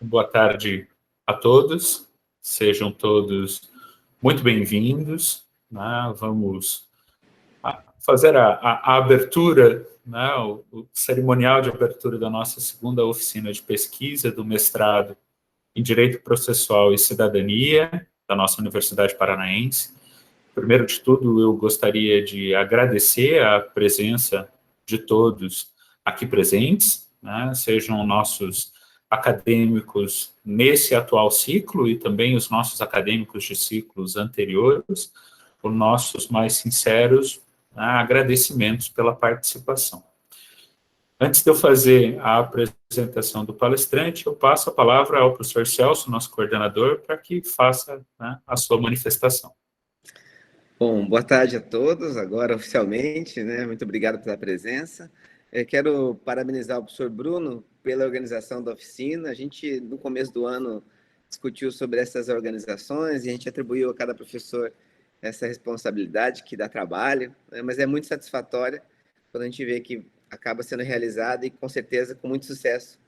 boa tarde a todos, sejam todos muito bem-vindos, né? Vamos fazer a abertura, né? O cerimonial de abertura da nossa segunda oficina de pesquisa do mestrado em Direito Processual e Cidadania da nossa Universidade Paranaense. Primeiro de tudo, eu gostaria de agradecer a presença de todos aqui presentes, né? Sejam nossos acadêmicos nesse atual ciclo e também os nossos acadêmicos de ciclos anteriores, os nossos mais sinceros, né, agradecimentos pela participação. Antes de eu fazer a apresentação do palestrante, eu passo a palavra ao professor Celso, nosso coordenador, para que faça, né, a sua manifestação. Bom, boa tarde a todos, agora oficialmente, né? Muito obrigado pela presença. Quero parabenizar o professor Bruno pela organização da oficina. A gente, no começo do ano, discutiu sobre essas organizações e a gente atribuiu a cada professor essa responsabilidade que dá trabalho, né? Mas é muito satisfatória quando a gente vê que acaba sendo realizada e, com certeza, com muito sucesso,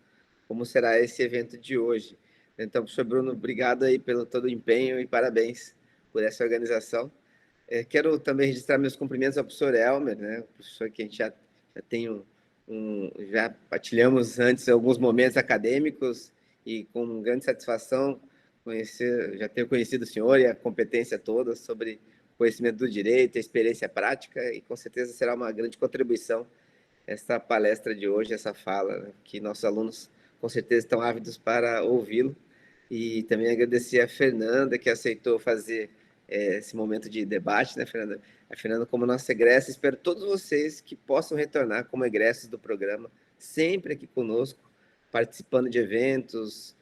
como será esse evento de hoje. Então, professor Bruno, obrigado aí pelo todo o empenho e parabéns por essa organização. Quero também registrar meus cumprimentos ao professor Elmer, né? O professor que a gente já tem já partilhamos antes alguns momentos acadêmicos e com grande satisfação já tenho conhecido o senhor e a competência toda sobre o conhecimento do direito, a experiência prática, e com certeza será uma grande contribuição essa palestra de hoje, essa fala, né? Que nossos alunos com certeza estão ávidos para ouvi-lo. E também agradecer a Fernanda, que aceitou fazer esse momento de debate, né, Fernanda? A Fernanda, como nossa egressa, espero todos vocês que possam retornar como egressos do programa, sempre aqui conosco, participando de eventos,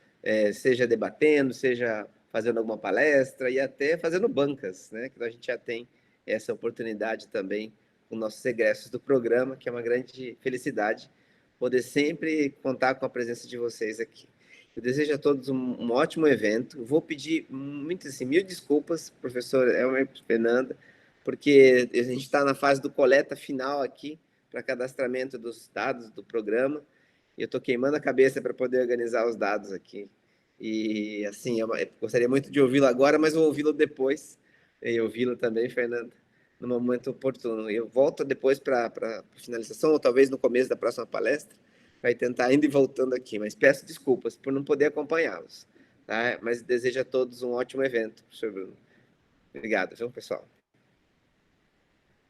seja debatendo, seja fazendo alguma palestra e até fazendo bancas, né? Que a gente já tem essa oportunidade também com nossos egressos do programa, que é uma grande felicidade poder sempre contar com a presença de vocês aqui. Eu desejo a todos um ótimo evento. Vou pedir muito assim, mil desculpas, professor Elmer, Fernanda, porque a gente está na fase do coleta final aqui para cadastramento dos dados do programa e eu estou queimando a cabeça para poder organizar os dados aqui. E assim, eu gostaria muito de ouvi-lo agora, mas vou ouvi-lo depois e ouvi-lo também, Fernanda, no momento oportuno. Eu volto depois para finalização ou talvez no começo da próxima palestra, vai tentar indo e voltando aqui, mas peço desculpas por não poder acompanhá-los, tá? Mas desejo a todos um ótimo evento, professor Bruno. Obrigado, viu, pessoal?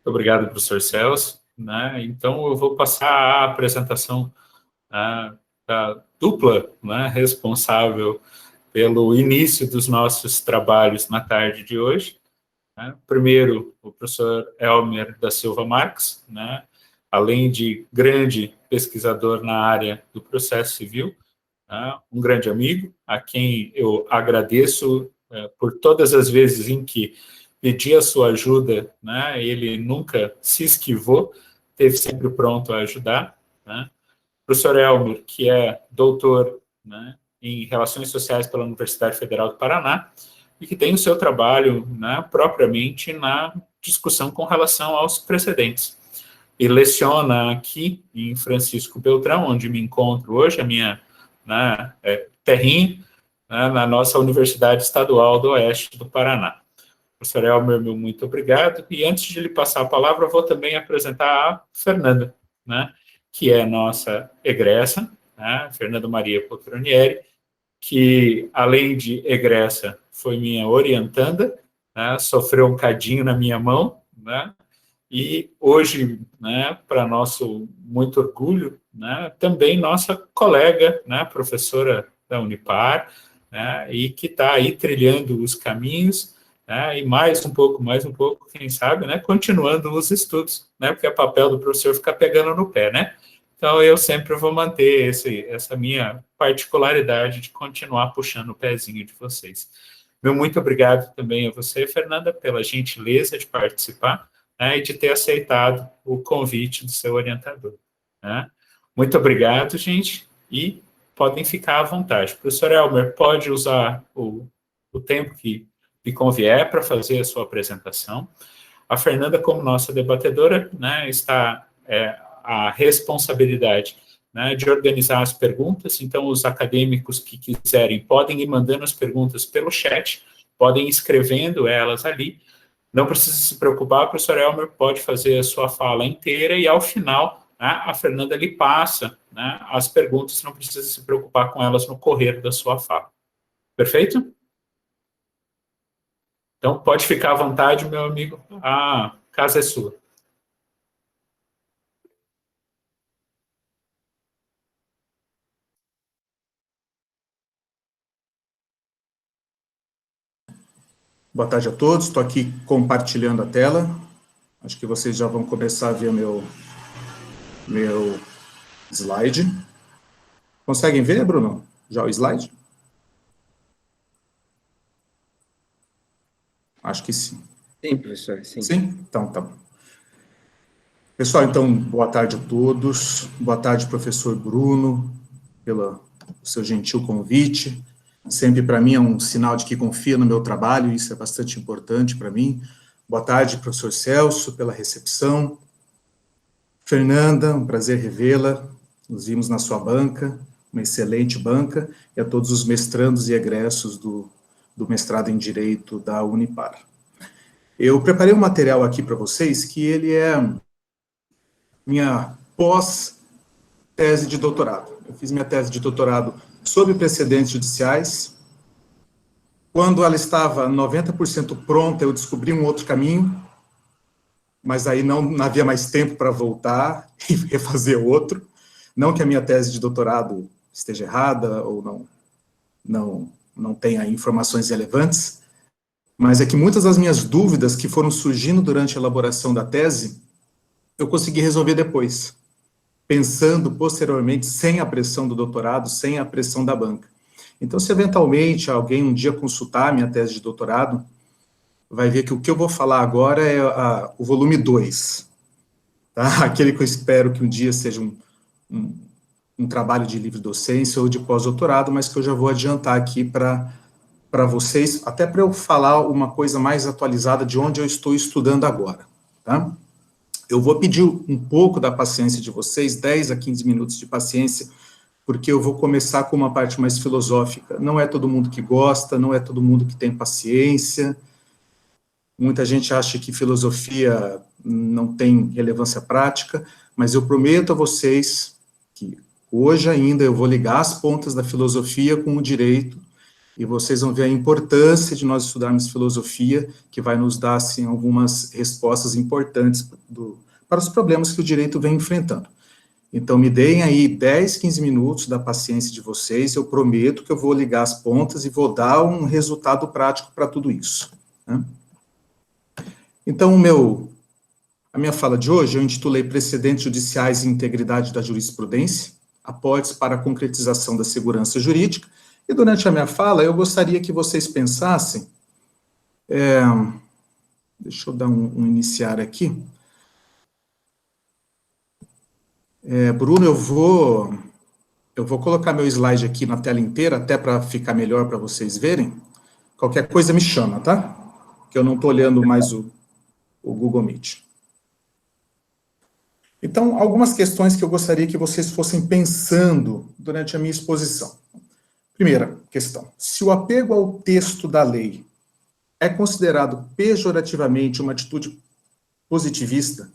Obrigado, professor Celso, né? Então, eu vou passar a apresentação, né, da dupla, né, responsável pelo início dos nossos trabalhos na tarde de hoje, né? Primeiro, o professor Elmer da Silva Marques, né? Além de grande pesquisador na área do processo civil, né? Um grande amigo, a quem eu agradeço por todas as vezes em que pedi a sua ajuda, né? Ele nunca se esquivou, esteve sempre pronto a ajudar, né? O professor Elmer, que é doutor, né, em Relações Sociais pela Universidade Federal do Paraná, e que tem o seu trabalho, né, propriamente na discussão com relação aos precedentes. E leciona aqui em Francisco Beltrão, onde me encontro hoje, a minha, né, terrinha, né, na nossa Universidade Estadual do Oeste do Paraná. Professor Elmer, meu muito obrigado. E antes de lhe passar a palavra, eu vou também apresentar a Fernanda, né, que é nossa egressa, né, Fernanda Maria Potronieri, que, além de egressa, foi minha orientanda, né, sofreu um cadinho na minha mão, né, e hoje, né, para nosso muito orgulho, né, também nossa colega, né, professora da Unipar, né, e que está aí trilhando os caminhos, né, e mais um pouco, quem sabe, né, continuando os estudos, né, porque é papel do professor ficar pegando no pé, né. Então, eu sempre vou manter essa minha particularidade de continuar puxando o pezinho de vocês. Meu muito obrigado também a você, Fernanda, pela gentileza de participar, né, e de ter aceitado o convite do seu orientador, né. Muito obrigado, gente, e podem ficar à vontade. Professor Elmer, pode usar o tempo que lhe convier para fazer a sua apresentação. A Fernanda, como nossa debatedora, né, está... a responsabilidade né, de organizar as perguntas. Então, os acadêmicos que quiserem podem ir mandando as perguntas pelo chat, podem ir escrevendo elas ali. Não precisa se preocupar, o professor Elmer pode fazer a sua fala inteira e, ao final, né, a Fernanda lhe passa, né, as perguntas, não precisa se preocupar com elas no correr da sua fala. Perfeito? Então, pode ficar à vontade, meu amigo. A casa é sua. Boa tarde a todos, estou aqui compartilhando a tela. Acho que vocês já vão começar a ver meu slide. Conseguem ver, Bruno? Já o slide? Acho que sim. Sim, professor, sim. Sim? Então, tá bom. Pessoal, então, boa tarde a todos. Boa tarde, professor Bruno, pelo seu gentil convite. Sempre, para mim, é um sinal de que confia no meu trabalho, e isso é bastante importante para mim. Boa tarde, professor Celso, pela recepção. Fernanda, um prazer revê-la. Nos vimos na sua banca, uma excelente banca, e a todos os mestrandos e egressos do mestrado em Direito da Unipar. Eu preparei um material aqui para vocês, que ele é minha pós-tese de doutorado. Eu fiz minha tese de doutorado sobre precedentes judiciais. Quando ela estava 90% pronta, eu descobri um outro caminho, mas aí não havia mais tempo para voltar e refazer outro. Não que a minha tese de doutorado esteja errada ou não tenha informações relevantes, mas é que muitas das minhas dúvidas que foram surgindo durante a elaboração da tese, eu consegui resolver depois, pensando posteriormente, sem a pressão do doutorado, sem a pressão da banca. Então, se eventualmente alguém um dia consultar a minha tese de doutorado, vai ver que o que eu vou falar agora é o volume 2, tá? Aquele que eu espero que um dia seja um trabalho de livre docência ou de pós-doutorado, mas que eu já vou adiantar aqui para vocês, até para eu falar uma coisa mais atualizada de onde eu estou estudando agora, tá? Eu vou pedir um pouco da paciência de vocês, 10 a 15 minutos de paciência, porque eu vou começar com uma parte mais filosófica. Não é todo mundo que gosta, não é todo mundo que tem paciência. Muita gente acha que filosofia não tem relevância prática, mas eu prometo a vocês que hoje ainda eu vou ligar as pontas da filosofia com o direito, e vocês vão ver a importância de nós estudarmos filosofia, que vai nos dar, assim, algumas respostas importantes para os problemas que o direito vem enfrentando. Então, me deem aí 10, 15 minutos da paciência de vocês, eu prometo que eu vou ligar as pontas e vou dar um resultado prático para tudo isso, né? Então, a minha fala de hoje, eu intitulei Precedentes Judiciais e Integridade da Jurisprudência, aportes para a concretização da segurança jurídica, e durante a minha fala, eu gostaria que vocês pensassem, deixa eu dar um iniciar aqui. Bruno, eu vou colocar meu slide aqui na tela inteira, até para ficar melhor para vocês verem. Qualquer coisa me chama, tá? Que eu não estou olhando mais o Google Meet. Então, algumas questões que eu gostaria que vocês fossem pensando durante a minha exposição. Primeira questão, se o apego ao texto da lei é considerado pejorativamente uma atitude positivista,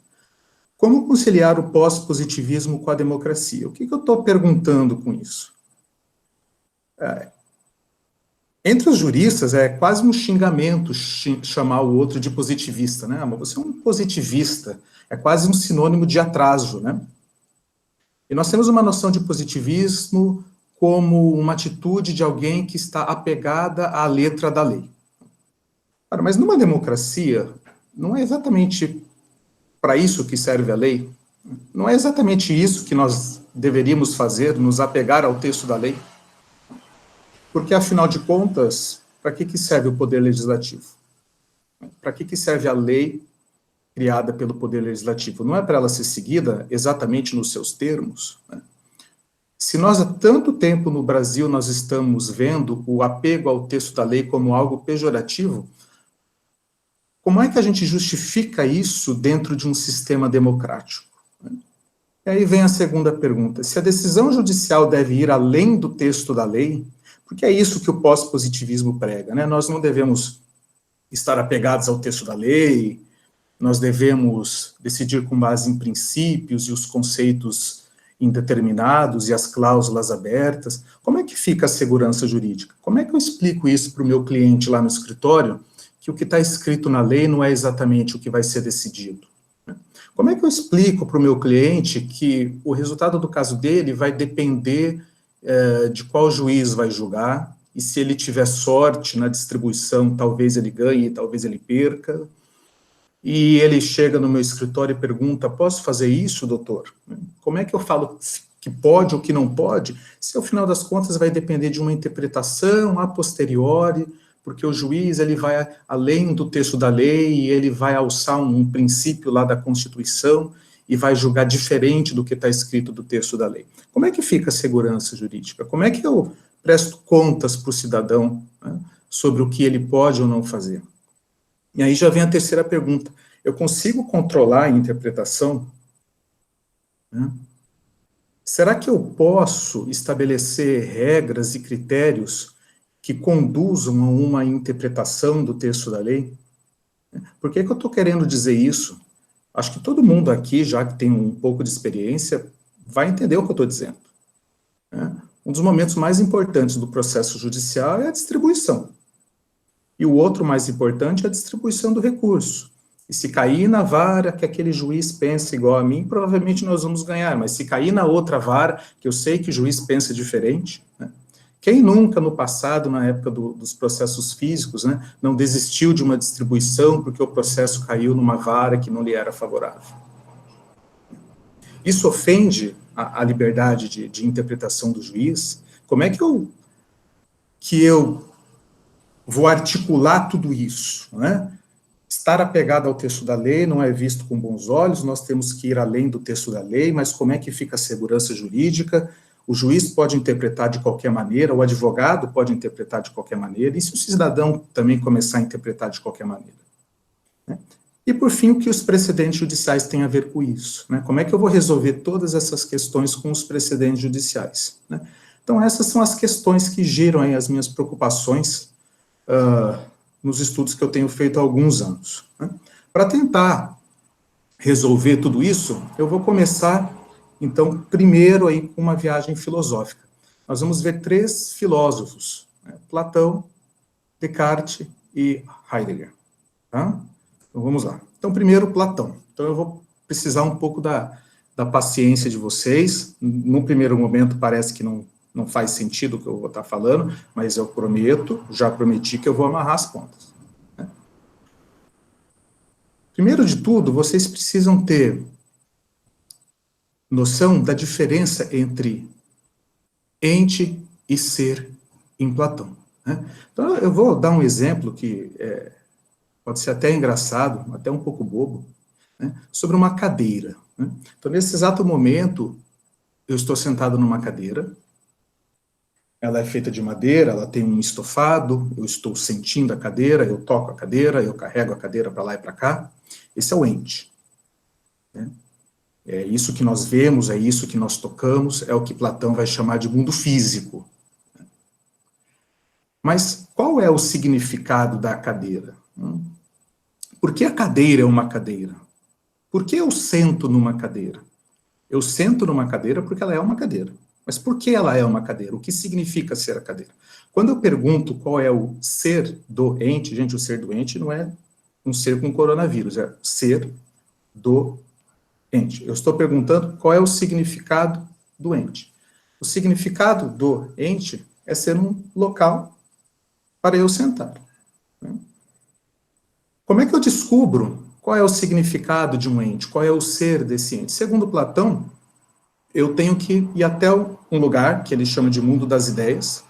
como conciliar o pós-positivismo com a democracia? O que eu estou perguntando com isso? Entre os juristas, é quase um xingamento chamar o outro de positivista, né? Mas você é um positivista, é quase um sinônimo de atraso, né? E nós temos uma noção de positivismo como uma atitude de alguém que está apegada à letra da lei. Cara, mas numa democracia, não é exatamente para isso que serve a lei? Não é exatamente isso que nós deveríamos fazer, nos apegar ao texto da lei? Porque, afinal de contas, para que serve o poder legislativo? Para que serve a lei criada pelo poder legislativo? Não é para ela ser seguida exatamente nos seus termos, né? Se nós há tanto tempo no Brasil nós estamos vendo o apego ao texto da lei como algo pejorativo, como é que a gente justifica isso dentro de um sistema democrático? E aí vem a segunda pergunta. Se a decisão judicial deve ir além do texto da lei, porque é isso que o pós-positivismo prega, né? Nós não devemos estar apegados ao texto da lei, nós devemos decidir com base em princípios e os conceitos indeterminados e as cláusulas abertas. Como é que fica a segurança jurídica? Como é que eu explico isso para o meu cliente lá no escritório, que o que está escrito na lei não é exatamente o que vai ser decidido? Como é que eu explico para o meu cliente que o resultado do caso dele vai depender de qual juiz vai julgar, e se ele tiver sorte na distribuição, talvez ele ganhe, talvez ele perca, e ele chega no meu escritório e pergunta, posso fazer isso, doutor? Como é que eu falo que pode ou que não pode, se ao final das contas vai depender de uma interpretação a posteriori, porque o juiz ele vai além do texto da lei, e ele vai alçar um princípio lá da Constituição, e vai julgar diferente do que está escrito do texto da lei. Como é que fica a segurança jurídica? Como é que eu presto contas para o cidadão, né, sobre o que ele pode ou não fazer? E aí já vem a terceira pergunta. Eu consigo controlar a interpretação? Né? Será que eu posso estabelecer regras e critérios que conduzam a uma interpretação do texto da lei? Por que eu estou querendo dizer isso? Acho que todo mundo aqui, já que tem um pouco de experiência, vai entender o que eu estou dizendo. Um dos momentos mais importantes do processo judicial é a distribuição. E o outro mais importante é a distribuição do recurso. E se cair na vara que aquele juiz pensa igual a mim, provavelmente nós vamos ganhar. Mas se cair na outra vara, que eu sei que o juiz pensa diferente, né? Quem nunca, no passado, na época dos processos físicos, né, não desistiu de uma distribuição porque o processo caiu numa vara que não lhe era favorável? Isso ofende a liberdade de interpretação do juiz? Como é que eu vou articular tudo isso? Né? Estar apegado ao texto da lei não é visto com bons olhos, nós temos que ir além do texto da lei, mas como é que fica a segurança jurídica? O juiz pode interpretar de qualquer maneira, o advogado pode interpretar de qualquer maneira, e se o cidadão também começar a interpretar de qualquer maneira? Né? E, por fim, o que os precedentes judiciais têm a ver com isso? Né? Como é que eu vou resolver todas essas questões com os precedentes judiciais? Né? Então, essas são as questões que giram aí as minhas preocupações nos estudos que eu tenho feito há alguns anos. Né? Para tentar resolver tudo isso, eu vou começar, então, primeiro aí com uma viagem filosófica. Nós vamos ver 3 filósofos, né? Platão, Descartes e Heidegger. Tá? Então, vamos lá. Então, primeiro, Platão. Então, eu vou precisar um pouco da paciência de vocês. No primeiro momento, parece que não faz sentido o que eu vou estar falando, mas eu prometo, já prometi que eu vou amarrar as pontas. Né? Primeiro de tudo, vocês precisam ter noção da diferença entre ente e ser em Platão. Né? Então, eu vou dar um exemplo que pode ser até engraçado, até um pouco bobo, né? Sobre uma cadeira. Né? Então, nesse exato momento, eu estou sentado numa cadeira, ela é feita de madeira, ela tem um estofado, eu estou sentindo a cadeira, eu toco a cadeira, eu carrego a cadeira para lá e para cá. Esse é o ente. Né? É isso que nós vemos, é isso que nós tocamos, é o que Platão vai chamar de mundo físico. Mas qual é o significado da cadeira? Por que a cadeira é uma cadeira? Por que eu sento numa cadeira? Eu sento numa cadeira porque ela é uma cadeira. Mas por que ela é uma cadeira? O que significa ser a cadeira? Quando eu pergunto qual é o ser doente, gente, o ser doente não é um ser com coronavírus, é ser doente. Eu estou perguntando qual é o significado do ente. O significado do ente é ser um local para eu sentar. Como é que eu descubro qual é o significado de um ente? Qual é o ser desse ente? Segundo Platão, eu tenho que ir até um lugar que ele chama de mundo das ideias,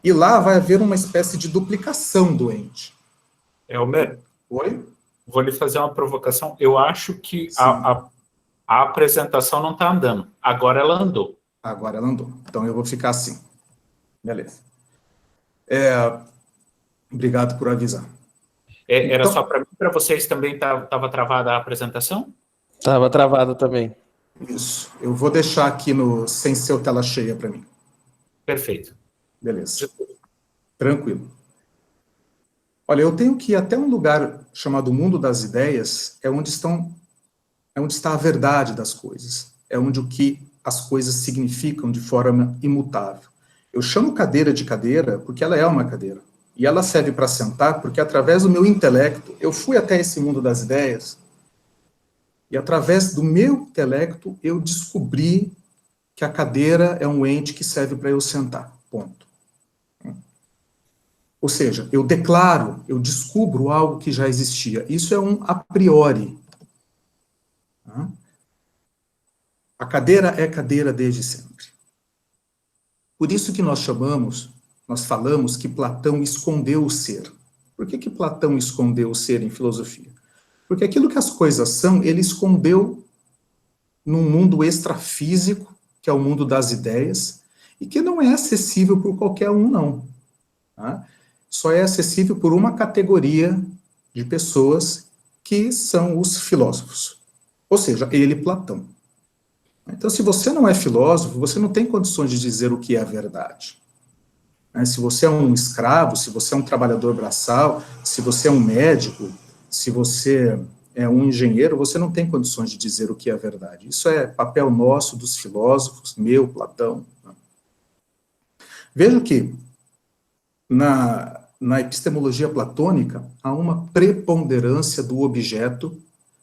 e lá vai haver uma espécie de duplicação do ente. Elmer, Oi? vou lhe fazer uma provocação. Eu acho que a apresentação não está andando. Agora ela andou. Agora ela andou. Então eu vou ficar assim. Beleza. Obrigado por avisar. Era então, só para mim, para vocês também estava travada a apresentação? Tava travado também. Isso. Eu vou deixar aqui sem ser o tela cheia para mim. Perfeito. Beleza. Tranquilo. Olha, eu tenho que ir até um lugar chamado Mundo das Ideias, é onde está a verdade das coisas. É onde o que as coisas significam de forma imutável. Eu chamo cadeira de cadeira porque ela é uma cadeira. E ela serve para sentar porque, através do meu intelecto, eu fui até esse mundo das ideias e, através do meu intelecto, eu descobri que a cadeira é um ente que serve para eu sentar. Ponto. Ou seja, eu declaro, eu descubro algo que já existia. Isso é um a priori. A cadeira é cadeira desde sempre. Por isso que nós falamos que Platão escondeu o ser. Por que Platão escondeu o ser em filosofia? Porque aquilo que as coisas são, ele escondeu num mundo extrafísico, que é o mundo das ideias, e que não é acessível por qualquer um, não. Tá? Só é acessível por uma categoria de pessoas que são os filósofos. Ou seja, ele, Platão. Então, se você não é filósofo, você não tem condições de dizer o que é a verdade. Se você é um escravo, se você é um trabalhador braçal, se você é um médico, se você é um engenheiro, você não tem condições de dizer o que é a verdade. Isso é papel nosso, dos filósofos, meu, Platão. Veja que, na epistemologia platônica, há uma preponderância do objeto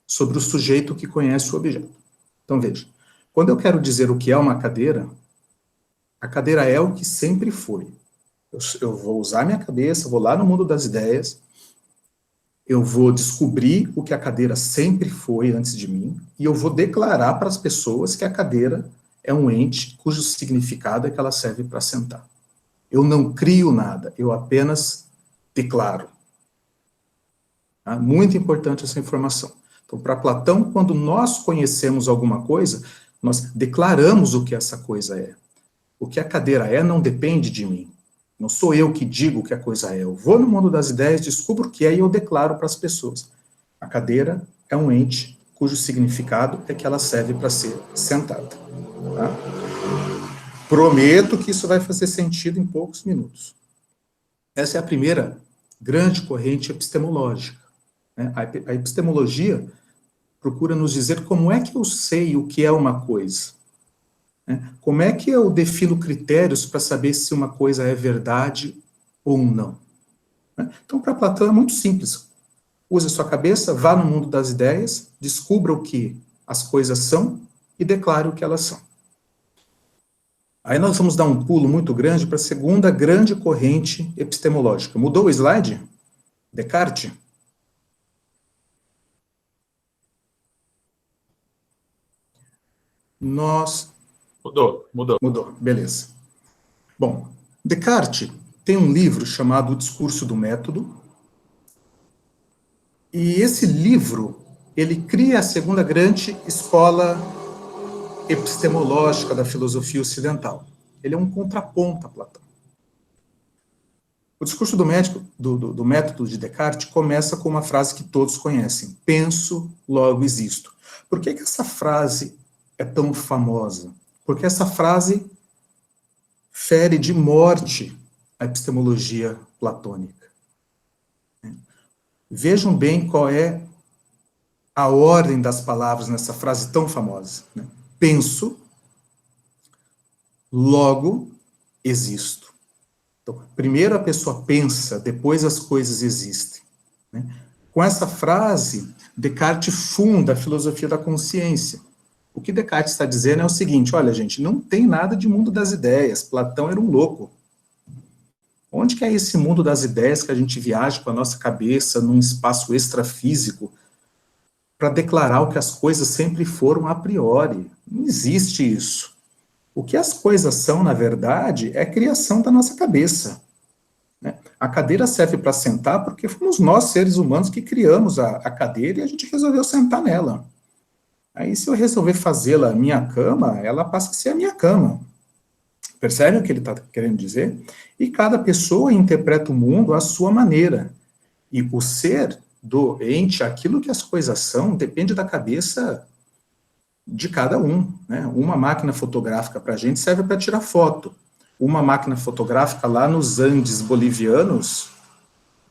sobre o sujeito que conhece o objeto. Então, veja, quando eu quero dizer o que é uma cadeira, a cadeira é o que sempre foi. Eu vou usar minha cabeça, vou lá no mundo das ideias, eu vou descobrir o que a cadeira sempre foi antes de mim, e eu vou declarar para as pessoas que a cadeira é um ente cujo significado é que ela serve para sentar. Eu não crio nada, eu apenas declaro. Tá? Muito importante essa informação. Então, para Platão, quando nós conhecemos alguma coisa, nós declaramos o que essa coisa é. O que a cadeira é não depende de mim. Não sou eu que digo o que a coisa é. Eu vou no mundo das ideias, descubro o que é e eu declaro para as pessoas. A cadeira é um ente cujo significado é que ela serve para ser sentada. Tá? Prometo que isso vai fazer sentido em poucos minutos. Essa é a primeira grande corrente epistemológica. Né? A epistemologia procura nos dizer como é que eu sei o que é uma coisa. Né? Como é que eu defino critérios para saber se uma coisa é verdade ou não. Né? Então, para Platão é muito simples. Use sua cabeça, vá no mundo das ideias, descubra o que as coisas são e declare o que elas são. Aí nós vamos dar um pulo muito grande para a segunda grande corrente epistemológica. Mudou o slide? Descartes? Mudou, beleza. Bom, Descartes tem um livro chamado O Discurso do Método, e esse livro, ele cria a segunda grande escola epistemológica da filosofia ocidental. Ele é um contraponto a Platão. O discurso do método de Descartes começa com uma frase que todos conhecem: penso, logo existo. Por que essa frase é tão famosa? Porque essa frase fere de morte a epistemologia platônica. Vejam bem qual é a ordem das palavras nessa frase tão famosa. Penso, logo existo. Então, primeiro a pessoa pensa, depois as coisas existem. Com essa frase, Descartes funda a filosofia da consciência. O que Descartes está dizendo é o seguinte: olha, gente, não tem nada de mundo das ideias. Platão era um louco. Onde que é esse mundo das ideias que a gente viaja com a nossa cabeça num espaço extrafísico para declarar o que as coisas sempre foram a priori? Não existe isso. O que as coisas são, na verdade, é a criação da nossa cabeça. A cadeira serve para sentar porque fomos nós, seres humanos, que criamos a cadeira e a gente resolveu sentar nela. Aí, se eu resolver fazê-la minha cama, ela passa a ser a minha cama. Percebe o que ele está querendo dizer? E cada pessoa interpreta o mundo à sua maneira. E o ser do ente, aquilo que as coisas são, depende da cabeça de cada um, né? Uma máquina fotográfica para a gente serve para tirar foto. Uma máquina fotográfica lá nos Andes bolivianos,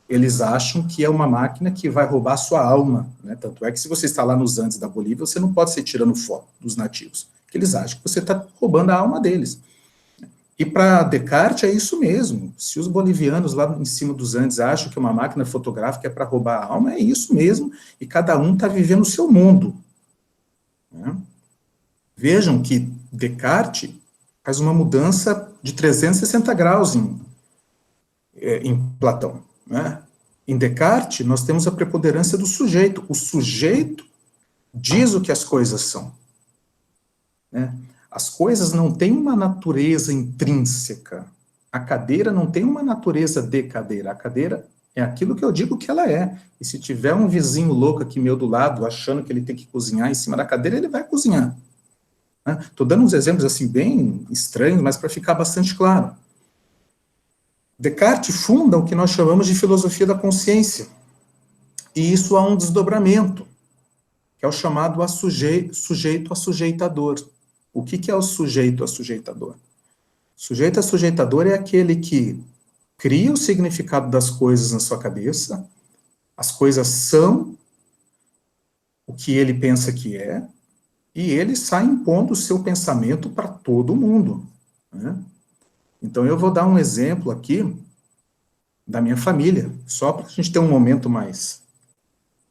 eles acham que é uma máquina que vai roubar a sua alma, né? Tanto é que se você está lá nos Andes da Bolívia, você não pode ser tirando foto dos nativos, porque eles acham que você está roubando a alma deles. E para Descartes é isso mesmo. Se os bolivianos lá em cima dos Andes acham que uma máquina fotográfica é para roubar a alma, é isso mesmo, e cada um está vivendo o seu mundo. Né? Vejam que Descartes faz uma mudança de 360 graus em Platão. Né? Em Descartes, nós temos a preponderância do sujeito. O sujeito diz o que as coisas são. Né? As coisas não têm uma natureza intrínseca. A cadeira não tem uma natureza de cadeira. A cadeira é aquilo que eu digo que ela é. E se tiver um vizinho louco aqui meu do lado, achando que ele tem que cozinhar em cima da cadeira, ele vai cozinhar. Estou dando uns exemplos assim bem estranhos, mas para ficar bastante claro. Descartes funda o que nós chamamos de filosofia da consciência. E isso há um desdobramento, que é o chamado sujeito assujeitador. O que é o sujeito assujeitador? Sujeito assujeitador é aquele que cria o significado das coisas na sua cabeça, as coisas são o que ele pensa que é, e ele sai impondo o seu pensamento para todo mundo. Né? Então, eu vou dar um exemplo aqui da minha família, só para a gente ter um momento mais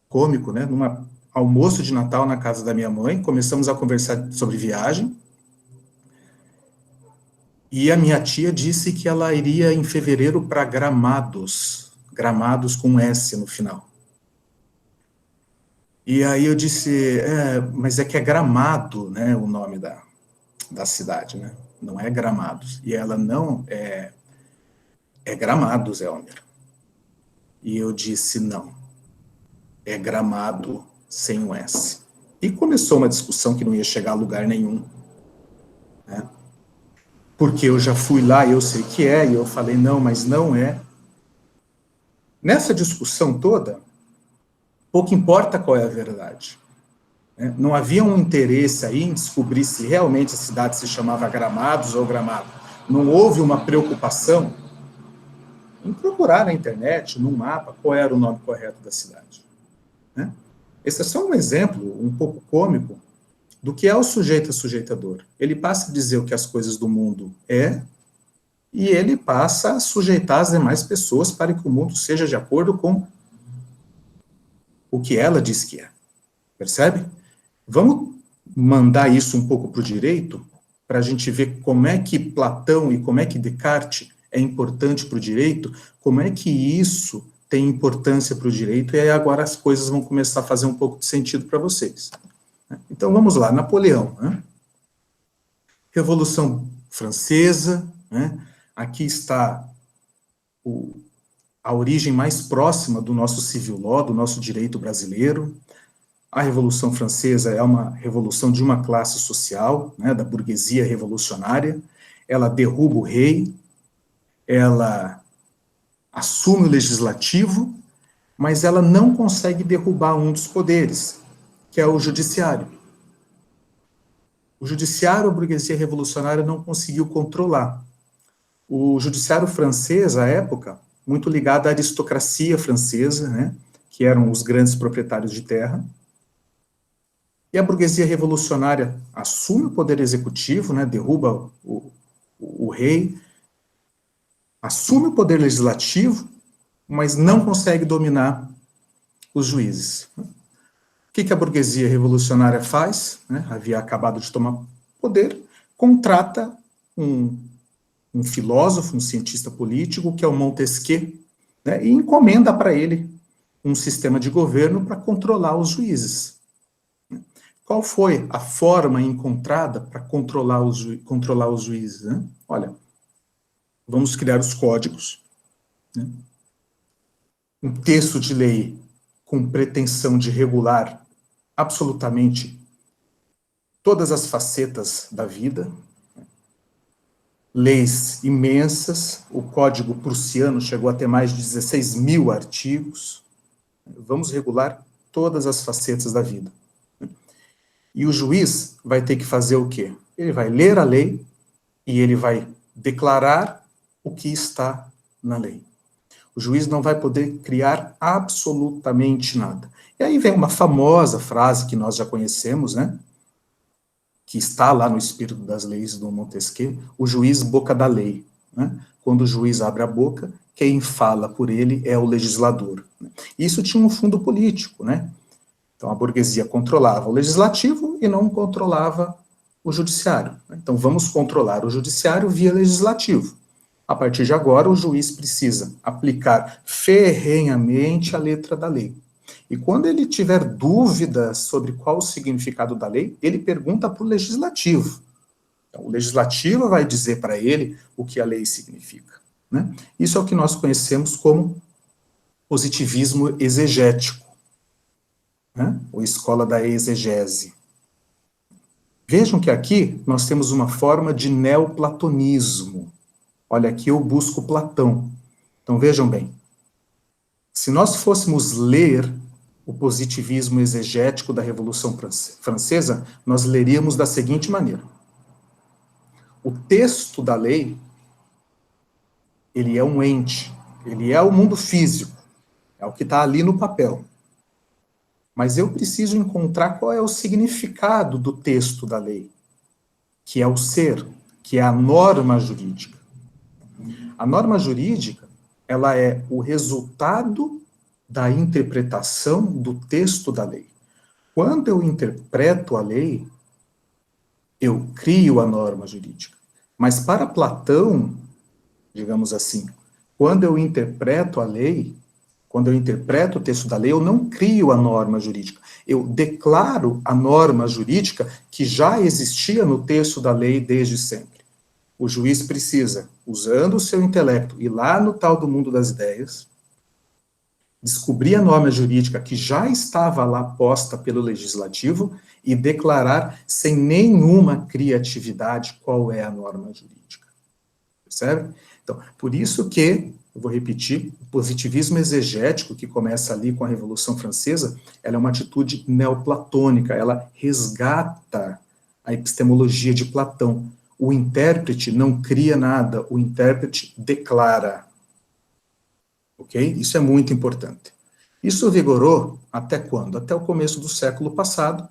cômico, né? Num almoço de Natal na casa da minha mãe, começamos a conversar sobre viagem, e a minha tia disse que ela iria em fevereiro para Gramados, Gramados com S no final. E aí eu disse, mas é que é Gramado, né, o nome da cidade, né? Não é Gramados. E ela, não, é Gramados, Elmer. E eu disse, não, é Gramado sem o S. E começou uma discussão que não ia chegar a lugar nenhum, né? Porque eu já fui lá e eu sei que é, e eu falei, não, mas não é. Nessa discussão toda, pouco importa qual é a verdade. Né? Não havia um interesse aí em descobrir se realmente a cidade se chamava Gramados ou Gramado. Não houve uma preocupação em procurar na internet, no mapa, qual era o nome correto da cidade. Né? Esse é só um exemplo, um pouco cômico, do que é o sujeito assujeitador. Ele passa a dizer o que as coisas do mundo é, e ele passa a sujeitar as demais pessoas para que o mundo seja de acordo com o que ela diz que é. Percebe? Vamos mandar isso um pouco para o direito, para a gente ver como é que Platão e como é que Descartes é importante para o direito, como é que isso tem importância para o direito, e aí agora as coisas vão começar a fazer um pouco de sentido para vocês. Então, vamos lá, Napoleão. Né? Revolução Francesa, né? Aqui está a origem mais próxima do nosso civil law, do nosso direito brasileiro. A Revolução Francesa é uma revolução de uma classe social, né, da burguesia revolucionária. Ela derruba o rei, ela assume o legislativo, mas ela não consegue derrubar um dos poderes, que é o judiciário. O judiciário, a burguesia revolucionária não conseguiu controlar. O judiciário francês, à época, muito ligado à aristocracia francesa, né, que eram os grandes proprietários de terra, e a burguesia revolucionária assume o poder executivo, né, derruba o rei, assume o poder legislativo, mas não consegue dominar os juízes. O que a burguesia revolucionária faz? Né, havia acabado de tomar poder, contrata um filósofo, um cientista político, que é o Montesquieu, né, e encomenda para ele um sistema de governo para controlar os juízes. Qual foi a forma encontrada para controlar os juízes? Né? Olha, vamos criar os códigos, né? Um texto de lei com pretensão de regular absolutamente todas as facetas da vida, leis imensas, o Código Prussiano chegou a ter mais de 16 mil artigos, vamos regular todas as facetas da vida. E o juiz vai ter que fazer o quê? Ele vai ler a lei e ele vai declarar o que está na lei. O juiz não vai poder criar absolutamente nada. E aí vem uma famosa frase que nós já conhecemos, né? Que está lá no Espírito das Leis do Montesquieu, o juiz boca da lei, né? Quando o juiz abre a boca, quem fala por ele é o legislador. Isso tinha um fundo político, né? Então, a burguesia controlava o legislativo e não controlava o judiciário. Então, vamos controlar o judiciário via legislativo. A partir de agora, o juiz precisa aplicar ferrenhamente a letra da lei. E quando ele tiver dúvidas sobre qual o significado da lei, ele pergunta para o legislativo. Então, o legislativo vai dizer para ele o que a lei significa, né? Isso é o que nós conhecemos como positivismo exegético, né? Ou escola da exegese. Vejam que aqui nós temos uma forma de neoplatonismo. Olha, aqui eu busco Platão. Então vejam bem, se nós fôssemos ler o positivismo exegético da Revolução Francesa, nós leríamos da seguinte maneira: o texto da lei, ele é um ente, ele é o mundo físico, é o que está ali no papel. Mas eu preciso encontrar qual é o significado do texto da lei, que é o ser, que é a norma jurídica. A norma jurídica, ela é o resultado da interpretação do texto da lei. Quando eu interpreto a lei, eu crio a norma jurídica. Mas para Platão, digamos assim, quando eu interpreto a lei, quando eu interpreto o texto da lei, eu não crio a norma jurídica. Eu declaro a norma jurídica que já existia no texto da lei desde sempre. O juiz precisa, usando o seu intelecto, ir lá no tal do mundo das ideias, descobrir a norma jurídica que já estava lá posta pelo legislativo e declarar sem nenhuma criatividade qual é a norma jurídica. Percebe? Então, por isso que, eu vou repetir, o positivismo exegético, que começa ali com a Revolução Francesa, ela é uma atitude neoplatônica, ela resgata a epistemologia de Platão. O intérprete não cria nada, o intérprete declara. Ok? Isso é muito importante. Isso vigorou até quando? Até o começo do século passado,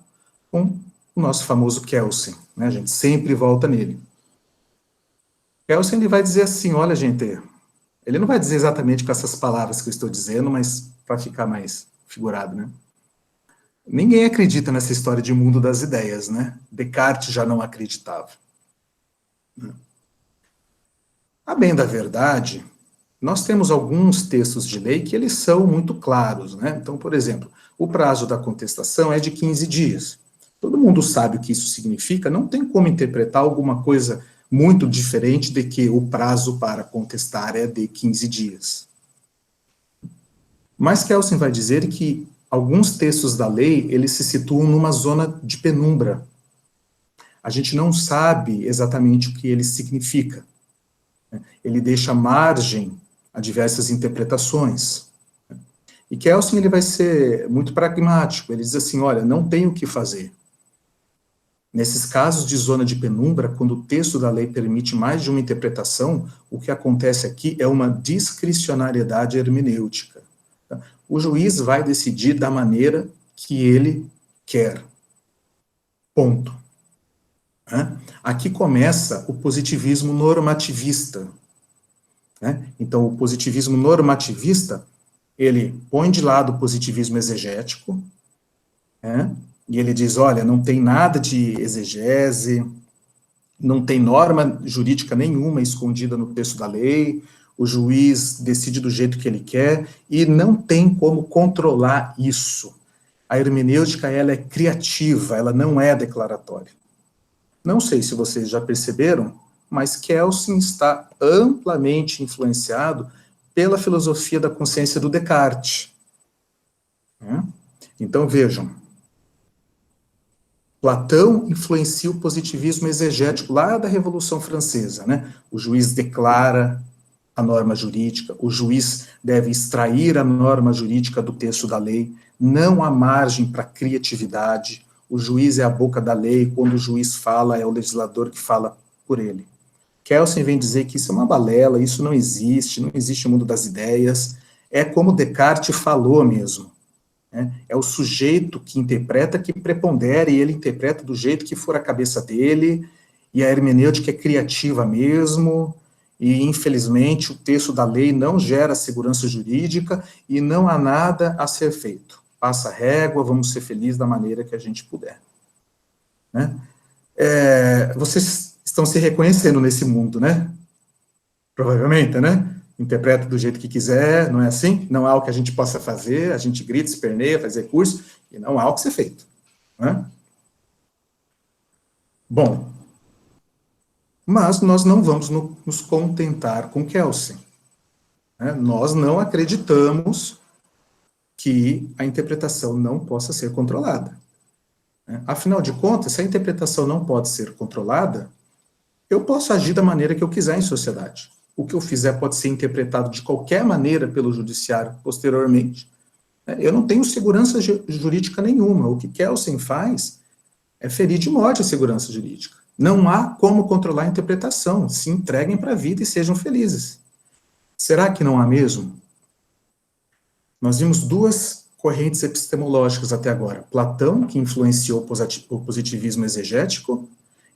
com o nosso famoso Kelsen, né? A gente sempre volta nele. Kelsen, ele vai dizer assim, olha, gente, ele não vai dizer exatamente com essas palavras que eu estou dizendo, mas para ficar mais figurado, né? Ninguém acredita nessa história de mundo das ideias, né? Descartes já não acreditava. A bem da verdade, nós temos alguns textos de lei que eles são muito claros, né? Então, por exemplo, o prazo da contestação é de 15 dias. Todo mundo sabe o que isso significa, não tem como interpretar alguma coisa muito diferente de que o prazo para contestar é de 15 dias. Mas Kelsen vai dizer que alguns textos da lei, eles se situam numa zona de penumbra. A gente não sabe exatamente o que ele significa. Ele deixa margem a diversas interpretações. E Kelsen, ele vai ser muito pragmático, ele diz assim, olha, não tem o que fazer. Nesses casos de zona de penumbra, quando o texto da lei permite mais de uma interpretação, o que acontece aqui é uma discricionariedade hermenêutica. O juiz vai decidir da maneira que ele quer. Ponto. Aqui começa o positivismo normativista. Então, o positivismo normativista, ele põe de lado o positivismo exegético, e ele diz, olha, não tem nada de exegese, não tem norma jurídica nenhuma escondida no texto da lei, o juiz decide do jeito que ele quer, e não tem como controlar isso. A hermenêutica, ela é criativa, ela não é declaratória. Não sei se vocês já perceberam, mas Kelsen está amplamente influenciado pela filosofia da consciência do Descartes. Então, vejam, Platão influencia o positivismo exegético lá da Revolução Francesa, né? O juiz declara a norma jurídica, o juiz deve extrair a norma jurídica do texto da lei, não há margem para criatividade, o juiz é a boca da lei, quando o juiz fala, é o legislador que fala por ele. Kelsen vem dizer que isso é uma balela, isso não existe o mundo das ideias, é como Descartes falou mesmo, né? É o sujeito que interpreta, que prepondera, e ele interpreta do jeito que for a cabeça dele, e a hermenêutica é criativa mesmo, e infelizmente o texto da lei não gera segurança jurídica, e não há nada a ser feito. Passa a régua, vamos ser felizes da maneira que a gente puder. Né? Vocês estão se reconhecendo nesse mundo, né? Provavelmente, né? Interpreta do jeito que quiser, não é assim? Não há o que a gente possa fazer, a gente grita, esperneia, faz recurso, e não há o que ser feito. Né? Bom, mas nós não vamos nos contentar com Kelsen. Né? Nós não acreditamos que a interpretação não possa ser controlada. Né? Afinal de contas, se a interpretação não pode ser controlada, eu posso agir da maneira que eu quiser em sociedade. O que eu fizer pode ser interpretado de qualquer maneira pelo judiciário posteriormente. Eu não tenho segurança jurídica nenhuma. O que Kelsen faz é ferir de morte a segurança jurídica. Não há como controlar a interpretação. Se entreguem para a vida e sejam felizes. Será que não há mesmo? Nós vimos duas correntes epistemológicas até agora. Platão, que influenciou o positivismo exegético,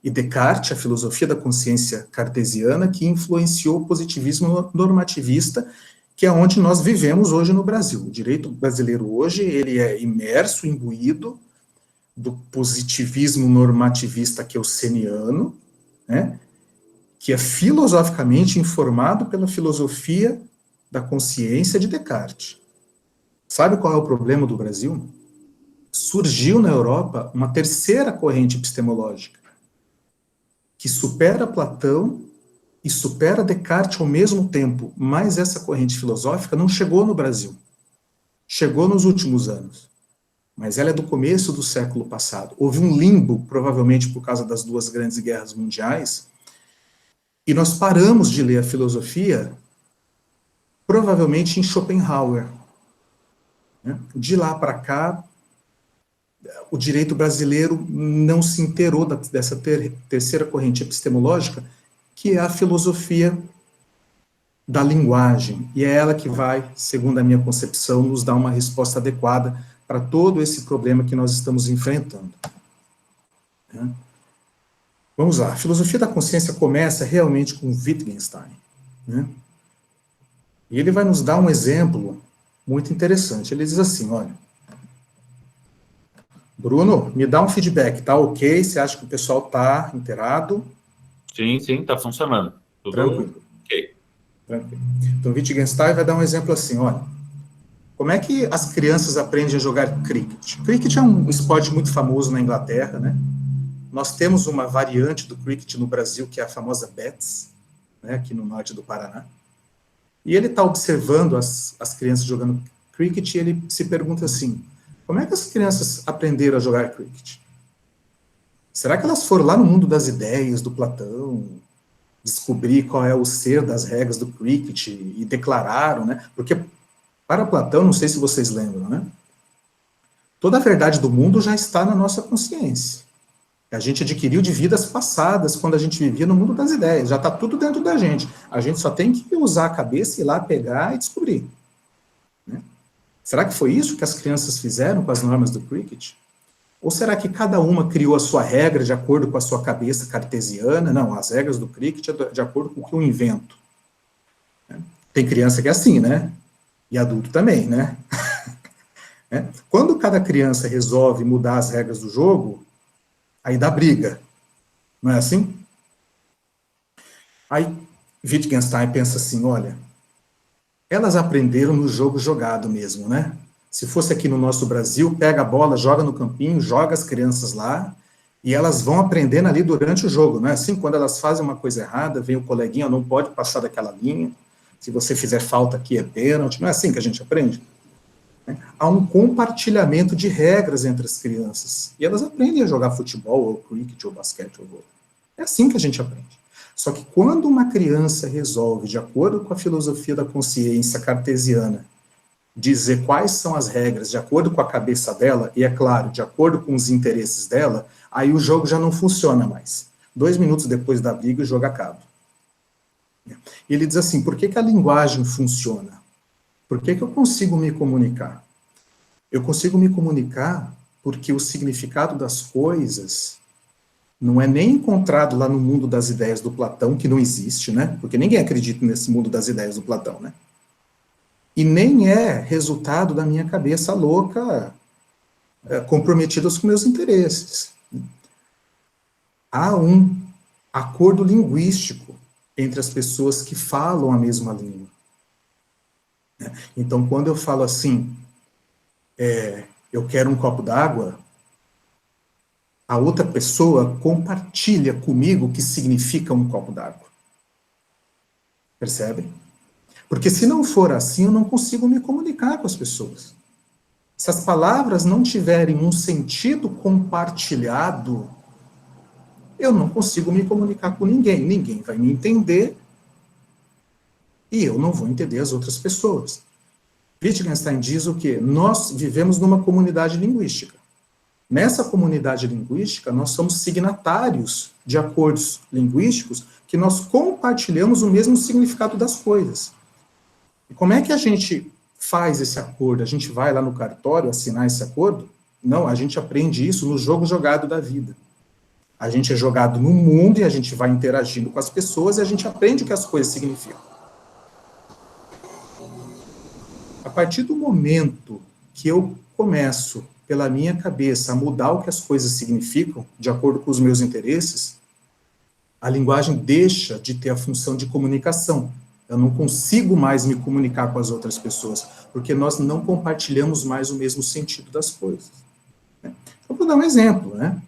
e Descartes, a filosofia da consciência cartesiana, que influenciou o positivismo normativista, que é onde nós vivemos hoje no Brasil. O direito brasileiro hoje, ele é imerso, imbuído do positivismo normativista kelseniano, né, que é filosoficamente informado pela filosofia da consciência de Descartes. Sabe qual é o problema do Brasil? Surgiu na Europa uma terceira corrente epistemológica, que supera Platão e supera Descartes ao mesmo tempo, mas essa corrente filosófica não chegou no Brasil. Chegou nos últimos anos, mas ela é do começo do século passado. Houve um limbo, provavelmente por causa das duas grandes guerras mundiais, e nós paramos de ler a filosofia, provavelmente em Schopenhauer. De lá para cá, o direito brasileiro não se inteirou dessa terceira corrente epistemológica, que é a filosofia da linguagem, e é ela que vai, segundo a minha concepção, nos dar uma resposta adequada para todo esse problema que nós estamos enfrentando. Vamos lá, a filosofia da consciência começa realmente com Wittgenstein, né? E ele vai nos dar um exemplo muito interessante. Ele diz assim, olha, Bruno, me dá um feedback, tá ok? Você acha que o pessoal tá inteirado? Sim, tá funcionando. Tudo tranquilo. Ok. Tranquilo. Então, Wittgenstein vai dar um exemplo assim, olha, como é que as crianças aprendem a jogar cricket? Cricket é um esporte muito famoso na Inglaterra, né? Nós temos uma variante do cricket no Brasil, que é a famosa bets, né, aqui no norte do Paraná. E ele está observando as crianças jogando cricket e ele se pergunta assim, como é que as crianças aprenderam a jogar cricket? Será que elas foram lá no mundo das ideias, do Platão, descobrir qual é o ser das regras do cricket e declararam, né? Porque para Platão, não sei se vocês lembram, né? Toda a verdade do mundo já está na nossa consciência. A gente adquiriu de vidas passadas, quando a gente vivia no mundo das ideias. Já está tudo dentro da gente. A gente só tem que usar a cabeça, ir lá pegar e descobrir. Né? Será que foi isso que as crianças fizeram com as normas do cricket? Ou será que cada uma criou a sua regra de acordo com a sua cabeça cartesiana? Não, as regras do cricket é de acordo com o que eu invento. Tem criança que é assim, né? E adulto também, né? Quando cada criança resolve mudar as regras do jogo, aí dá briga, não é assim? Aí Wittgenstein pensa assim, olha, elas aprenderam no jogo jogado mesmo, né? Se fosse aqui no nosso Brasil, pega a bola, joga no campinho, joga as crianças lá, e elas vão aprendendo ali durante o jogo, não é assim? Quando elas fazem uma coisa errada, vem o coleguinha, não pode passar daquela linha, se você fizer falta aqui é pênalti, não é assim que a gente aprende? Há um compartilhamento de regras entre as crianças. E elas aprendem a jogar futebol, ou cricket, ou basquete, ou vôlei. É assim que a gente aprende. Só que quando uma criança resolve, de acordo com a filosofia da consciência cartesiana, dizer quais são as regras de acordo com a cabeça dela, e é claro, de acordo com os interesses dela, aí o jogo já não funciona mais. 2 minutos depois da briga, o jogo acaba. Ele diz assim, por que que a linguagem funciona? Por que que eu consigo me comunicar? Eu consigo me comunicar porque o significado das coisas não é nem encontrado lá no mundo das ideias do Platão, que não existe, né? Porque ninguém acredita nesse mundo das ideias do Platão, né? E nem é resultado da minha cabeça louca, comprometida com meus interesses. Há um acordo linguístico entre as pessoas que falam a mesma língua. Então, quando eu falo assim, eu quero um copo d'água, a outra pessoa compartilha comigo o que significa um copo d'água. Percebem? Porque se não for assim, eu não consigo me comunicar com as pessoas. Se as palavras não tiverem um sentido compartilhado, eu não consigo me comunicar com ninguém. Ninguém vai me entender e eu não vou entender as outras pessoas. Wittgenstein diz o quê? Nós vivemos numa comunidade linguística. Nessa comunidade linguística, nós somos signatários de acordos linguísticos que nós compartilhamos o mesmo significado das coisas. E como é que a gente faz esse acordo? A gente vai lá no cartório assinar esse acordo? Não, a gente aprende isso no jogo jogado da vida. A gente é jogado no mundo e a gente vai interagindo com as pessoas e a gente aprende o que as coisas significam. A partir do momento que eu começo, pela minha cabeça, a mudar o que as coisas significam, de acordo com os meus interesses, a linguagem deixa de ter a função de comunicação. Eu não consigo mais me comunicar com as outras pessoas, porque nós não compartilhamos mais o mesmo sentido das coisas. Eu vou dar um exemplo, né?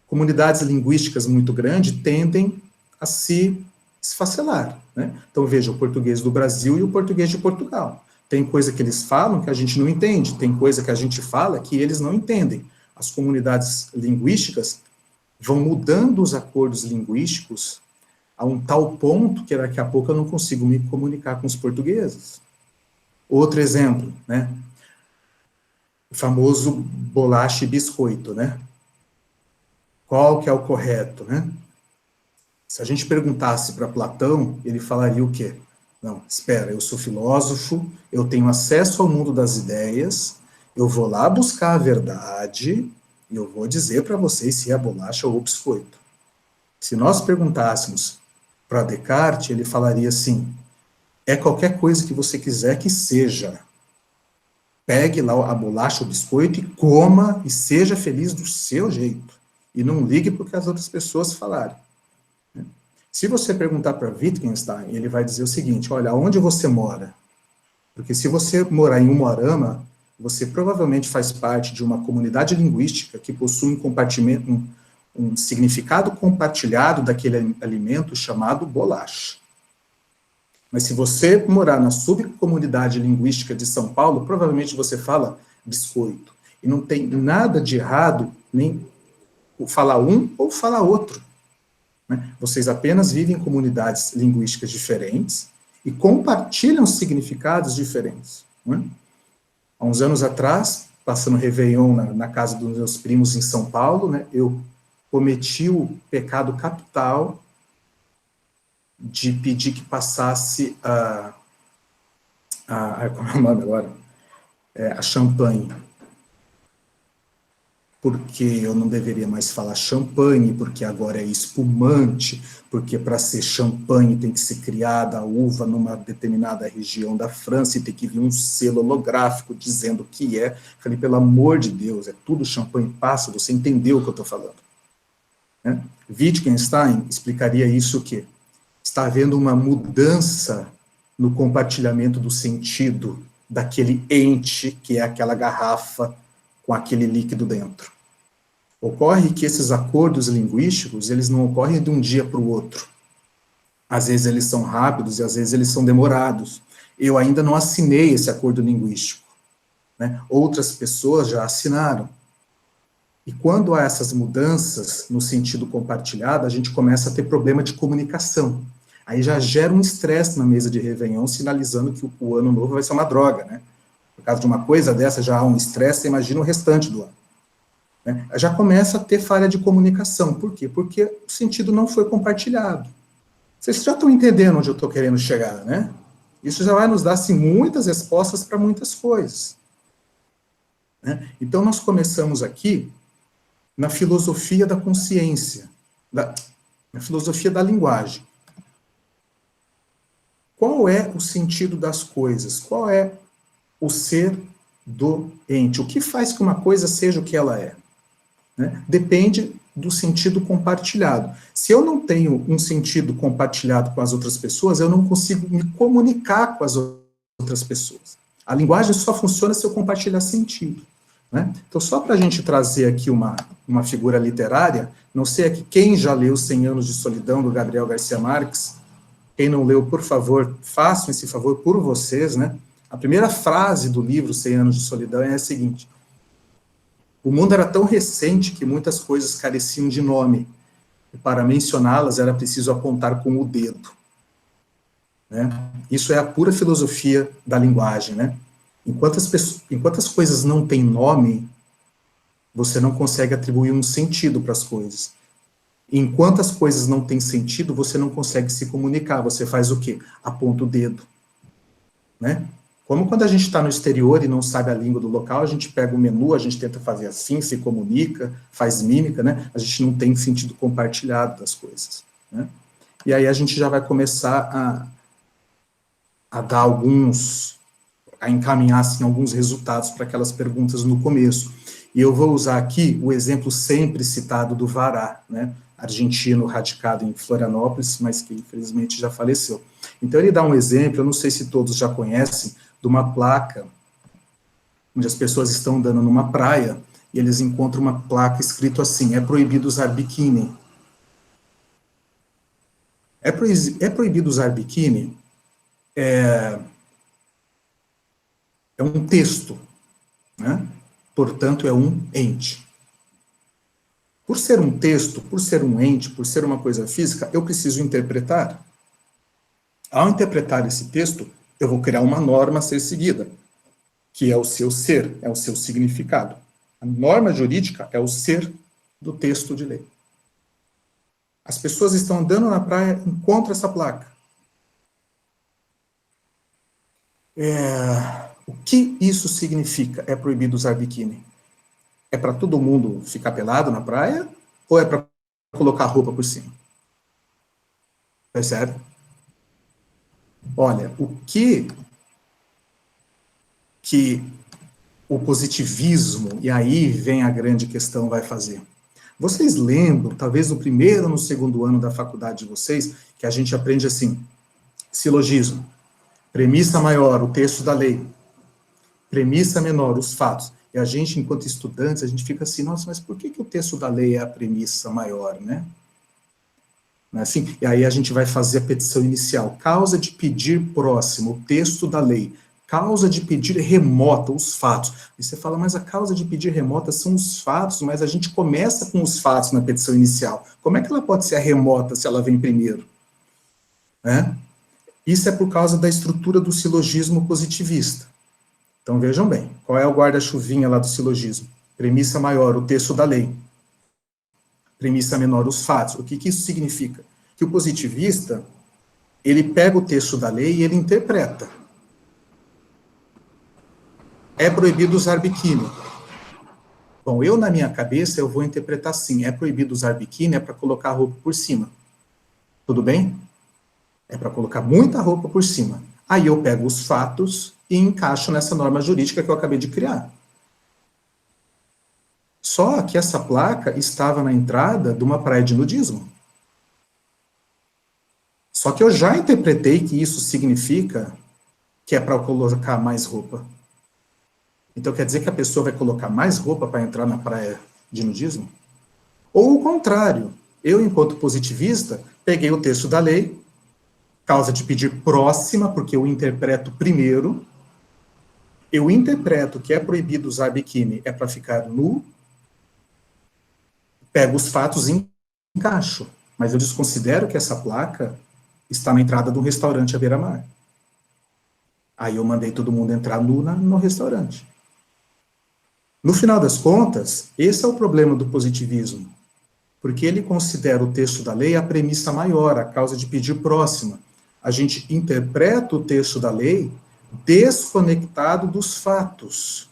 Comunidades linguísticas muito grandes tendem a se esfacelar, né? Então, veja, o português do Brasil e o português de Portugal. Tem coisa que eles falam que a gente não entende, tem coisa que a gente fala que eles não entendem. As comunidades linguísticas vão mudando os acordos linguísticos a um tal ponto que daqui a pouco eu não consigo me comunicar com os portugueses. Outro exemplo, né? O famoso bolacha e biscoito, né? Qual que é o correto, né? Se a gente perguntasse para Platão, ele falaria o quê? Não, espera, eu sou filósofo, eu tenho acesso ao mundo das ideias, eu vou lá buscar a verdade e eu vou dizer para vocês se é bolacha ou biscoito. Se nós perguntássemos para Descartes, ele falaria assim, é qualquer coisa que você quiser que seja. Pegue lá a bolacha ou o biscoito e coma e seja feliz do seu jeito. E não ligue porque as outras pessoas falarem. Se você perguntar para Wittgenstein, ele vai dizer o seguinte, olha, onde você mora? Porque se você morar em Umuarama, você provavelmente faz parte de uma comunidade linguística que possui um significado compartilhado daquele alimento chamado bolacha. Mas se você morar na subcomunidade linguística de São Paulo, provavelmente você fala biscoito. E não tem nada de errado nem falar um ou falar outro. Né? Vocês apenas vivem em comunidades linguísticas diferentes e compartilham significados diferentes. Né? Há uns anos atrás, passando Réveillon na casa dos meus primos em São Paulo, né, eu cometi o pecado capital de pedir que passasse como é o nome agora? A champanhe. Porque eu não deveria mais falar champanhe, porque agora é espumante, porque para ser champanhe tem que ser criada a uva numa determinada região da França e tem que vir um selo holográfico dizendo o que é. Falei, pelo amor de Deus, é tudo champanhe passa, você entendeu o que eu estou falando. Né? Wittgenstein explicaria isso o quê? Está havendo uma mudança no compartilhamento do sentido daquele ente que é aquela garrafa com aquele líquido dentro. Ocorre que esses acordos linguísticos, eles não ocorrem de um dia para o outro. Às vezes eles são rápidos e às vezes eles são demorados. Eu ainda não assinei esse acordo linguístico. Né? Outras pessoas já assinaram. E quando há essas mudanças no sentido compartilhado, a gente começa a ter problema de comunicação. Aí já gera um estresse na mesa de Réveillon, sinalizando que o ano novo vai ser uma droga, né? Por causa de uma coisa dessa, já há um estresse, você imagina o restante do ano. Né? Já começa a ter falha de comunicação. Por quê? Porque o sentido não foi compartilhado. Vocês já estão entendendo onde eu estou querendo chegar, né? Isso já vai nos dar, assim, muitas respostas para muitas coisas. Né? Então, nós começamos aqui na filosofia da consciência, na filosofia da linguagem. Qual é o sentido das coisas? Qual é o ser do ente? O que faz que uma coisa seja o que ela é? Né? Depende do sentido compartilhado. Se eu não tenho um sentido compartilhado com as outras pessoas, eu não consigo me comunicar com as outras pessoas. A linguagem só funciona se eu compartilhar sentido. Né? Então, só para a gente trazer aqui uma figura literária, não sei aqui quem já leu 100 Anos de Solidão, do Gabriel Garcia Marques. Quem não leu, por favor, façam esse favor por vocês. Né? A primeira frase do livro 100 Anos de Solidão é a seguinte: o mundo era tão recente que muitas coisas careciam de nome, e para mencioná-las era preciso apontar com o dedo. Né? Isso é a pura filosofia da linguagem. Né? Enquanto as coisas não têm nome, você não consegue atribuir um sentido para as coisas. Enquanto as coisas não têm sentido, você não consegue se comunicar. Você faz o quê? Aponta o dedo. Né? Como quando a gente está no exterior e não sabe a língua do local, a gente pega o menu, a gente tenta fazer assim, se comunica, faz mímica, né? A gente não tem sentido compartilhado das coisas. Né? E aí a gente já vai começar a dar a encaminhar assim, alguns resultados para aquelas perguntas no começo. E eu vou usar aqui o exemplo sempre citado do Vará, né? Argentino radicado em Florianópolis, mas que infelizmente já faleceu. Então ele dá um exemplo, eu não sei se todos já conhecem, de uma placa, onde as pessoas estão andando numa praia, e eles encontram uma placa escrito assim: é proibido usar biquíni. É proibido usar biquíni? É um texto, né? Portanto, é um ente. Por ser um texto, por ser um ente, por ser uma coisa física, eu preciso interpretar. Ao interpretar esse texto, eu vou criar uma norma a ser seguida, que é o seu ser, é o seu significado. A norma jurídica é o ser do texto de lei. As pessoas estão andando na praia, encontram essa placa. O que isso significa? É proibido usar biquíni? É para todo mundo ficar pelado na praia? Ou é para colocar roupa por cima? Percebe? Olha, o que o positivismo, e aí vem a grande questão, vai fazer? Vocês lembram, talvez no primeiro ou no segundo ano da faculdade de vocês, que a gente aprende assim: silogismo, premissa maior, o texto da lei, premissa menor, os fatos. E a gente, enquanto estudantes, a gente fica assim: nossa, mas por que o texto da lei é a premissa maior, né? Assim, e aí a gente vai fazer a petição inicial. Causa de pedir próximo, o texto da lei. Causa de pedir remota, os fatos. E você fala, mas a causa de pedir remota são os fatos, mas a gente começa com os fatos na petição inicial. Como é que ela pode ser a remota se ela vem primeiro? Né? Isso é por causa da estrutura do silogismo positivista. Então vejam bem, qual é o guarda-chuvinha lá do silogismo? Premissa maior, o texto da lei. Premissa menor, os fatos. O que isso significa? Que o positivista, ele pega o texto da lei e ele interpreta. É proibido usar biquíni. Bom, eu na minha cabeça, eu vou interpretar assim: é proibido usar biquíni, é para colocar a roupa por cima. Tudo bem? É para colocar muita roupa por cima. Aí eu pego os fatos e encaixo nessa norma jurídica que eu acabei de criar. Só que essa placa estava na entrada de uma praia de nudismo. Só que eu já interpretei que isso significa que é para colocar mais roupa. Então quer dizer que a pessoa vai colocar mais roupa para entrar na praia de nudismo? Ou o contrário, eu, enquanto positivista, peguei o texto da lei, causa de pedir próxima, porque eu interpreto primeiro, eu interpreto que é proibido usar biquíni, é para ficar nu, pego os fatos e encaixo, mas eu desconsidero que essa placa está na entrada de um restaurante à beira-mar. Aí eu mandei todo mundo entrar nu no restaurante. No final das contas, esse é o problema do positivismo, porque ele considera o texto da lei a premissa maior, a causa de pedir próxima. A gente interpreta o texto da lei desconectado dos fatos.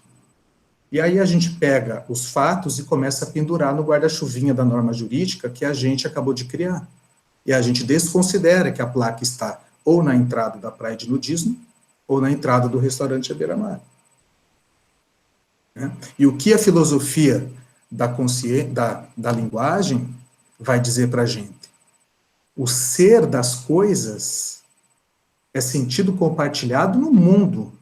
E aí a gente pega os fatos e começa a pendurar no guarda-chuvinha da norma jurídica que a gente acabou de criar. E a gente desconsidera que a placa está ou na entrada da praia de nudismo, ou na entrada do restaurante à beira-mar. E o que a filosofia da linguagem vai dizer para a gente? O ser das coisas é sentido compartilhado no mundo.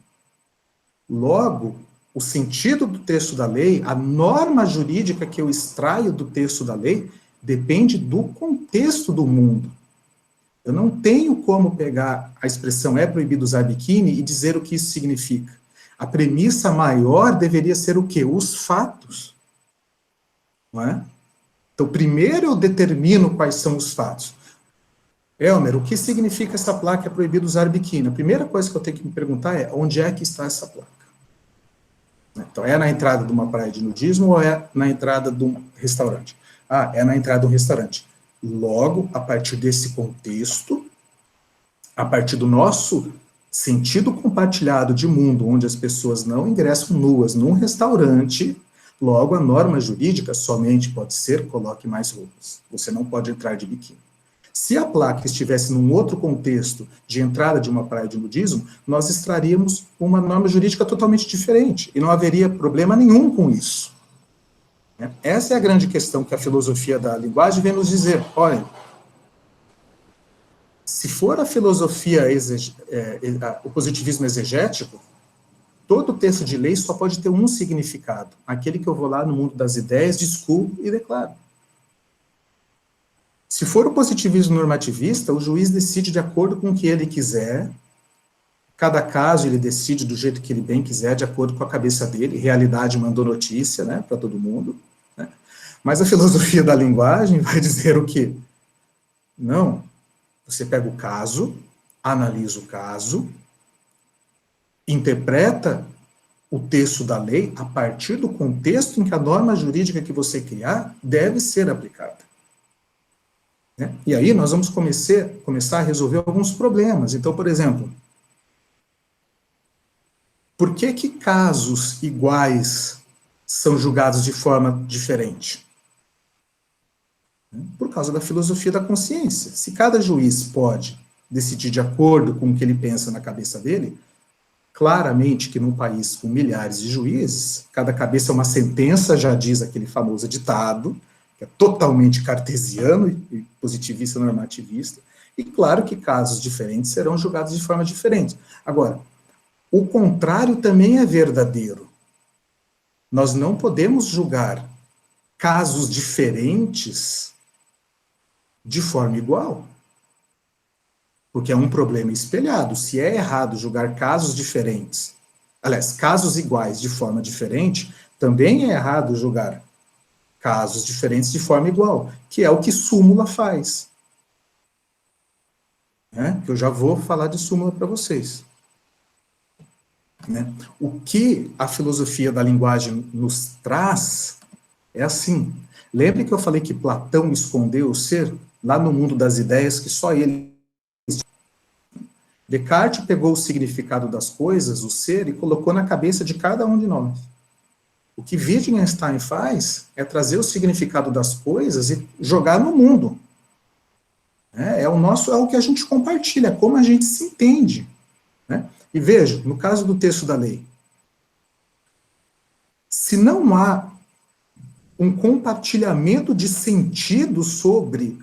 Logo, o sentido do texto da lei, a norma jurídica que eu extraio do texto da lei, depende do contexto do mundo. Eu não tenho como pegar a expressão é proibido usar biquíni e dizer o que isso significa. A premissa maior deveria ser o quê? Os fatos. Não é? Então, primeiro eu determino quais são os fatos. Elmer, o que significa essa placa é proibido usar biquíni? A primeira coisa que eu tenho que me perguntar é onde é que está essa placa? Então, é na entrada de uma praia de nudismo ou é na entrada de um restaurante? Ah, é na entrada de um restaurante. Logo, a partir desse contexto, a partir do nosso sentido compartilhado de mundo, onde as pessoas não ingressam nuas num restaurante, logo a norma jurídica somente pode ser coloque mais roupas. Você não pode entrar de biquíni. Se a placa estivesse num outro contexto de entrada de uma praia de nudismo, nós extraríamos uma norma jurídica totalmente diferente, e não haveria problema nenhum com isso. Essa é a grande questão que a filosofia da linguagem vem nos dizer. Olha, se for a filosofia, o positivismo exegético, todo texto de lei só pode ter um significado, aquele que eu vou lá no mundo das ideias, descubro e declaro. Se for o positivismo normativista, o juiz decide de acordo com o que ele quiser, cada caso ele decide do jeito que ele bem quiser, de acordo com a cabeça dele, realidade mandou notícia, né, para todo mundo, né? Mas a filosofia da linguagem vai dizer o quê? Não, você pega o caso, analisa o caso, interpreta o texto da lei a partir do contexto em que a norma jurídica que você criar deve ser aplicada. E aí nós vamos começar a resolver alguns problemas. Então, por exemplo, por que casos iguais são julgados de forma diferente? Por causa da filosofia da consciência. Se cada juiz pode decidir de acordo com o que ele pensa na cabeça dele, claramente que num país com milhares de juízes, cada cabeça é uma sentença, já diz aquele famoso ditado, que é totalmente cartesiano e positivista normativista, e claro que casos diferentes serão julgados de forma diferente. Agora, o contrário também é verdadeiro. Nós não podemos julgar casos diferentes de forma igual, porque é um problema espelhado. Se é errado julgar casos diferentes, aliás, casos iguais de forma diferente, também é errado julgar casos diferentes de forma igual, que é o que súmula faz. Que eu já vou falar de súmula para vocês. O que a filosofia da linguagem nos traz é assim. Lembre que eu falei que Platão escondeu o ser lá no mundo das ideias, que só ele. Descartes pegou o significado das coisas, o ser, e colocou na cabeça de cada um de nós. O que Wittgenstein faz é trazer o significado das coisas e jogar no mundo. É o que a gente compartilha, é como a gente se entende. E veja, no caso do texto da lei, se não há um compartilhamento de sentido sobre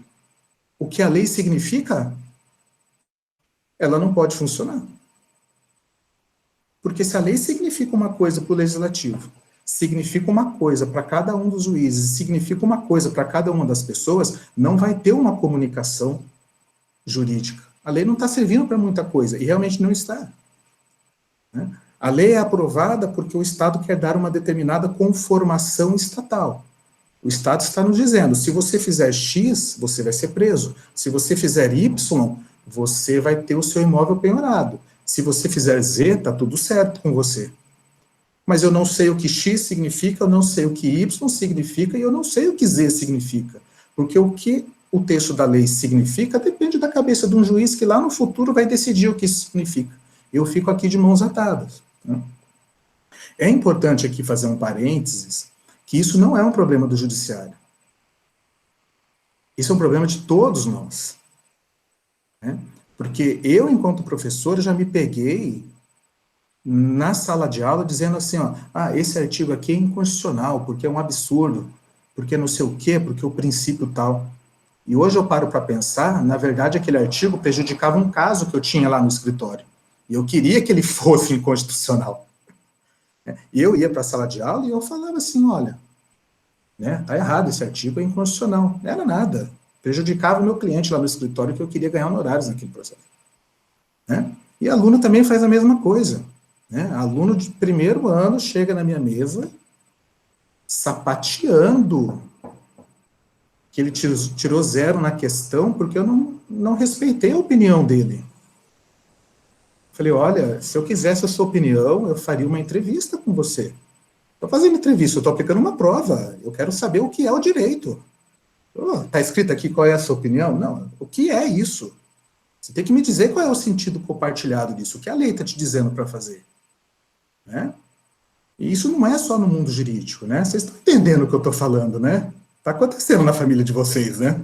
o que a lei significa, ela não pode funcionar. Porque se a lei significa uma coisa para o legislativo, significa uma coisa para cada um dos juízes, significa uma coisa para cada uma das pessoas, não vai ter uma comunicação jurídica. A lei não está servindo para muita coisa, e realmente não está. A lei é aprovada porque o Estado quer dar uma determinada conformação estatal. O Estado está nos dizendo, se você fizer X, você vai ser preso. Se você fizer Y, você vai ter o seu imóvel penhorado. Se você fizer Z, está tudo certo com você. Mas eu não sei o que X significa, eu não sei o que Y significa, e eu não sei o que Z significa. Porque o que o texto da lei significa depende da cabeça de um juiz que lá no futuro vai decidir o que isso significa. Eu fico aqui de mãos atadas. Né? É importante aqui fazer um parênteses, que isso não é um problema do judiciário. Isso é um problema de todos nós. Né? Porque eu, enquanto professor, já me peguei na sala de aula dizendo assim, ó, esse artigo aqui é inconstitucional, porque é um absurdo, porque não sei o quê, porque o princípio tal. E hoje eu paro para pensar, na verdade, aquele artigo prejudicava um caso que eu tinha lá no escritório. E eu queria que ele fosse inconstitucional. E eu ia para a sala de aula e eu falava assim, olha, né, tá errado, esse artigo é inconstitucional. Não era nada. Prejudicava o meu cliente lá no escritório que eu queria ganhar honorários naquele processo. Né? E aluno também faz a mesma coisa. Né? Aluno de primeiro ano chega na minha mesa sapateando que ele tirou 0 na questão porque eu não respeitei a opinião dele. Falei, olha, se eu quisesse a sua opinião, eu faria uma entrevista com você. Estou fazendo entrevista, eu estou aplicando uma prova, eu quero saber o que é o direito. Está escrito aqui qual é a sua opinião? Não, o que é isso? Você tem que me dizer qual é o sentido compartilhado disso, o que a lei está te dizendo para fazer. Né? E isso não é só no mundo jurídico, né? Vocês estão entendendo o que eu estou falando, né? Está acontecendo na família de vocês, né?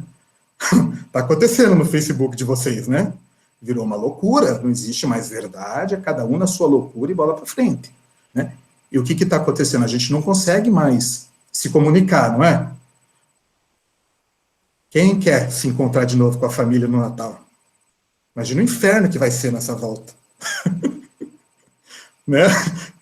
Está acontecendo no Facebook de vocês, né? Virou uma loucura, não existe mais verdade, é cada um na sua loucura e bola para frente. Né? E o que está acontecendo? A gente não consegue mais se comunicar, não é? Quem quer se encontrar de novo com a família no Natal? Imagina o inferno que vai ser nessa volta. Né?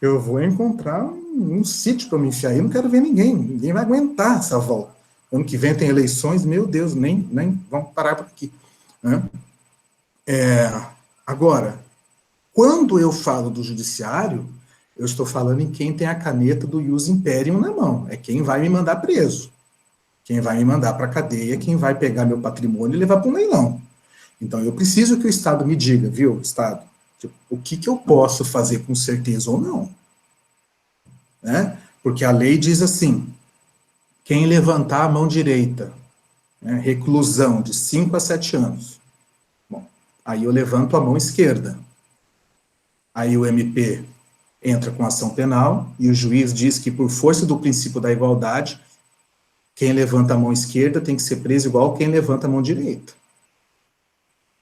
Eu vou encontrar um sítio para me enfiar aí, não quero ver ninguém vai aguentar essa volta. Ano que vem tem eleições, meu Deus, nem vamos parar por aqui. Né? Agora, quando eu falo do judiciário, eu estou falando em quem tem a caneta do ius imperium na mão, é quem vai me mandar preso, quem vai me mandar para a cadeia, quem vai pegar meu patrimônio e levar para um leilão. Então, eu preciso que o Estado me diga, viu, Estado, o que eu posso fazer com certeza ou não. Né? Porque a lei diz assim, quem levantar a mão direita, né, reclusão de 5 a 7 anos, bom, aí eu levanto a mão esquerda. Aí o MP entra com ação penal e o juiz diz que, por força do princípio da igualdade, quem levanta a mão esquerda tem que ser preso igual quem levanta a mão direita.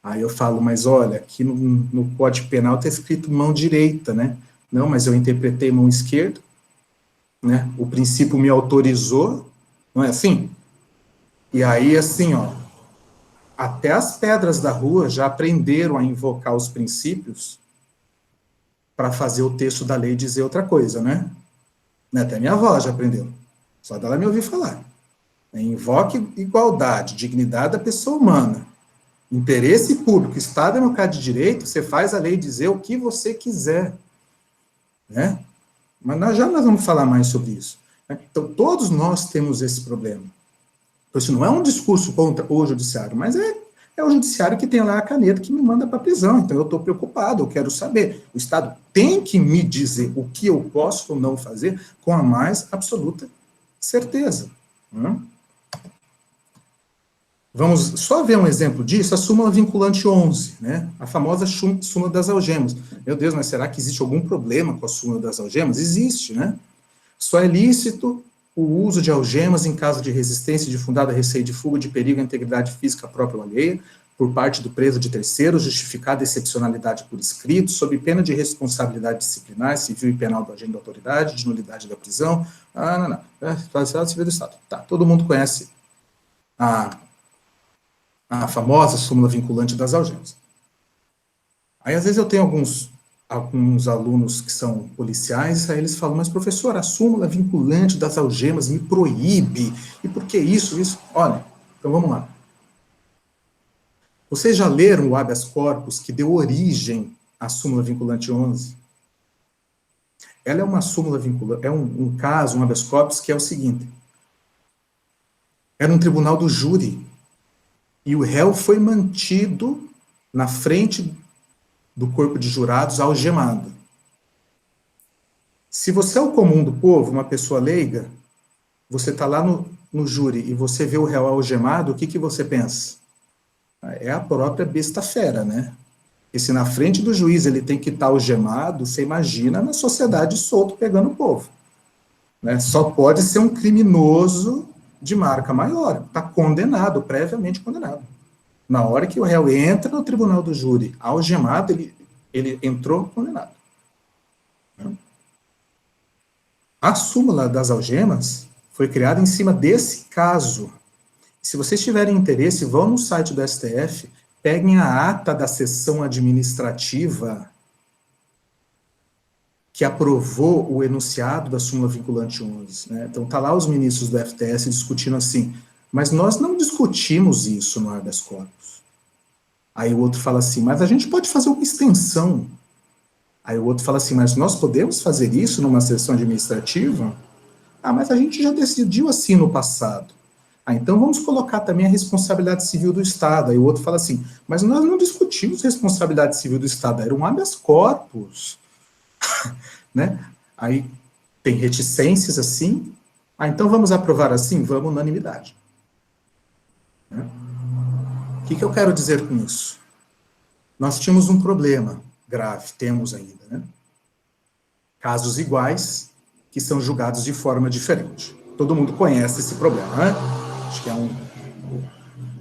Aí eu falo, mas olha, aqui no Código Penal está escrito mão direita, né? Não, mas eu interpretei mão esquerda, né? O princípio me autorizou, não é assim? E aí, assim, ó, até as pedras da rua já aprenderam a invocar os princípios para fazer o texto da lei dizer outra coisa, né? Até minha avó já aprendeu, só dela me ouvir falar. Invoque igualdade, dignidade da pessoa humana, interesse público, Estado democrático de direito, você faz a lei dizer o que você quiser, né? Mas nós vamos falar mais sobre isso. Né? Então, todos nós temos esse problema. Então, isso não é um discurso contra o judiciário, mas é o judiciário que tem lá a caneta que me manda para a prisão. Então, eu estou preocupado, eu quero saber. O Estado tem que me dizer o que eu posso ou não fazer com a mais absoluta certeza. Né? Vamos só ver um exemplo disso, a súmula vinculante 11, né? A famosa súmula das algemas. Meu Deus, mas será que existe algum problema com a súmula das algemas? Existe, né? Só é lícito o uso de algemas em caso de resistência de fundada receio de fuga, de perigo à integridade física própria ou alheia, por parte do preso de terceiro, justificada excepcionalidade por escrito, sob pena de responsabilidade disciplinar, civil e penal do agente da autoridade, de nulidade da prisão. Não. Estado civil do Estado. Tá, todo mundo conhece a famosa súmula vinculante das algemas. Aí, às vezes, eu tenho alguns alunos que são policiais, aí eles falam, mas, professor, a súmula vinculante das algemas me proíbe, e por que isso? Olha, então vamos lá. Vocês já leram o habeas corpus que deu origem à súmula vinculante 11? Ela é uma súmula vinculante, é um caso, um habeas corpus, que é o seguinte, era um tribunal do júri, e o réu foi mantido na frente do corpo de jurados algemado. Se você é o comum do povo, uma pessoa leiga, você está lá no júri e você vê o réu algemado, o que você pensa? É a própria besta fera, né? E se na frente do juiz ele tem que estar algemado, você imagina na sociedade solto pegando o povo. Né? Só pode ser um criminoso de marca maior, está condenado, previamente condenado. Na hora que o réu entra no tribunal do júri algemado, ele entrou condenado. A súmula das algemas foi criada em cima desse caso. Se vocês tiverem interesse, vão no site do STF, peguem a ata da sessão administrativa que aprovou o enunciado da súmula vinculante 11. Né? Então, está lá os ministros do FTS discutindo assim, mas nós não discutimos isso no habeas corpus. Aí o outro fala assim, mas a gente pode fazer uma extensão. Aí o outro fala assim, mas nós podemos fazer isso numa sessão administrativa? Ah, mas a gente já decidiu assim no passado. Ah, então vamos colocar também a responsabilidade civil do Estado. Aí o outro fala assim, mas nós não discutimos responsabilidade civil do Estado, era um habeas corpus. Né? Aí tem reticências assim, então vamos aprovar assim? Vamos unanimidade. Né? O que eu quero dizer com isso? Nós tínhamos um problema grave, temos ainda, né? Casos iguais que são julgados de forma diferente. Todo mundo conhece esse problema, né? Acho que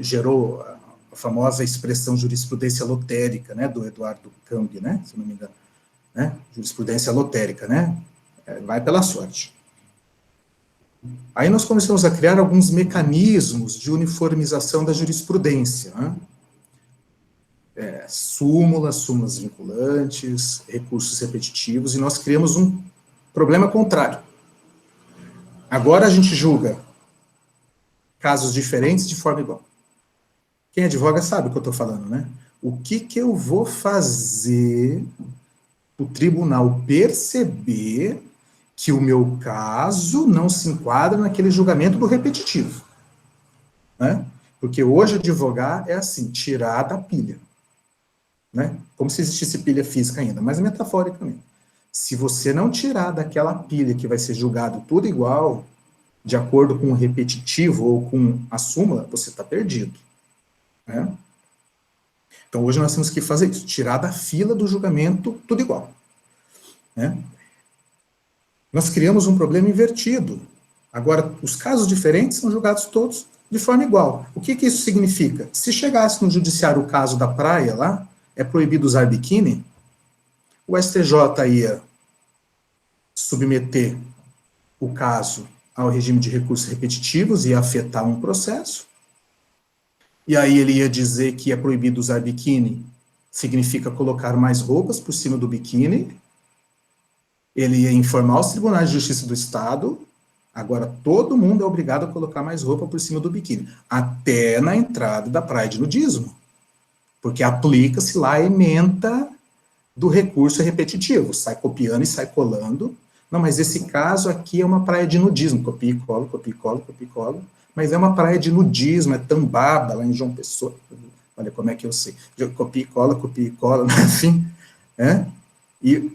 gerou a famosa expressão jurisprudência lotérica, né, do Eduardo Cambi, né, se não me engano. Né? Jurisprudência lotérica, né? Vai pela sorte. Aí nós começamos a criar alguns mecanismos de uniformização da jurisprudência, né? Súmulas vinculantes, recursos repetitivos, e nós criamos um problema contrário. Agora a gente julga casos diferentes de forma igual. Quem advoga sabe o que eu estou falando, né? O que eu vou fazer o tribunal perceber que o meu caso não se enquadra naquele julgamento do repetitivo. Né? Porque hoje advogar é assim, tirar da pilha. Né? Como se existisse pilha física ainda, mas metaforicamente. Se você não tirar daquela pilha que vai ser julgado tudo igual, de acordo com o repetitivo ou com a súmula, você está perdido. Né? Então, hoje nós temos que fazer isso, tirar da fila do julgamento tudo igual. Né? Nós criamos um problema invertido. Agora, os casos diferentes são julgados todos de forma igual. O que isso significa? Se chegasse no judiciário o caso da praia lá, é proibido usar biquíni, o STJ ia submeter o caso ao regime de recursos repetitivos, ia afetar um processo, e aí ele ia dizer que é proibido usar biquíni, significa colocar mais roupas por cima do biquíni, ele ia informar os tribunais de justiça do Estado, agora todo mundo é obrigado a colocar mais roupa por cima do biquíni, até na entrada da praia de nudismo, porque aplica-se lá a ementa do recurso repetitivo, sai copiando e sai colando. Não, mas esse caso aqui é uma praia de nudismo, copia e cola, copia e cola, copia e cola, mas é uma praia de nudismo, é Tambaba, lá em João Pessoa, olha como é que eu sei, copia e cola, assim, e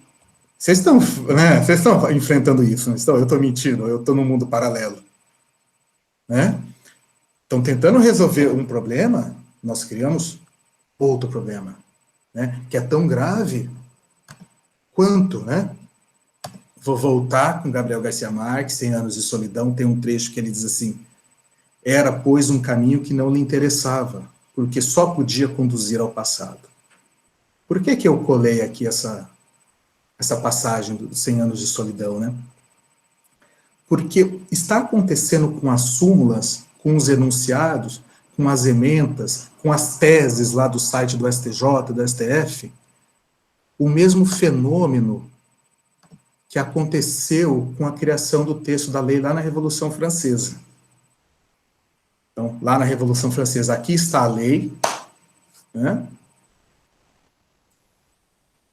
vocês estão enfrentando isso, não estão? Eu estou mentindo, eu estou num mundo paralelo, né? Então, tentando resolver um problema, nós criamos outro problema, né? Que é tão grave quanto, né? Vou voltar com Gabriel Garcia Marques, 100 Anos de Solidão, tem um trecho que ele diz assim, era, pois, um caminho que não lhe interessava, porque só podia conduzir ao passado. Por que eu colei aqui essa passagem dos 100 Anos de Solidão, né? Porque está acontecendo com as súmulas, com os enunciados, com as ementas, com as teses lá do site do STJ, do STF, o mesmo fenômeno que aconteceu com a criação do texto da lei lá na Revolução Francesa. Então, lá na Revolução Francesa, aqui está a lei, né?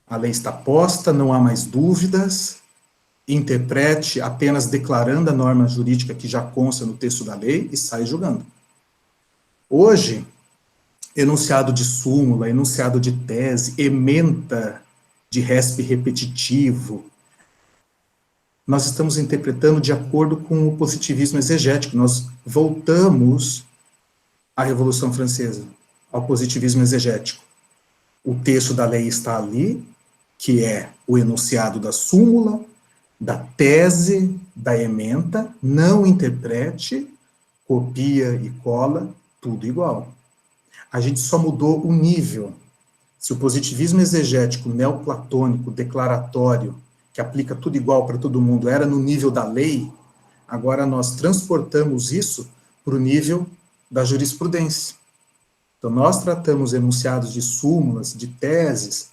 A lei está posta, não há mais dúvidas, interprete apenas declarando a norma jurídica que já consta no texto da lei e sai julgando. Hoje, enunciado de súmula, enunciado de tese, ementa de resp repetitivo, nós estamos interpretando de acordo com o positivismo exegético. Nós voltamos à Revolução Francesa, ao positivismo exegético. O texto da lei está ali, que é o enunciado da súmula, da tese, da ementa, não interprete, copia e cola, tudo igual. A gente só mudou o nível. Se o positivismo exegético, neoplatônico, declaratório, que aplica tudo igual para todo mundo, era no nível da lei, agora nós transportamos isso para o nível da jurisprudência. Então, nós tratamos enunciados de súmulas, de teses,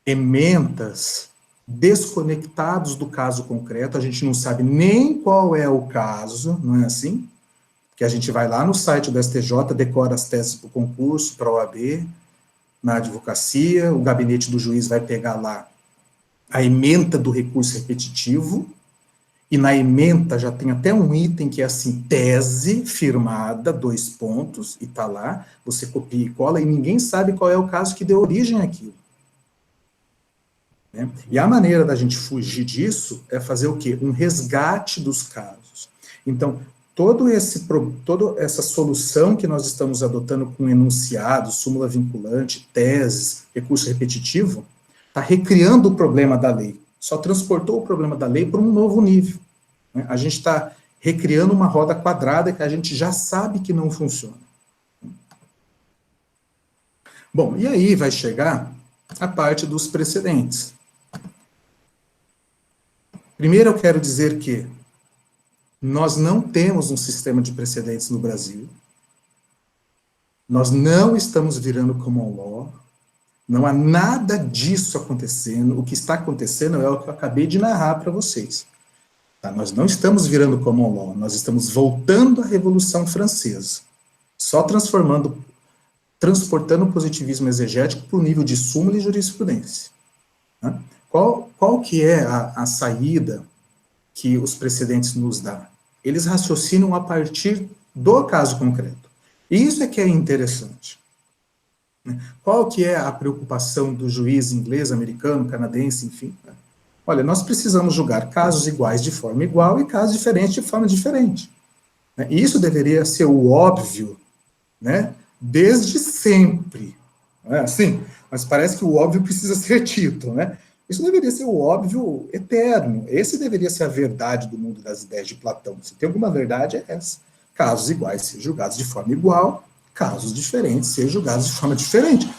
ementas, desconectados do caso concreto, a gente não sabe nem qual é o caso, não é assim? Que a gente vai lá no site do STJ, decora as teses para o concurso, para a OAB, na advocacia, o gabinete do juiz vai pegar lá a ementa do recurso repetitivo, e na ementa já tem até um item que é assim, tese firmada, 2 pontos, e tá lá, você copia e cola, e ninguém sabe qual é o caso que deu origem àquilo. Né? E a maneira da gente fugir disso é fazer o quê? Um resgate dos casos. Então, toda essa solução que nós estamos adotando com enunciado, súmula vinculante, teses, recurso repetitivo, está recriando o problema da lei. Só transportou o problema da lei para um novo nível. Né? A gente está recriando uma roda quadrada que a gente já sabe que não funciona. Bom, e aí vai chegar a parte dos precedentes. Primeiro eu quero dizer que nós não temos um sistema de precedentes no Brasil. Nós não estamos virando common law. Não há nada disso acontecendo. O que está acontecendo é o que eu acabei de narrar para vocês. Tá? Nós não estamos virando common law, nós estamos voltando à Revolução Francesa. Só transportando o positivismo exegético para o nível de súmula e jurisprudência. Tá? Qual que é a saída que os precedentes nos dão? Eles raciocinam a partir do caso concreto. E isso é que é interessante. Qual que é a preocupação do juiz inglês, americano, canadense, enfim? Olha, nós precisamos julgar casos iguais de forma igual e casos diferentes de forma diferente. E isso deveria ser o óbvio, né, desde sempre. Não é assim? Mas parece que o óbvio precisa ser dito, né? Isso deveria ser o óbvio eterno. Esse deveria ser a verdade do mundo das ideias de Platão. Se tem alguma verdade, é essa. Casos iguais ser julgados de forma igual, casos diferentes ser julgados de forma diferente.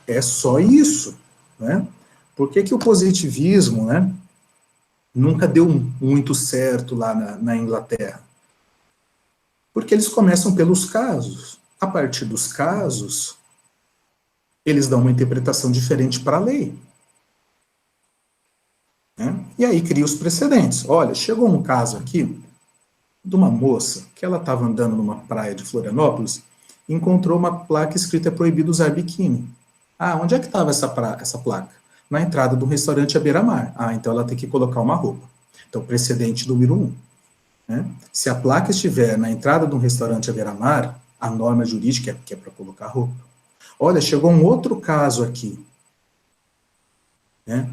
É só isso, né? Por que o positivismo, né, nunca deu muito certo lá na Inglaterra? Porque eles começam pelos casos. A partir dos casos, eles dão uma interpretação diferente para a lei. Né? E aí cria os precedentes. Olha, chegou um caso aqui de uma moça que ela estava andando numa praia de Florianópolis e encontrou uma placa escrita proibido usar biquíni. Ah, onde é que estava essa placa? Na entrada do restaurante à beira-mar. Ah, então ela tem que colocar uma roupa. Então, precedente número 1. Né? Se a placa estiver na entrada de um restaurante à beira-mar, a norma jurídica é que é para colocar roupa. Olha, chegou um outro caso aqui. Né?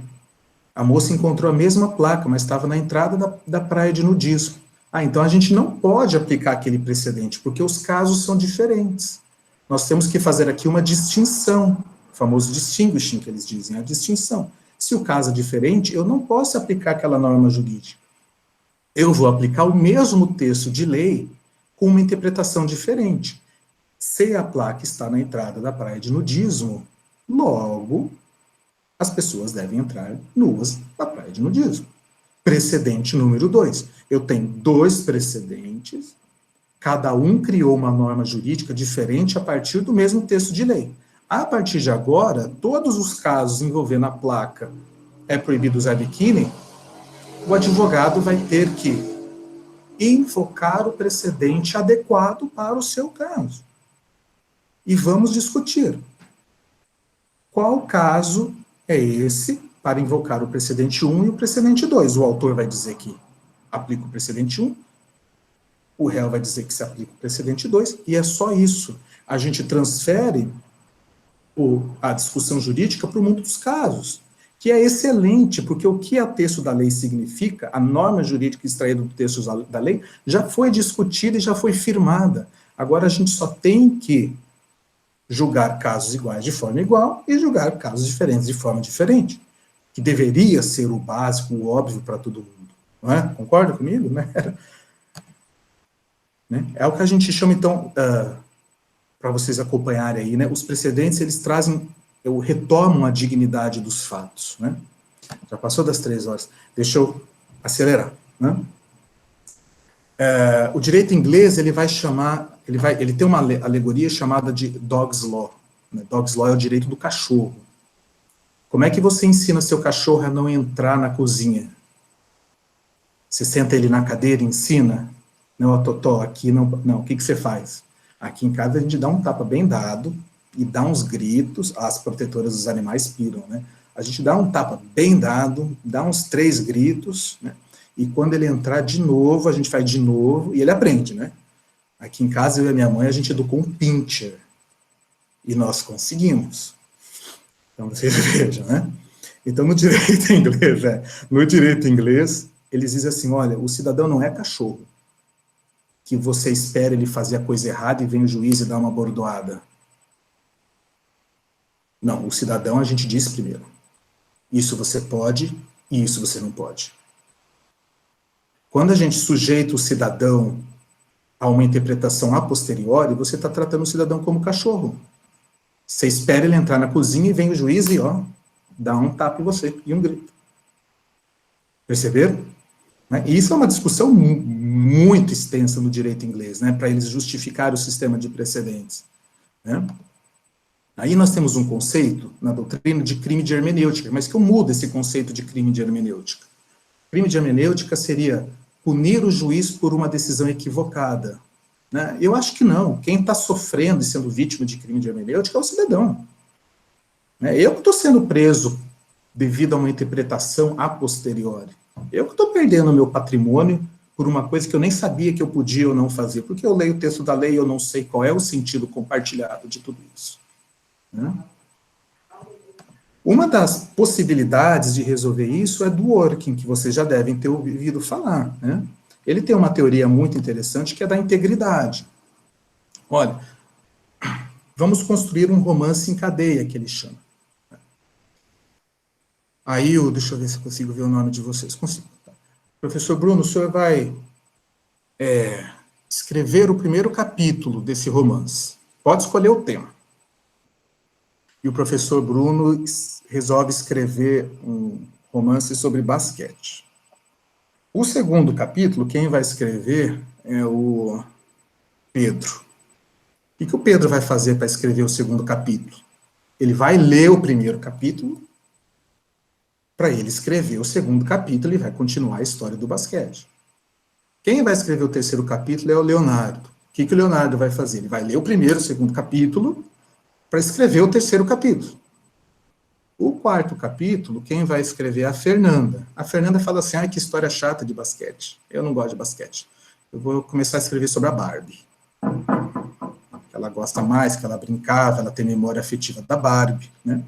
A moça encontrou a mesma placa, mas estava na entrada da praia de nudismo. Ah, então a gente não pode aplicar aquele precedente, porque os casos são diferentes. Nós temos que fazer aqui uma distinção, o famoso distinguishing que eles dizem, a distinção. Se o caso é diferente, eu não posso aplicar aquela norma jurídica. Eu vou aplicar o mesmo texto de lei com uma interpretação diferente. Se a placa está na entrada da praia de nudismo, logo, as pessoas devem entrar nuas na praia de nudismo. Precedente número 2. Eu tenho 2 precedentes, cada um criou uma norma jurídica diferente a partir do mesmo texto de lei. A partir de agora, todos os casos envolvendo a placa é proibido usar biquíni, o advogado vai ter que invocar o precedente adequado para o seu caso. E vamos discutir. Qual caso é esse para invocar o precedente 1 e o precedente 2? O autor vai dizer que aplica o precedente 1, o réu vai dizer que se aplica o precedente 2, e é só isso. a gente transfere a discussão jurídica para o mundo dos casos, que é excelente, porque o que o texto da lei significa, a norma jurídica extraída do texto da lei, já foi discutida e já foi firmada. Agora a gente só tem que julgar casos iguais de forma igual e julgar casos diferentes de forma diferente, que deveria ser o básico, o óbvio para todo mundo. Não é? Concorda comigo? Né? É o que a gente chama, então, para vocês acompanharem aí, né? Os precedentes, eles retomam a dignidade dos fatos, né? Já passou das 3 horas. Deixa eu acelerar, né? O direito inglês, ele tem uma alegoria chamada de Dog's Law. Né? Dog's Law é o direito do cachorro. Como é que você ensina seu cachorro a não entrar na cozinha? Você senta ele na cadeira e ensina? Não, Totó, aqui não. Não, o que você faz? Aqui em casa a gente dá um tapa bem dado e dá uns gritos, as protetoras dos animais piram, né? A gente dá um tapa bem dado, dá uns 3 gritos, né? E quando ele entrar de novo, a gente faz de novo, e ele aprende, né? Aqui em casa, eu e a minha mãe, a gente educou um pincher, e nós conseguimos. Então, vocês vejam, né? Então, no direito inglês, eles dizem assim, olha, o cidadão não é cachorro, que você espera ele fazer a coisa errada e vem o juiz e dá uma bordoada. Não, o cidadão a gente diz primeiro. Isso você pode e isso você não pode. Quando a gente sujeita o cidadão a uma interpretação a posteriori, você está tratando o cidadão como cachorro. Você espera ele entrar na cozinha e vem o juiz e, dá um tapa em você e um grito. Perceberam? E isso é uma discussão muito extensa no direito inglês, né, para eles justificarem o sistema de precedentes. Né? Aí nós temos um conceito na doutrina de crime de hermenêutica, mas que eu mudo esse conceito de crime de hermenêutica. Crime de hermenêutica seria punir o juiz por uma decisão equivocada. Né? Eu acho que não. Quem está sofrendo e sendo vítima de crime de hermenêutica é o cidadão. Né? Eu que estou sendo preso devido a uma interpretação a posteriori. Eu que estou perdendo o meu patrimônio por uma coisa que eu nem sabia que eu podia ou não fazer, porque eu leio o texto da lei e eu não sei qual é o sentido compartilhado de tudo isso. Né? Uma das possibilidades de resolver isso é do Dworkin, que vocês já devem ter ouvido falar. Né? Ele tem uma teoria muito interessante que é da integridade. Olha, vamos construir um romance em cadeia, que ele chama. Aí, deixa eu ver se eu consigo ver o nome de vocês. Consigo. Professor Bruno, o senhor vai escrever o primeiro capítulo desse romance. Pode escolher o tema. E o professor Bruno resolve escrever um romance sobre basquete. O segundo capítulo, quem vai escrever é o Pedro. O que o Pedro vai fazer para escrever o segundo capítulo? Ele vai ler o primeiro capítulo, para ele escrever o segundo capítulo e vai continuar a história do basquete. Quem vai escrever o terceiro capítulo é o Leonardo. O que o Leonardo vai fazer? Ele vai ler o primeiro e o segundo capítulo para escrever o terceiro capítulo. O quarto capítulo, quem vai escrever é a Fernanda. A Fernanda fala assim, que história chata de basquete. Eu não gosto de basquete. Eu vou começar a escrever sobre a Barbie. Ela gosta mais, que ela brincava, ela tem memória afetiva da Barbie, né?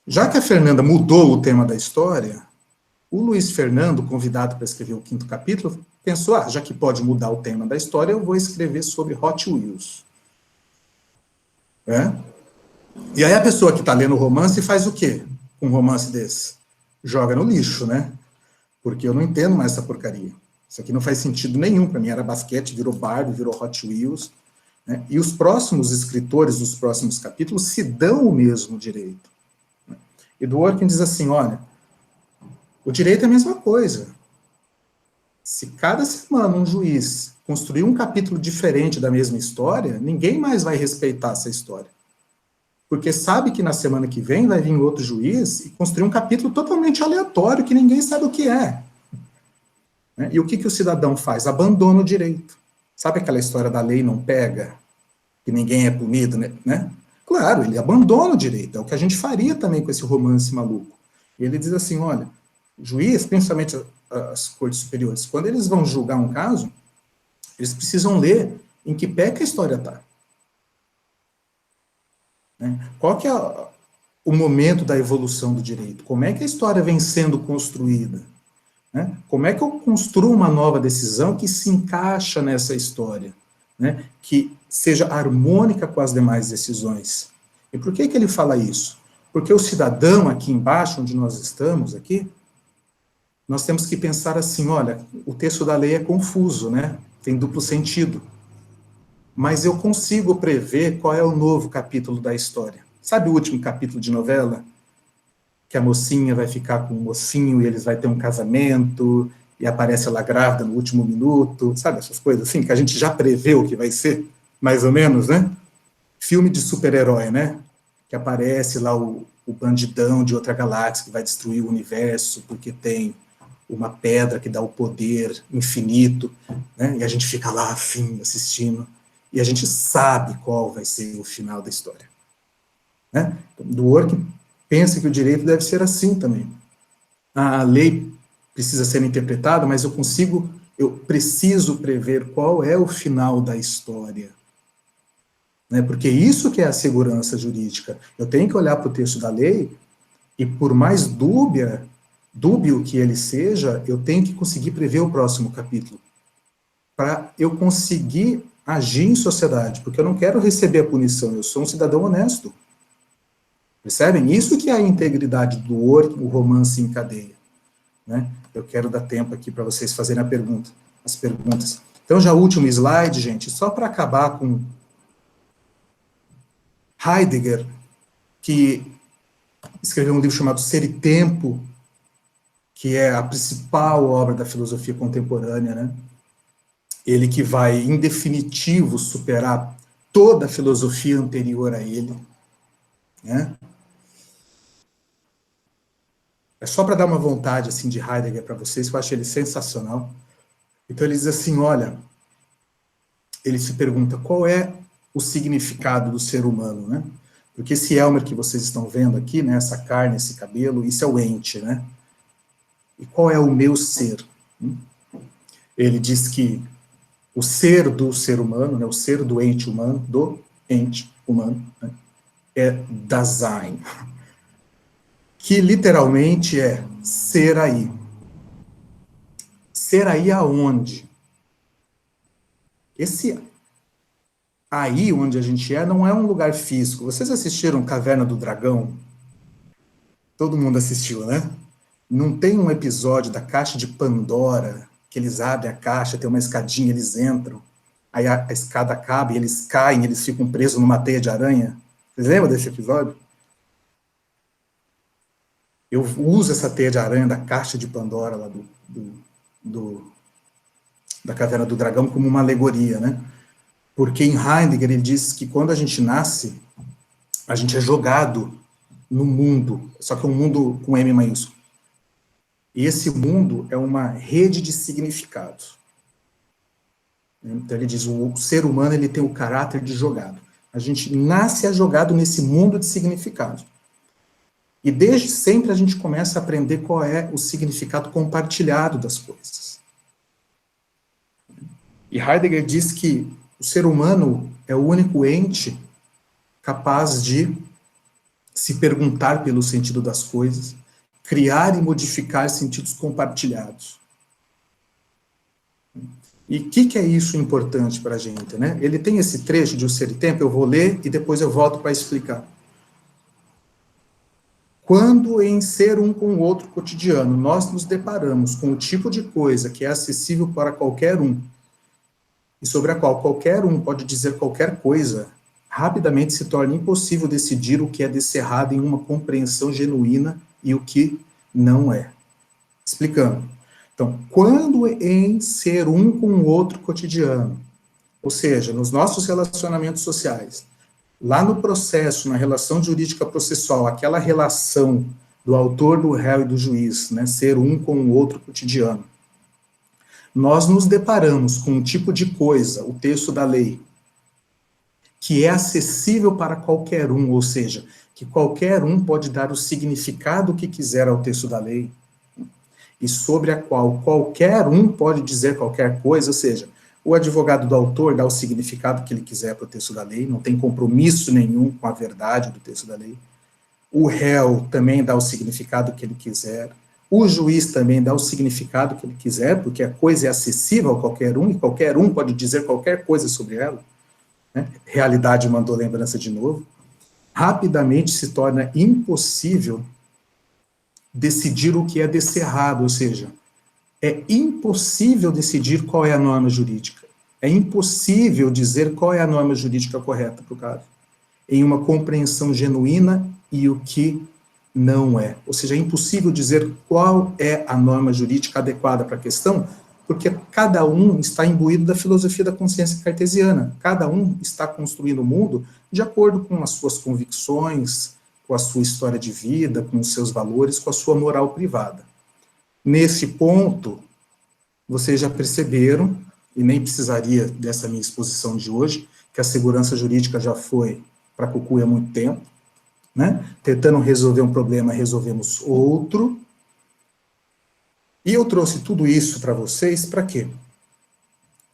Já que a Fernanda mudou o tema da história, o Luiz Fernando, convidado para escrever o quinto capítulo, pensou, já que pode mudar o tema da história, eu vou escrever sobre Hot Wheels. E aí a pessoa que está lendo o romance faz o quê com um romance desse? Joga no lixo, né? Porque eu não entendo mais essa porcaria. Isso aqui não faz sentido nenhum para mim. Era basquete, virou Barbie, virou Hot Wheels. Né? E os próximos escritores dos próximos capítulos se dão o mesmo direito. E Dworkin diz assim, olha, o direito é a mesma coisa. Se cada semana um juiz construir um capítulo diferente da mesma história, ninguém mais vai respeitar essa história. Porque sabe que na semana que vem vai vir outro juiz e construir um capítulo totalmente aleatório, que ninguém sabe o que é. E o que o cidadão faz? Abandona o direito. Sabe aquela história da lei não pega, que ninguém é punido, né? Claro, ele abandona o direito, é o que a gente faria também com esse romance maluco. E ele diz assim, olha, juiz, principalmente as cortes superiores, quando eles vão julgar um caso, eles precisam ler em que pé que a história está. né? Qual que é o momento da evolução do direito? Como é que a história vem sendo construída? Né? Como é que eu construo uma nova decisão que se encaixa nessa história, né? Que seja harmônica com as demais decisões? E por que ele fala isso? Porque o cidadão aqui embaixo, onde nós estamos aqui, nós temos que pensar assim, olha, o texto da lei é confuso, né? Tem duplo sentido. Mas eu consigo prever qual é o novo capítulo da história. Sabe o último capítulo de novela? Que a mocinha vai ficar com o mocinho e eles vão ter um casamento, e aparece ela grávida no último minuto, sabe essas coisas assim, que a gente já prevê o que vai ser, mais ou menos, né? Filme de super-herói, né? Que aparece lá o bandidão de outra galáxia que vai destruir o universo porque tem uma pedra que dá o poder infinito, né? E a gente fica lá afim, assistindo, e a gente sabe qual vai ser o final da história, né? Do Ork pensa que o direito deve ser assim também. A lei precisa ser interpretada, mas eu preciso prever qual é o final da história, né? Porque isso que é a segurança jurídica. Eu tenho que olhar para o texto da lei e, por mais dúbio que ele seja, eu tenho que conseguir prever o próximo capítulo, para eu conseguir agir em sociedade, porque eu não quero receber a punição, eu sou um cidadão honesto. Percebem? Isso que é a integridade do Ork, o romance em cadeia, né? Eu quero dar tempo aqui para vocês fazerem as perguntas. Então, já o último slide, gente, só para acabar com Heidegger, que escreveu um livro chamado Ser e Tempo, que é a principal obra da filosofia contemporânea, né? Ele que vai, em definitivo, superar toda a filosofia anterior a ele, né? É só para dar uma vontade, assim, de Heidegger para vocês, que eu acho ele sensacional. Então, ele diz assim, olha, ele se pergunta, qual é o significado do ser humano, né? Porque esse Elmer que vocês estão vendo aqui, né, essa carne, esse cabelo, isso é o ente, né? E qual é o meu ser? Ele diz que o ser do ser humano, né, o ser do ente humano, né, é Dasein, que literalmente é ser aí. Ser aí aonde? Esse aí onde a gente é não é um lugar físico. Vocês assistiram Caverna do Dragão? Todo mundo assistiu, né? Não tem um episódio da Caixa de Pandora, que eles abrem a caixa, tem uma escadinha, eles entram, aí a escada acaba e eles caem, eles ficam presos numa teia de aranha? Vocês lembram desse episódio? Eu uso essa teia de aranha da Caixa de Pandora, lá da Caverna do Dragão, como uma alegoria, né? Porque em Heidegger ele diz que quando a gente nasce, a gente é jogado no mundo, só que é um mundo com M maiúsculo. E esse mundo é uma rede de significados. Então ele diz, o ser humano ele tem o caráter de jogado. A gente nasce jogado nesse mundo de significados. E desde sempre a gente começa a aprender qual é o significado compartilhado das coisas. E Heidegger diz que o ser humano é o único ente capaz de se perguntar pelo sentido das coisas, criar e modificar sentidos compartilhados. E o que é isso importante para a gente, né? Ele tem esse trecho de O Ser e Tempo, eu vou ler e depois eu volto para explicar. Quando em ser um com o outro cotidiano, nós nos deparamos com o tipo de coisa que é acessível para qualquer um, e sobre a qual qualquer um pode dizer qualquer coisa, rapidamente se torna impossível decidir o que é descerrado em uma compreensão genuína e o que não é. Explicando. Então, quando em ser um com o outro cotidiano, ou seja, nos nossos relacionamentos sociais, lá no processo, na relação jurídica processual, aquela relação do autor, do réu e do juiz, né, ser um com o outro cotidiano, nós nos deparamos com um tipo de coisa, o texto da lei, que é acessível para qualquer um, ou seja, que qualquer um pode dar o significado que quiser ao texto da lei, e sobre a qual qualquer um pode dizer qualquer coisa, ou seja, O advogado do autor dá o significado que ele quiser para o texto da lei, não tem compromisso nenhum com a verdade do texto da lei. O réu também dá o significado que ele quiser. O juiz também dá o significado que ele quiser, porque a coisa é acessível a qualquer um, e qualquer um pode dizer qualquer coisa sobre ela. Né? Realidade mandou lembrança de novo. Rapidamente se torna impossível decidir o que é descerrado, ou seja, é impossível decidir qual é a norma jurídica. É impossível dizer qual é a norma jurídica correta para o caso, em uma compreensão genuína e o que não é. Ou seja, é impossível dizer qual é a norma jurídica adequada para a questão, porque cada um está imbuído da filosofia da consciência cartesiana. Cada um está construindo o mundo de acordo com as suas convicções, com a sua história de vida, com os seus valores, com a sua moral privada. Nesse ponto, vocês já perceberam, e nem precisaria dessa minha exposição de hoje, que a segurança jurídica já foi para Cucuy há muito tempo, né? Tentando resolver um problema, resolvemos outro. E eu trouxe tudo isso para vocês, para quê?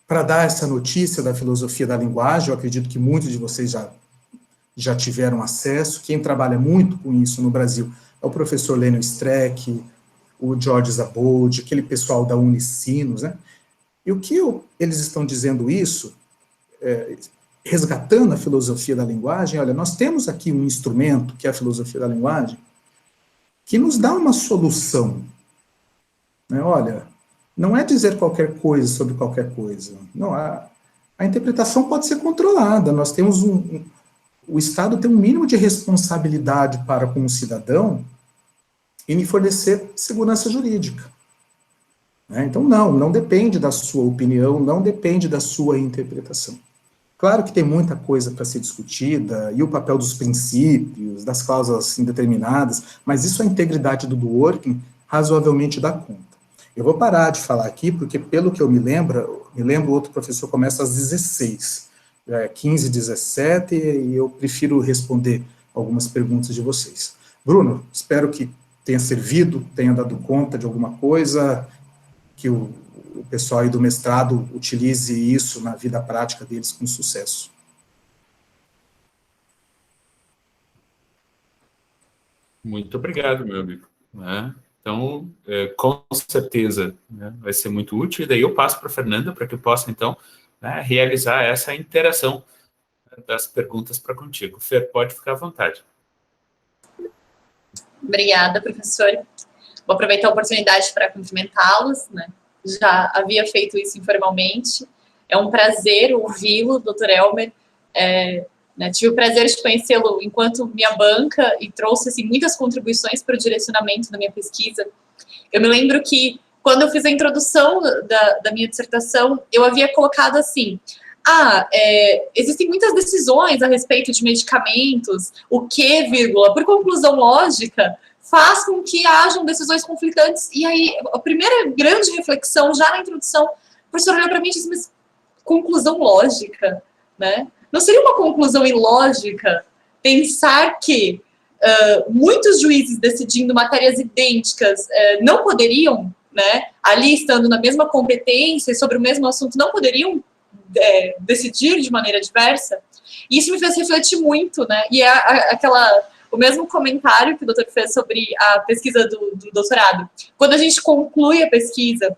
Para dar essa notícia da filosofia da linguagem. Eu acredito que muitos de vocês já tiveram acesso. Quem trabalha muito com isso no Brasil é o professor Lênio Streck, o George Zabold, aquele pessoal da Unicinos, né? E o que eles estão dizendo isso, resgatando a filosofia da linguagem, olha, nós temos aqui um instrumento, que é a filosofia da linguagem, que nos dá uma solução. Né? Olha, não é dizer qualquer coisa sobre qualquer coisa. Não, a interpretação pode ser controlada. Nós temos o Estado tem um mínimo de responsabilidade para com o cidadão em fornecer segurança jurídica. Né? Então, não depende da sua opinião, não depende da sua interpretação. Claro que tem muita coisa para ser discutida, e o papel dos princípios, das cláusulas indeterminadas, mas isso a integridade do working razoavelmente dá conta. Eu vou parar de falar aqui, porque pelo que eu me lembro, o outro professor começa às 16, 15, 17, e eu prefiro responder algumas perguntas de vocês. Bruno, espero que tenha servido, tenha dado conta de alguma coisa, que o pessoal aí do mestrado utilize isso na vida prática deles com sucesso. Muito obrigado, meu amigo. Então, com certeza, né, vai ser muito útil, e daí eu passo para a Fernanda para que eu possa, então, realizar essa interação das perguntas para contigo. Fer, pode ficar à vontade. Obrigada, professor. Vou aproveitar a oportunidade para cumprimentá-los, né? Já havia feito isso informalmente. É um prazer ouvi-lo, doutor Elmer. Né, tive o prazer de conhecê-lo enquanto minha banca e trouxe assim, muitas contribuições para o direcionamento da minha pesquisa. Eu me lembro que, quando eu fiz a introdução da minha dissertação, eu havia colocado assim, existem muitas decisões a respeito de medicamentos, o que, vírgula, por conclusão lógica, faz com que hajam decisões conflitantes. E aí, a primeira grande reflexão, já na introdução, o professor olhou para mim e disse, mas conclusão lógica, né? Não seria uma conclusão ilógica pensar que muitos juízes decidindo matérias idênticas não poderiam, né, ali estando na mesma competência sobre o mesmo assunto, não poderiam decidir de maneira diversa? E isso me fez refletir muito, né? E o mesmo comentário que o doutor fez sobre a pesquisa do doutorado. Quando a gente conclui a pesquisa,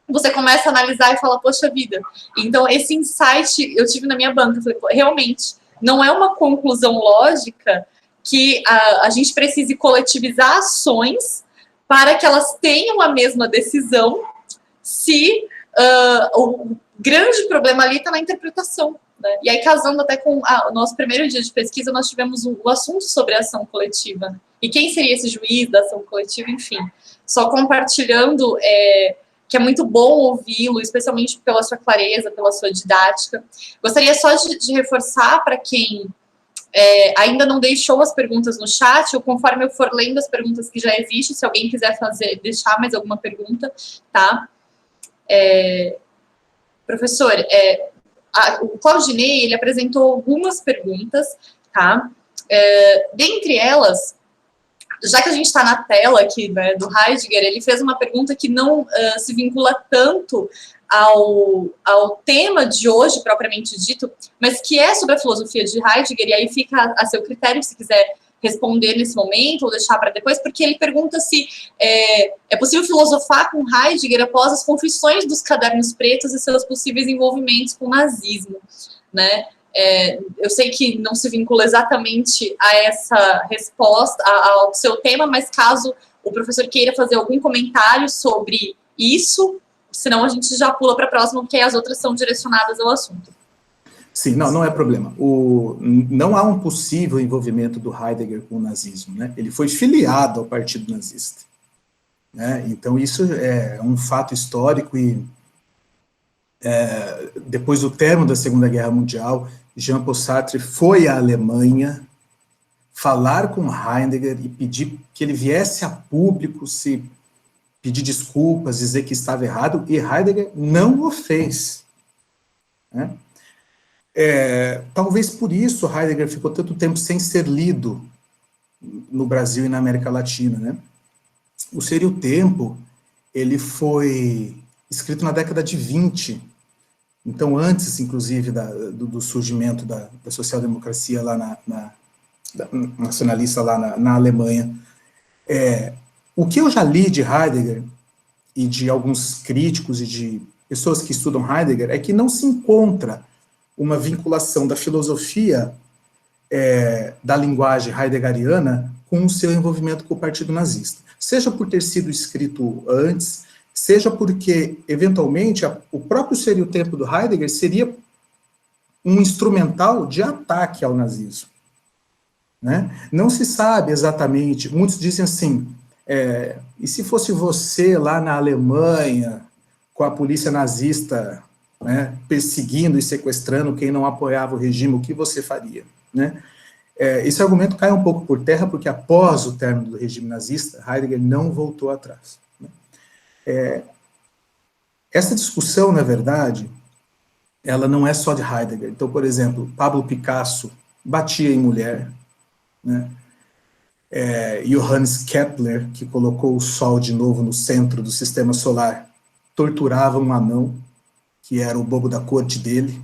você começa a analisar e fala, poxa vida. Então, esse insight eu tive na minha banca. Eu falei, realmente, não é uma conclusão lógica que a gente precise coletivizar ações para que elas tenham a mesma decisão se o grande problema ali está na interpretação. Né? E aí, casando até com o nosso primeiro dia de pesquisa, nós tivemos o assunto sobre a ação coletiva. Né? E quem seria esse juiz da ação coletiva? Enfim, só compartilhando... que é muito bom ouvi-lo, especialmente pela sua clareza, pela sua didática. Gostaria só de reforçar para quem ainda não deixou as perguntas no chat, ou conforme eu for lendo as perguntas que já existem, se alguém quiser deixar mais alguma pergunta, tá? Professor, o Claudinei, ele apresentou algumas perguntas, tá? Dentre elas, já que a gente está na tela aqui, né, do Heidegger, ele fez uma pergunta que não se vincula tanto ao tema de hoje, propriamente dito, mas que é sobre a filosofia de Heidegger, e aí fica a seu critério, se quiser responder nesse momento ou deixar para depois, porque ele pergunta se é possível filosofar com Heidegger após as confissões dos cadernos pretos e seus possíveis envolvimentos com o nazismo, né? Eu sei que não se vincula exatamente a essa resposta, ao seu tema, mas caso o professor queira fazer algum comentário sobre isso, senão a gente já pula para a próxima, porque as outras são direcionadas ao assunto. Sim, não é problema. Não há um possível envolvimento do Heidegger com o nazismo, né? Ele foi filiado ao Partido Nazista, né? Então, isso é um fato histórico e depois do término da Segunda Guerra Mundial, Jean-Paul Sartre foi à Alemanha falar com Heidegger e pedir que ele viesse a público se pedir desculpas, dizer que estava errado, e Heidegger não o fez, né? Talvez por isso Heidegger ficou tanto tempo sem ser lido no Brasil e na América Latina, né? O Ser e o Tempo, ele foi escrito na década de 20, então antes, inclusive, do surgimento da social-democracia lá nacionalista lá na Alemanha. O que eu já li de Heidegger e de alguns críticos e de pessoas que estudam Heidegger é que não se encontra uma vinculação da filosofia da linguagem heideggeriana com o seu envolvimento com o Partido Nazista. Seja por ter sido escrito antes, seja porque, eventualmente, o próprio Ser e o Tempo do Heidegger seria um instrumental de ataque ao nazismo, né? Não se sabe exatamente, muitos dizem assim, e se fosse você lá na Alemanha, com a polícia nazista, né, perseguindo e sequestrando quem não apoiava o regime, o que você faria, né? Esse argumento cai um pouco por terra, porque após o término do regime nazista, Heidegger não voltou atrás, né? Essa discussão, na verdade, ela não é só de Heidegger. Então, por exemplo, Pablo Picasso batia em mulher, né? Johannes Kepler, que colocou o Sol de novo no centro do sistema solar, torturava um anão, que era o bobo da corte dele,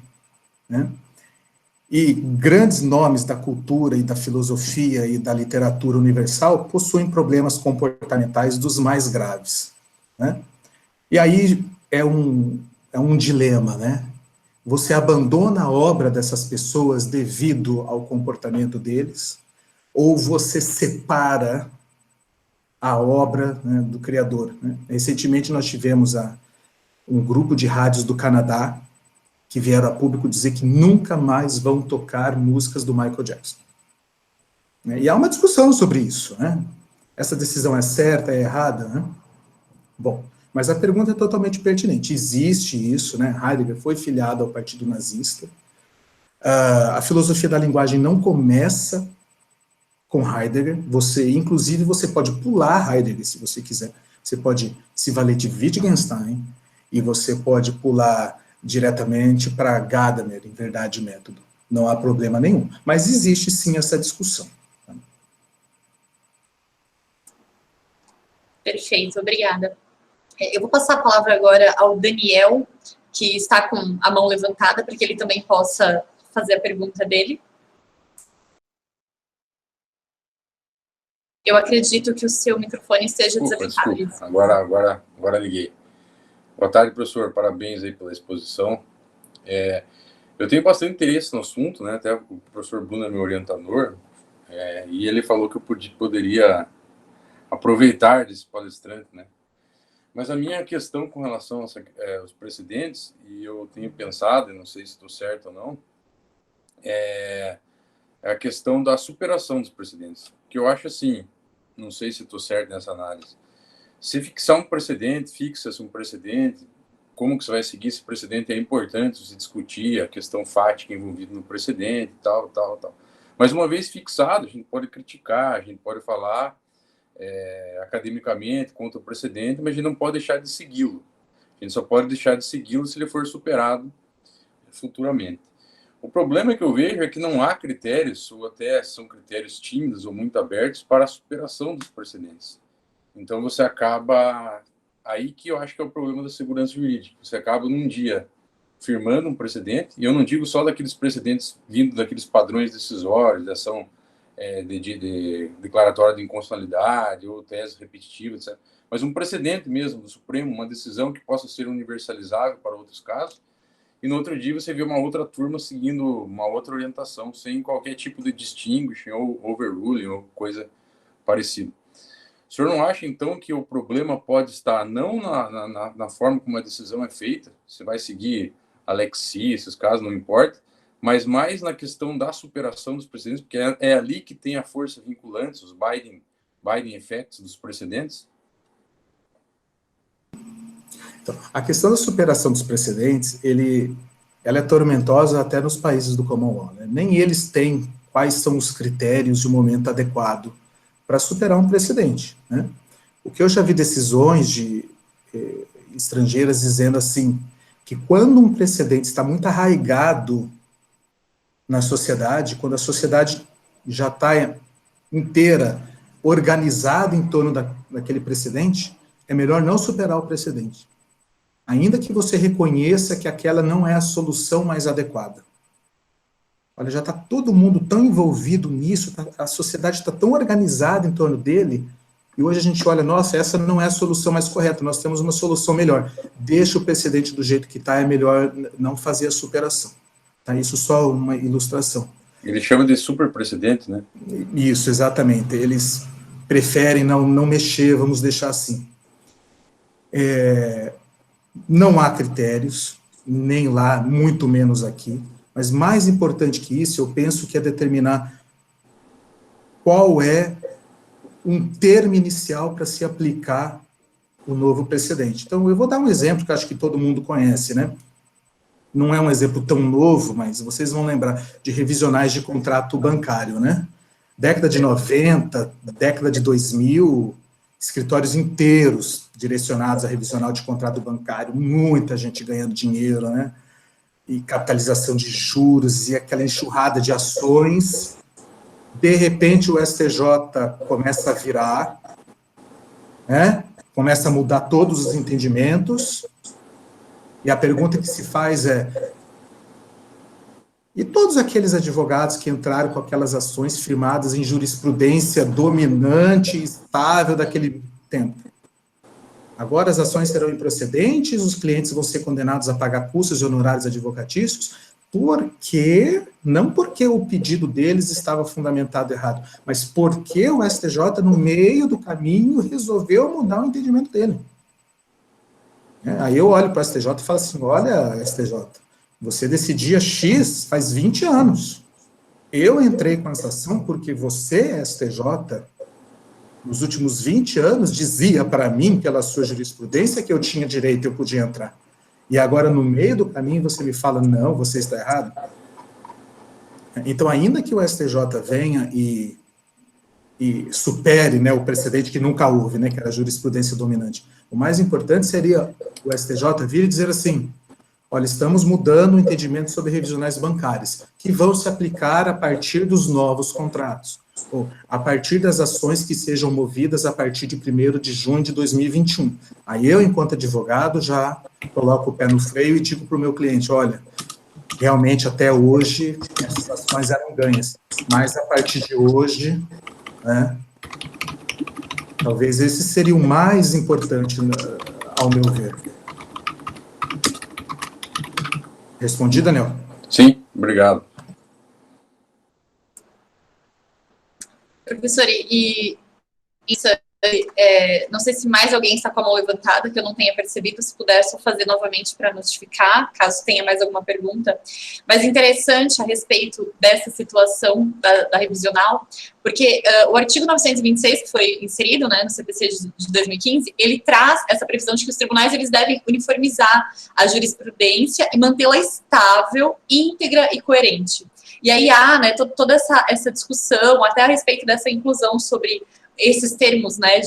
né? E grandes nomes da cultura e da filosofia e da literatura universal possuem problemas comportamentais dos mais graves, né? E aí é um dilema, né? Você abandona a obra dessas pessoas devido ao comportamento deles, ou você separa a obra, né, do criador, né? Recentemente nós tivemos um grupo de rádios do Canadá que vieram a público dizer que nunca mais vão tocar músicas do Michael Jackson, né? E há uma discussão sobre isso, né? Essa decisão é certa, é errada, né? Bom, mas a pergunta é totalmente pertinente. Existe isso, né? Heidegger foi filiado ao Partido Nazista. A filosofia da linguagem não começa com Heidegger. Inclusive, você pode pular Heidegger, se você quiser. Você pode se valer de Wittgenstein e você pode pular diretamente para Gadamer, em Verdade e Método. Não há problema nenhum. Mas existe, sim, essa discussão. Perfeito, obrigada. Eu vou passar a palavra agora ao Daniel, que está com a mão levantada, para que ele também possa fazer a pergunta dele. Eu acredito que o seu microfone esteja desabilitado. Agora liguei. Boa tarde, professor. Parabéns aí pela exposição. Eu tenho bastante interesse no assunto, né? Até o professor Bruno é meu orientador, e ele falou que eu poderia aproveitar desse palestrante, né? Mas a minha questão com relação aos precedentes, e eu tenho pensado, e não sei se estou certo ou não, é a questão da superação dos precedentes. Que eu acho assim, não sei se estou certo nessa análise. Se fixar um precedente, fixa-se um precedente, como que você vai seguir esse precedente é importante se discutir a questão fática envolvida no precedente, tal. Mas uma vez fixado, a gente pode criticar, a gente pode falar academicamente contra o precedente, mas a gente não pode deixar de segui-lo. A gente só pode deixar de segui-lo se ele for superado futuramente. O problema que eu vejo é que não há critérios, ou até são critérios tímidos ou muito abertos para a superação dos precedentes. Então você acaba aí que eu acho que é o problema da segurança jurídica. Você acaba num dia firmando um precedente, e eu não digo só daqueles precedentes vindo daqueles padrões decisórios, de ação de declaratória de inconstitucionalidade ou tese repetitiva, etc. Mas um precedente mesmo do Supremo, uma decisão que possa ser universalizável para outros casos, e no outro dia você vê uma outra turma seguindo uma outra orientação, sem qualquer tipo de distinguishing ou overruling ou coisa parecida. O senhor não acha, então, que o problema pode estar não na forma como a decisão é feita, você vai seguir Alexi, esses casos, não importa, mas mais na questão da superação dos precedentes, porque é ali que tem a força vinculante, os binding effects dos precedentes? Então, a questão da superação dos precedentes, ela é tormentosa até nos países do common law, né? Nem eles têm quais são os critérios de um momento adequado para superar um precedente, né? O que eu já vi decisões de estrangeiras dizendo assim, que quando um precedente está muito arraigado na sociedade, quando a sociedade já está inteira organizada em torno daquele precedente, é melhor não superar o precedente. Ainda que você reconheça que aquela não é a solução mais adequada. Olha, já está todo mundo tão envolvido nisso, a sociedade está tão organizada em torno dele, e hoje a gente olha, nossa, essa não é a solução mais correta, nós temos uma solução melhor. Deixa o precedente do jeito que está, é melhor não fazer a superação. Tá? Isso só uma ilustração. Ele chama de super precedente, né? Isso, exatamente. Eles preferem não mexer, vamos deixar assim. Não há critérios, nem lá, muito menos aqui, mas mais importante que isso, eu penso que é determinar qual é um termo inicial para se aplicar o novo precedente. Então, eu vou dar um exemplo que acho que todo mundo conhece, né? Não é um exemplo tão novo, mas vocês vão lembrar de revisionais de contrato bancário, né? Década de 90, década de 2000, escritórios inteiros direcionados a revisional de contrato bancário, muita gente ganhando dinheiro, né? E capitalização de juros, e aquela enxurrada de ações. De repente, o STJ começa a virar, né? Começa a mudar todos os entendimentos, e a pergunta que se faz é: e todos aqueles advogados que entraram com aquelas ações firmadas em jurisprudência dominante e estável daquele tempo? Agora as ações serão improcedentes, os clientes vão ser condenados a pagar custos e honorários advocatícios, não porque o pedido deles estava fundamentado errado, mas porque o STJ, no meio do caminho, resolveu mudar o entendimento dele. Aí eu olho para o STJ e falo assim, olha, STJ, você decidia X faz 20 anos. Eu entrei com essa ação porque você, STJ, nos últimos 20 anos, dizia para mim, pela sua jurisprudência, que eu tinha direito, eu podia entrar. E agora, no meio do caminho, você me fala, não, você está errado. Então, ainda que o STJ venha e supere, né, o precedente que nunca houve, né, que era a jurisprudência dominante, o mais importante seria o STJ vir e dizer assim, olha, estamos mudando o entendimento sobre revisionais bancárias, que vão se aplicar a partir dos novos contratos, ou a partir das ações que sejam movidas a partir de 1º de junho de 2021. Aí eu, enquanto advogado, já coloco o pé no freio e digo para o meu cliente, olha, realmente até hoje essas ações eram ganhas, mas a partir de hoje, né, talvez esse seria o mais importante, ao meu ver. Respondi, Daniel? Sim, obrigado. Professor, e isso, não sei se mais alguém está com a mão levantada, que eu não tenha percebido, se puder só fazer novamente para notificar, caso tenha mais alguma pergunta. Mas interessante a respeito dessa situação da revisional, porque o artigo 926, que foi inserido, né, no CPC de 2015, ele traz essa previsão de que os tribunais eles devem uniformizar a jurisprudência e mantê-la estável, íntegra e coerente. E aí há, né, toda essa discussão, até a respeito dessa inclusão sobre esses termos, né,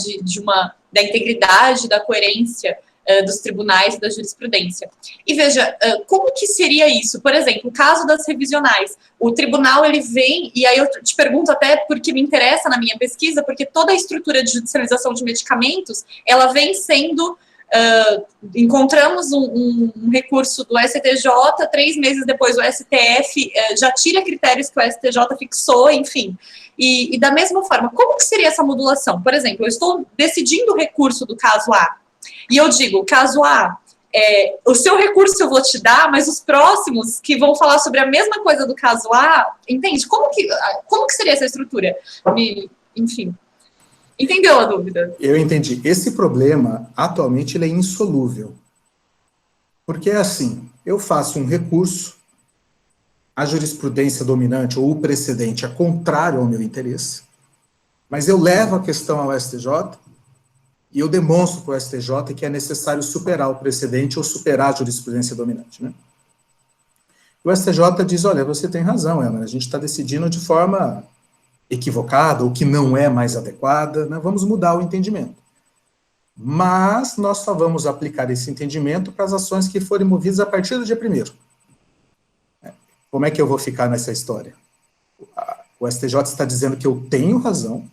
da integridade, da coerência dos tribunais e da jurisprudência. E veja, como que seria isso? Por exemplo, o caso das revisionais, o tribunal, ele vem, e aí eu te pergunto até porque me interessa na minha pesquisa, porque toda a estrutura de judicialização de medicamentos, ela vem sendo encontramos um recurso do STJ, 3 meses depois o STF já tira critérios que o STJ fixou, enfim. E da mesma forma, como que seria essa modulação? Por exemplo, eu estou decidindo o recurso do caso A, e eu digo, caso A, o seu recurso eu vou te dar, mas os próximos que vão falar sobre a mesma coisa do caso A, entende? Como que seria essa estrutura? Enfim, entendeu a dúvida? Eu entendi. Esse problema, atualmente, ele é insolúvel. Porque é assim, eu faço um recurso, a jurisprudência dominante ou o precedente é contrário ao meu interesse, mas eu levo a questão ao STJ e eu demonstro para o STJ que é necessário superar o precedente ou superar a jurisprudência dominante, né? O STJ diz, olha, você tem razão, Ana, a gente está decidindo de forma equivocada ou que não é mais adequada, né? Vamos mudar o entendimento. Mas nós só vamos aplicar esse entendimento para as ações que forem movidas a partir do dia 1º. Como é que eu vou ficar nessa história? O STJ está dizendo que eu tenho razão,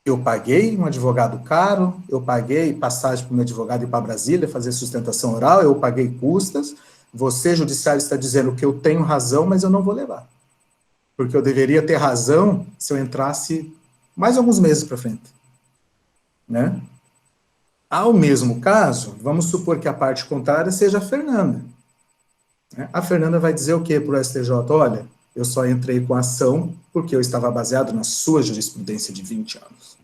eu paguei um advogado caro, eu paguei passagem para o meu advogado ir para Brasília fazer sustentação oral, eu paguei custas, você, judiciário, está dizendo que eu tenho razão, mas eu não vou levar. Porque eu deveria ter razão se eu entrasse mais alguns meses para frente. Né? Ao mesmo caso, vamos supor que a parte contrária seja a Fernanda. A Fernanda vai dizer o quê para o STJ? Olha, eu só entrei com a ação porque eu estava baseado na sua jurisprudência de 20 anos.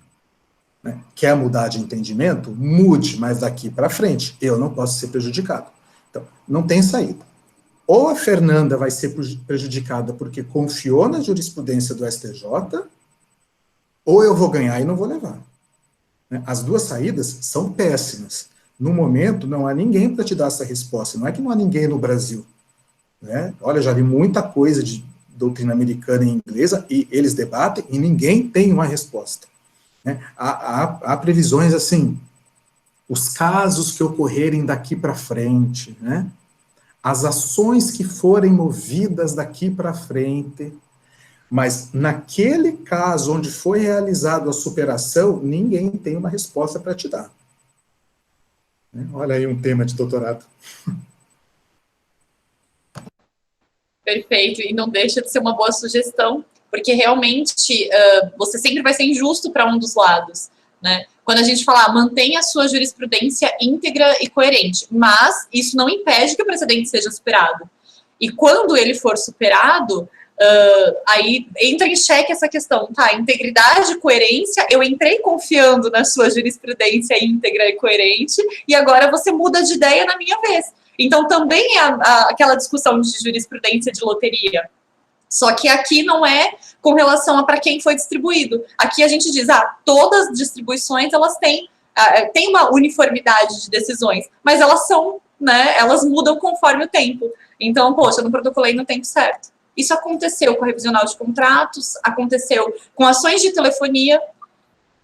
Né? Quer mudar de entendimento? Mude, mas daqui para frente eu não posso ser prejudicado. Então, não tem saída. Ou a Fernanda vai ser prejudicada porque confiou na jurisprudência do STJ, ou eu vou ganhar e não vou levar. As duas saídas são péssimas. No momento, não há ninguém para te dar essa resposta. Não é que não há ninguém no Brasil. Né? Olha, já vi muita coisa de doutrina americana e inglesa, e eles debatem, e ninguém tem uma resposta. Né? Há previsões assim, os casos que ocorrerem daqui para frente, né? As ações que forem movidas daqui para frente, mas naquele caso onde foi realizada a superação, ninguém tem uma resposta para te dar. Olha aí um tema de doutorado. Perfeito, e não deixa de ser uma boa sugestão, porque realmente você sempre vai ser injusto para um dos lados, né? Quando a gente fala, mantenha a sua jurisprudência íntegra e coerente, mas isso não impede que o precedente seja superado. E quando ele for superado, aí entra em xeque essa questão, tá? Integridade e coerência, eu entrei confiando na sua jurisprudência íntegra e coerente, e agora você muda de ideia na minha vez. Então, também é aquela discussão de jurisprudência de loteria. Só que aqui não é com relação a para quem foi distribuído. Aqui a gente diz, todas as distribuições, elas têm uma uniformidade de decisões, mas elas são, né, elas mudam conforme o tempo. Então, poxa, eu não protocolei no tempo certo. Isso aconteceu com a revisional de contratos, aconteceu com ações de telefonia.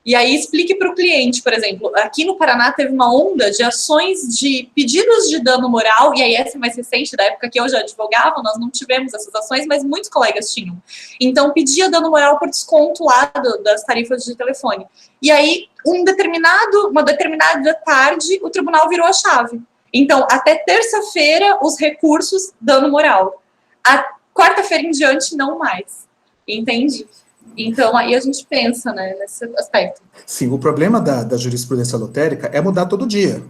E aí explique para o cliente, por exemplo, aqui no Paraná teve uma onda de ações de pedidos de dano moral, e aí essa é mais recente, da época que eu já advogava, nós não tivemos essas ações, mas muitos colegas tinham. Então, pedia dano moral por desconto lá das tarifas de telefone. E aí, uma determinada tarde, o tribunal virou a chave. Então, até terça-feira, os recursos, dano moral. A quarta-feira em diante, não mais. Entende? Então, aí a gente pensa, né, nesse aspecto. Sim, o problema da jurisprudência lotérica é mudar todo dia.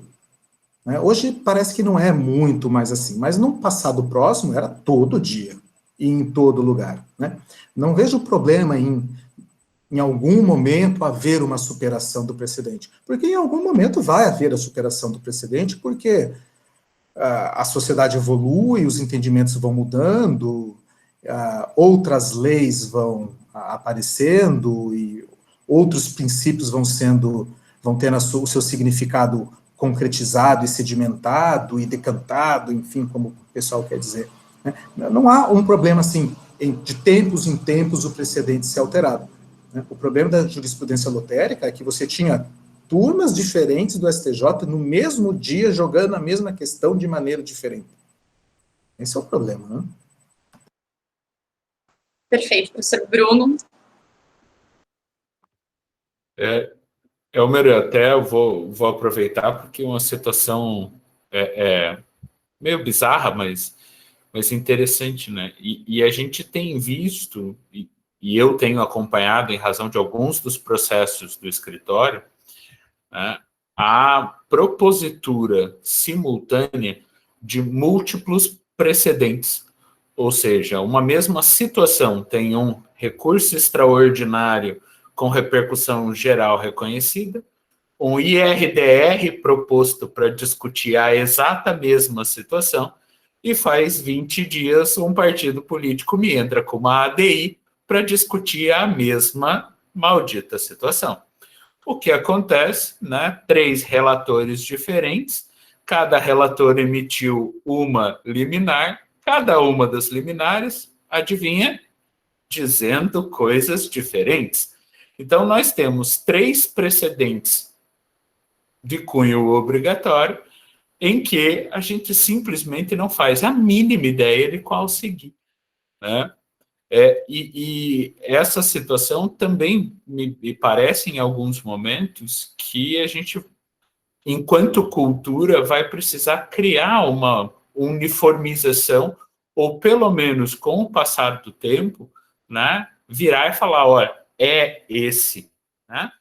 Né? Hoje parece que não é muito mais assim, mas no passado próximo era todo dia e em todo lugar. Né? Não vejo problema em algum momento haver uma superação do precedente, porque em algum momento vai haver a superação do precedente, porque a sociedade evolui, os entendimentos vão mudando, outras leis vão aparecendo e outros princípios vão tendo o seu significado concretizado e sedimentado e decantado, enfim, como o pessoal quer dizer. Né? Não há um problema assim, de tempos em tempos o precedente ser alterado. Né? O problema da jurisprudência lotérica é que você tinha turmas diferentes do STJ no mesmo dia jogando a mesma questão de maneira diferente. Esse é o problema, né? Perfeito, professor Bruno. Elmer, até eu vou aproveitar, porque é uma situação meio bizarra, mas interessante, né? E a gente tem visto, e eu tenho acompanhado em razão de alguns dos processos do escritório, né, a propositura simultânea de múltiplos precedentes. Ou seja, uma mesma situação tem um recurso extraordinário com repercussão geral reconhecida, um IRDR proposto para discutir a exata mesma situação, e faz 20 dias um partido político me entra com uma ADI para discutir a mesma maldita situação. O que acontece, né? 3 relatores diferentes, cada relator emitiu uma liminar, cada uma das liminares, adivinha? Dizendo coisas diferentes. Então, nós temos 3 precedentes de cunho obrigatório, em que a gente simplesmente não faz a mínima ideia de qual seguir, né? E essa situação também me parece, em alguns momentos, que a gente, enquanto cultura, vai precisar criar uma uniformização, ou pelo menos, com o passar do tempo, né, virar e falar, olha, é esse, né?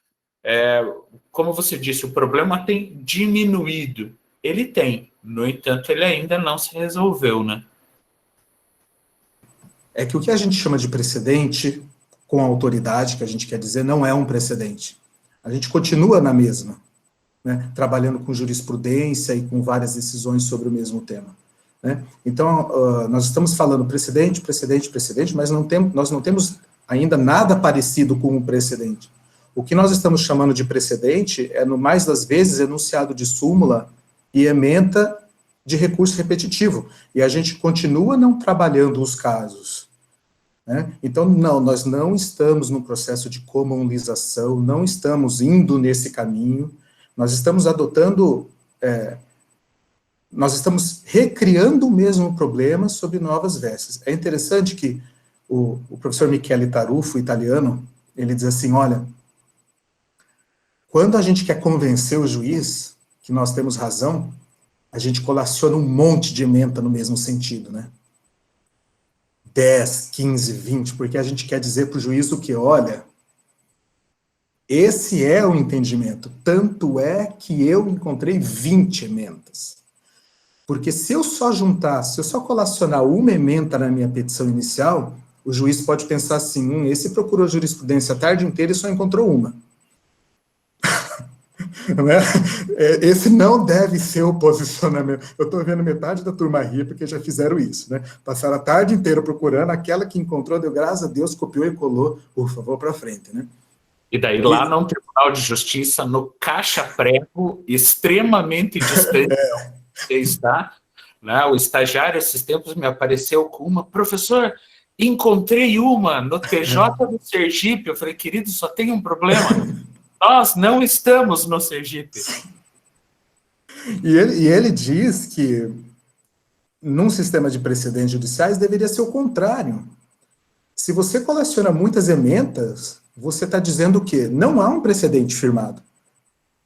Como você disse, o problema tem diminuído. Ele tem, no entanto, ele ainda não se resolveu, né? É que o que a gente chama de precedente, com autoridade, que a gente quer dizer, não é um precedente. A gente continua na mesma, né, trabalhando com jurisprudência e com várias decisões sobre o mesmo tema, né? Então, nós estamos falando precedente, mas nós não temos ainda nada parecido com um precedente. O que nós estamos chamando de precedente é, no mais das vezes, enunciado de súmula e ementa de recurso repetitivo. E a gente continua não trabalhando os casos, né? Então, não, nós não estamos no processo de comunalização, não estamos indo nesse caminho, nós estamos adotando, nós estamos recriando o mesmo problema sob novas vestes. É interessante que o professor Michele Tarufo, italiano, ele diz assim, olha, quando a gente quer convencer o juiz que nós temos razão, a gente colaciona um monte de ementa no mesmo sentido, né? 10, 15, 20, porque a gente quer dizer para o juiz o que, olha, esse é o entendimento, tanto é que eu encontrei 20 ementas. Porque se eu só colacionar uma ementa na minha petição inicial, o juiz pode pensar assim, esse procurou jurisprudência a tarde inteira e só encontrou uma. Né? Esse não deve ser o posicionamento. Eu estou vendo metade da turma rir porque já fizeram isso, né? Passaram a tarde inteira procurando, aquela que encontrou, deu graças a Deus, copiou e colou, por favor, para frente, né? E daí lá no Tribunal de Justiça, no caixa-prego, extremamente distante você está, né? O estagiário, esses tempos, me apareceu com uma, professor, encontrei uma no TJ do Sergipe. Eu falei, querido, só tem um problema. Nós não estamos no Sergipe. E ele diz que, num sistema de precedentes judiciais, deveria ser o contrário. Se você coleciona muitas ementas, você está dizendo o quê? Não há um precedente firmado.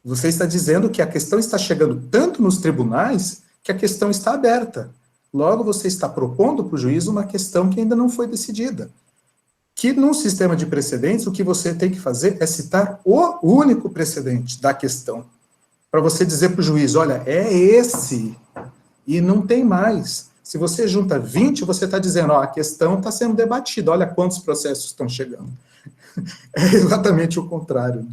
Você está dizendo que a questão está chegando tanto nos tribunais que a questão está aberta. Logo, você está propondo para o juiz uma questão que ainda não foi decidida. Que num sistema de precedentes, o que você tem que fazer é citar o único precedente da questão. Para você dizer para o juiz, olha, é esse, e não tem mais. Se você junta 20, você está dizendo, ó, a questão está sendo debatida, olha quantos processos estão chegando. É exatamente o contrário.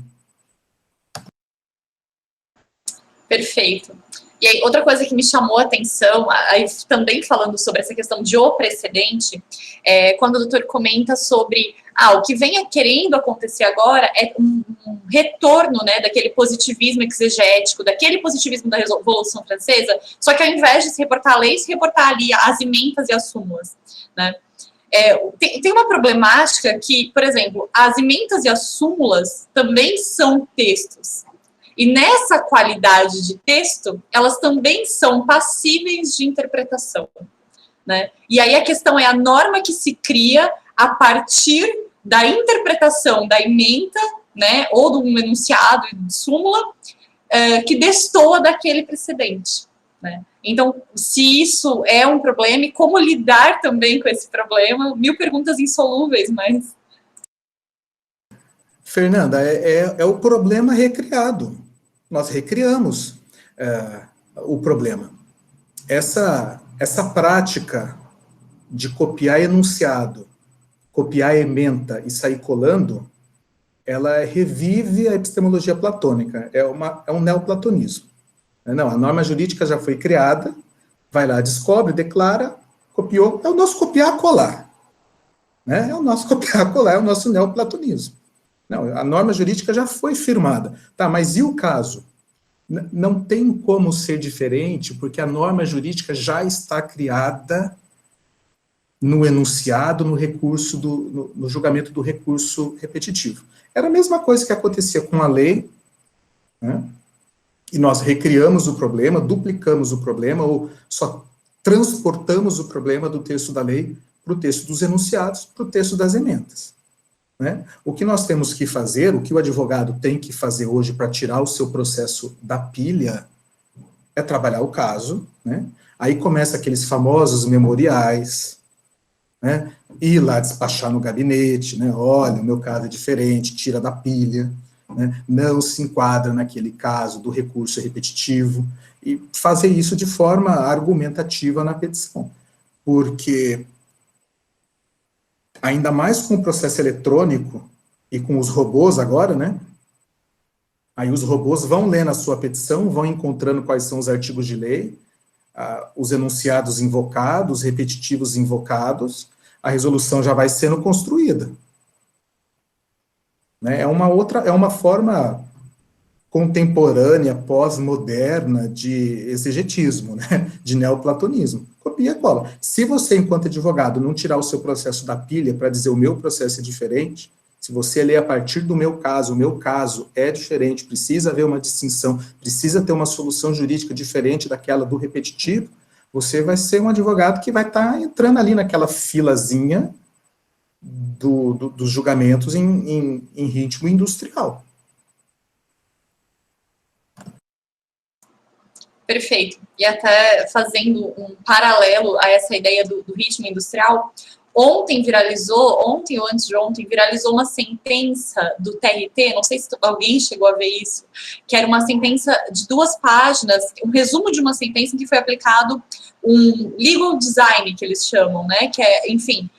Perfeito. E aí, outra coisa que me chamou a atenção, aí também falando sobre essa questão de o precedente, quando o doutor comenta sobre, o que vem querendo acontecer agora é um retorno, né, daquele positivismo exegético, daquele positivismo da Revolução Francesa, só que ao invés de se reportar a lei, se reportar ali as ementas e as súmulas, né. Tem uma problemática que, por exemplo, as ementas e as súmulas também são textos. E nessa qualidade de texto, elas também são passíveis de interpretação, né? E aí a questão é a norma que se cria a partir da interpretação da ementa né, ou de um enunciado de súmula, que destoa daquele precedente, né? Então, se isso é um problema, e como lidar também com esse problema, 1000 perguntas insolúveis, mas... Fernanda, é o problema recriado. Nós recriamos o problema. Essa prática de copiar enunciado, copiar ementa e sair colando, ela revive a epistemologia platônica, é um neoplatonismo. Não, a norma jurídica já foi criada, vai lá, descobre, declara, copiou, é o nosso copiar-colar. Né? É o nosso copiar-colar, é o nosso neoplatonismo. Não, a norma jurídica já foi firmada. Tá, mas e o caso? Não tem como ser diferente, porque a norma jurídica já está criada no enunciado, no recurso, no julgamento do recurso repetitivo. Era a mesma coisa que acontecia com a lei, né? E nós recriamos o problema, duplicamos o problema, ou só transportamos o problema do texto da lei para o texto dos enunciados, para o texto das emendas. Né? O que nós temos que fazer, o que o advogado tem que fazer hoje para tirar o seu processo da pilha, é trabalhar o caso, né? Aí começa aqueles famosos memoriais, né? Ir lá despachar no gabinete, né? Olha, o meu caso é diferente, tira da pilha, né? Não se enquadra naquele caso do recurso repetitivo, e fazer isso de forma argumentativa na petição, porque ainda mais com o processo eletrônico e com os robôs agora, né? Aí os robôs vão lendo a sua petição, vão encontrando quais são os artigos de lei, os enunciados invocados, os repetitivos invocados, a resolução já vai sendo construída. Né? É uma forma contemporânea, pós-moderna de exegetismo, né? De neoplatonismo. Copia e cola. Se você, enquanto advogado, não tirar o seu processo da pilha para dizer o meu processo é diferente, se você ler a partir do meu caso, o meu caso é diferente, precisa haver uma distinção, precisa ter uma solução jurídica diferente daquela do repetitivo, você vai ser um advogado que vai estar entrando ali naquela filazinha dos julgamentos em ritmo industrial. Perfeito. E até fazendo um paralelo a essa ideia do ritmo industrial, ontem ou antes de ontem, viralizou uma sentença do TRT, não sei se alguém chegou a ver isso, que era uma sentença de 2 páginas, um resumo de uma sentença em que foi aplicado um legal design, que eles chamam, né, que é, enfim...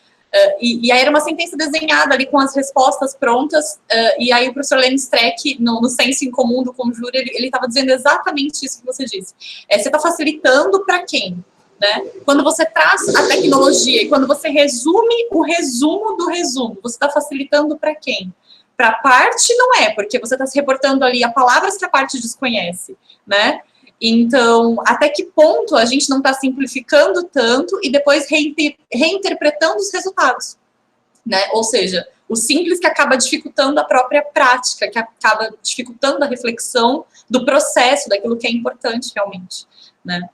E aí era uma sentença desenhada ali com as respostas prontas, e aí o professor Lênin Streck, no senso em comum do conjuro, ele estava dizendo exatamente isso que você disse. Você está facilitando para quem? Né? Quando você traz a tecnologia e quando você resume o resumo do resumo, você está facilitando para quem? Para a parte não é, porque você está se reportando ali a palavras que a parte desconhece, né? Então, até que ponto a gente não está simplificando tanto e depois reinterpretando os resultados, né? Ou seja, o simples que acaba dificultando a própria prática, que acaba dificultando a reflexão do processo, daquilo que é importante realmente, né?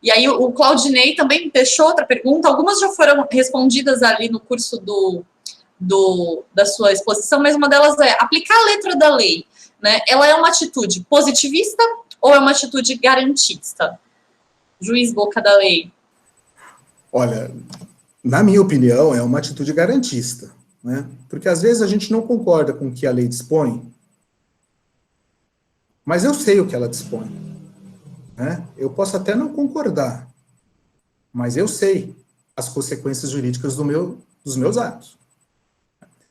E aí o Claudinei também deixou outra pergunta, algumas já foram respondidas ali no curso da sua exposição, mas uma delas é, aplicar a letra da lei, né? Ela é uma atitude positivista ou é uma atitude garantista? Juiz boca da lei. Olha, na minha opinião, é uma atitude garantista, né? Porque às vezes a gente não concorda com o que a lei dispõe, mas eu sei o que ela dispõe, né? Eu posso até não concordar, mas eu sei as consequências jurídicas dos meus atos.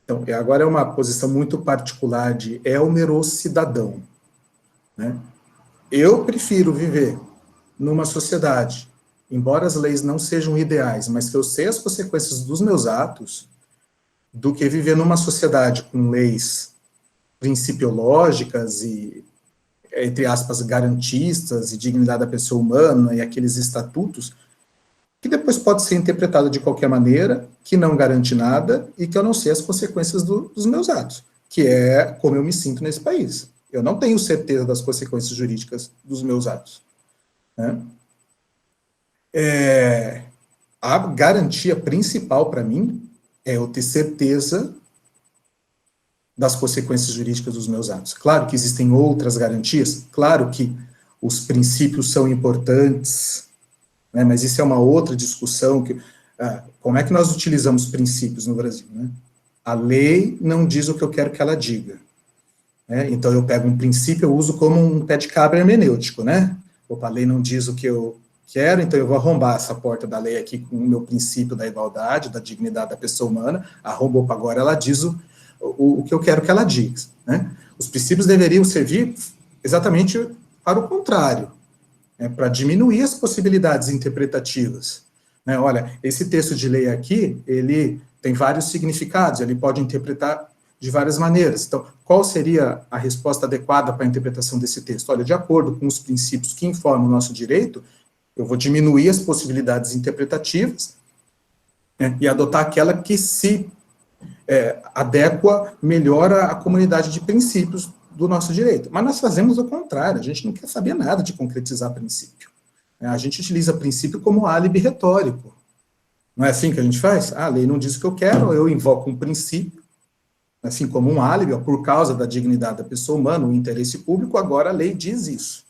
Então, agora é uma posição muito particular de Elmer ou cidadão, né? Eu prefiro viver numa sociedade, embora as leis não sejam ideais, mas que eu sei as consequências dos meus atos, do que viver numa sociedade com leis principiológicas e, entre aspas, garantistas e dignidade da pessoa humana e aqueles estatutos, que depois pode ser interpretado de qualquer maneira, que não garante nada e que eu não sei as consequências dos meus atos, que é como eu me sinto nesse país. Eu não tenho certeza das consequências jurídicas dos meus atos, né? A garantia principal para mim é eu ter certeza das consequências jurídicas dos meus atos. Claro que existem outras garantias, claro que os princípios são importantes, né, mas isso é uma outra discussão. Como é que nós utilizamos princípios no Brasil? Né? A lei não diz o que eu quero que ela diga. Né? Então, eu pego um princípio, eu uso como um pé de cabra hermenêutico, né? Opa, a lei não diz o que eu quero, então eu vou arrombar essa porta da lei aqui com o meu princípio da igualdade, da dignidade da pessoa humana, arrombou para agora, ela diz o que eu quero que ela diga. Né? Os princípios deveriam servir exatamente para o contrário, né? Para diminuir as possibilidades interpretativas. Né? Olha, esse texto de lei aqui, ele tem vários significados, ele pode interpretar de várias maneiras. Então, qual seria a resposta adequada para a interpretação desse texto? Olha, de acordo com os princípios que informam o nosso direito, eu vou diminuir as possibilidades interpretativas, né, e adotar aquela que se adequa melhor à comunidade de princípios do nosso direito. Mas nós fazemos o contrário, a gente não quer saber nada de concretizar princípio. A gente utiliza princípio como álibi retórico. Não é assim que a gente faz? A lei não diz o que eu quero, eu invoco um princípio, assim como um álibi, ó, por causa da dignidade da pessoa humana, o interesse público, agora a lei diz isso.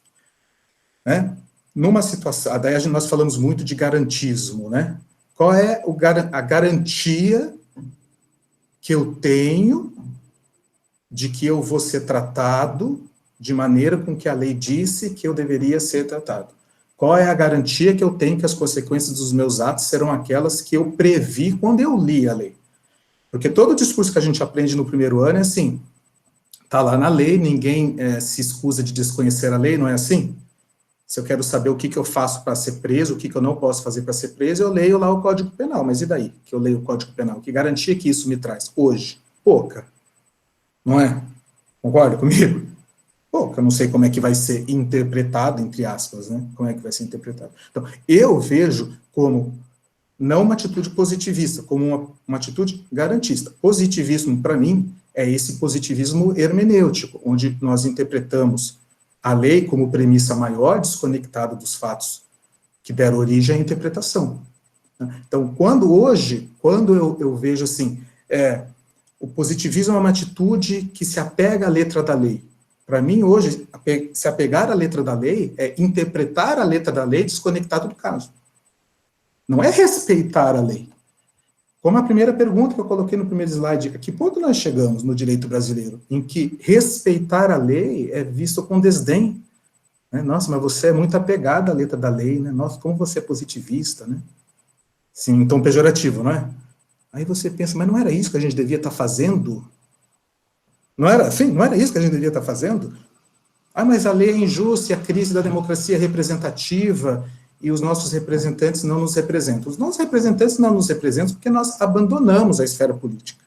Né? Numa situação, daí nós falamos muito de garantismo, né? Qual é a garantia que eu tenho de que eu vou ser tratado de maneira com que a lei disse que eu deveria ser tratado? Qual é a garantia que eu tenho que as consequências dos meus atos serão aquelas que eu previ quando eu li a lei? Porque todo o discurso que a gente aprende no primeiro ano é assim, está lá na lei, ninguém se escusa de desconhecer a lei, não é assim? Se eu quero saber o que eu faço para ser preso, o que eu não posso fazer para ser preso, eu leio lá o Código Penal, mas e daí que eu leio o Código Penal? Que garantia que isso me traz? Hoje? Pouca. Não é? Concorda comigo? Pouca. Eu não sei como é que vai ser interpretado, entre aspas, né? Como é que vai ser interpretado. Então, eu vejo como não uma atitude positivista, como uma atitude garantista. Positivismo, para mim, é esse positivismo hermenêutico, onde nós interpretamos a lei como premissa maior, desconectada dos fatos que deram origem à interpretação. Então, quando eu vejo assim, o positivismo é uma atitude que se apega à letra da lei. Para mim, hoje, se apegar à letra da lei é interpretar a letra da lei desconectado do caso. Não é respeitar a lei. Como a primeira pergunta que eu coloquei no primeiro slide, a que ponto nós chegamos no direito brasileiro? Em que respeitar a lei é visto com desdém. Né? Nossa, mas você é muito apegado à letra da lei, né? Nossa, como você é positivista, né? Sim, um tom pejorativo, não é? Aí você pensa, mas não era isso que a gente devia estar fazendo? Não era assim? Não era isso que a gente devia estar fazendo? Ah, mas a lei é injusta e a crise da democracia é representativa e os nossos representantes não nos representam. Os nossos representantes não nos representam porque nós abandonamos a esfera política,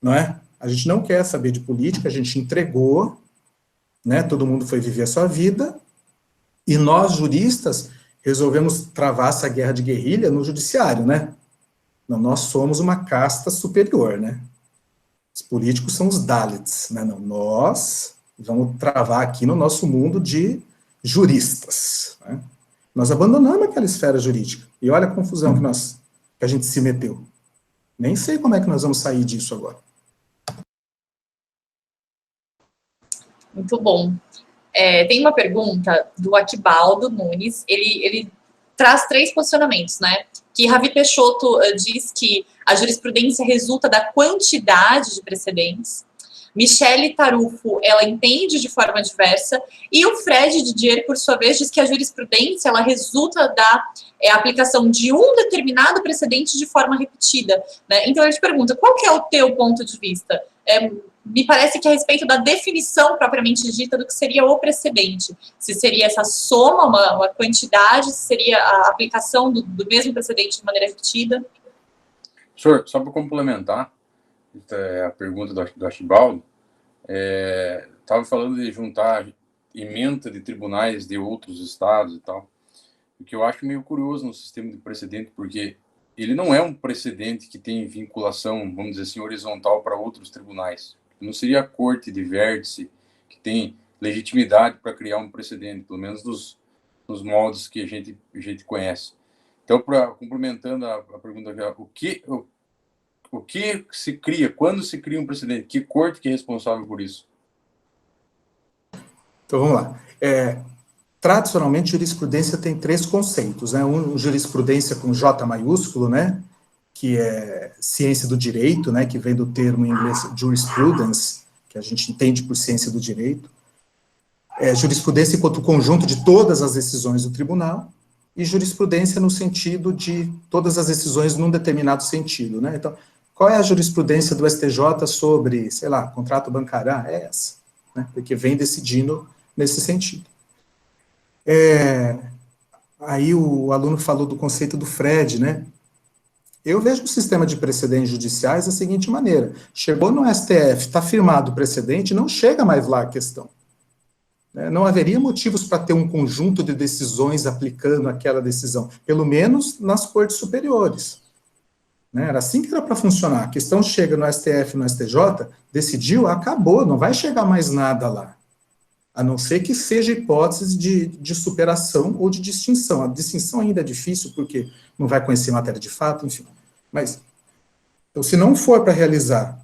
não é? A gente não quer saber de política, a gente entregou, né? Todo mundo foi viver a sua vida e nós, juristas, resolvemos travar essa guerra de guerrilha no judiciário, né? Não, nós somos uma casta superior, né? Os políticos são os Dalits, né? Não, nós vamos travar aqui no nosso mundo de juristas, né? Nós abandonamos aquela esfera jurídica. E olha a confusão que a gente se meteu. Nem sei como é que nós vamos sair disso agora. Muito bom. Tem uma pergunta do Aquibaldo Nunes. Ele traz 3 posicionamentos, né? Que Ravi Peixoto diz que a jurisprudência resulta da quantidade de precedentes. Michele Tarufo, ela entende de forma diversa, e o Fred Didier, por sua vez, diz que a jurisprudência, ela resulta da aplicação de um determinado precedente de forma repetida, né? Então, eu te pergunto, qual que é o teu ponto de vista? Me parece que a respeito da definição propriamente dita do que seria o precedente, se seria essa soma, uma quantidade, se seria a aplicação do mesmo precedente de maneira repetida? Senhor, só para complementar a pergunta do Aquibaldo, estava falando de juntar ementa de tribunais de outros estados e tal, o que eu acho meio curioso no sistema de precedente, porque ele não é um precedente que tem vinculação, vamos dizer assim, horizontal para outros tribunais. Não seria a corte de vértice que tem legitimidade para criar um precedente, pelo menos nos moldes que a gente conhece. Então, complementando a pergunta, o que se cria, quando se cria um precedente? Que corte que é responsável por isso? Então, vamos lá. Tradicionalmente, jurisprudência tem 3 conceitos, né? Jurisprudência com J maiúsculo, né? Que é ciência do direito, né? Que vem do termo em inglês jurisprudence, que a gente entende por ciência do direito. Jurisprudência enquanto conjunto de todas as decisões do tribunal, e jurisprudência no sentido de todas as decisões num determinado sentido, né? Então, qual é a jurisprudência do STJ sobre, sei lá, contrato bancário? É essa, né? Porque vem decidindo nesse sentido. Aí o aluno falou do conceito do FRED, né? Eu vejo o sistema de precedentes judiciais da seguinte maneira: chegou no STF, está firmado o precedente, não chega mais lá a questão. Não haveria motivos para ter um conjunto de decisões aplicando aquela decisão, pelo menos nas cortes superiores. Era assim que era para funcionar. A questão chega no STF, no STJ, decidiu, acabou, não vai chegar mais nada lá. A não ser que seja hipótese de superação ou de distinção. A distinção ainda é difícil, porque não vai conhecer matéria de fato, enfim. Mas, então, se não for para realizar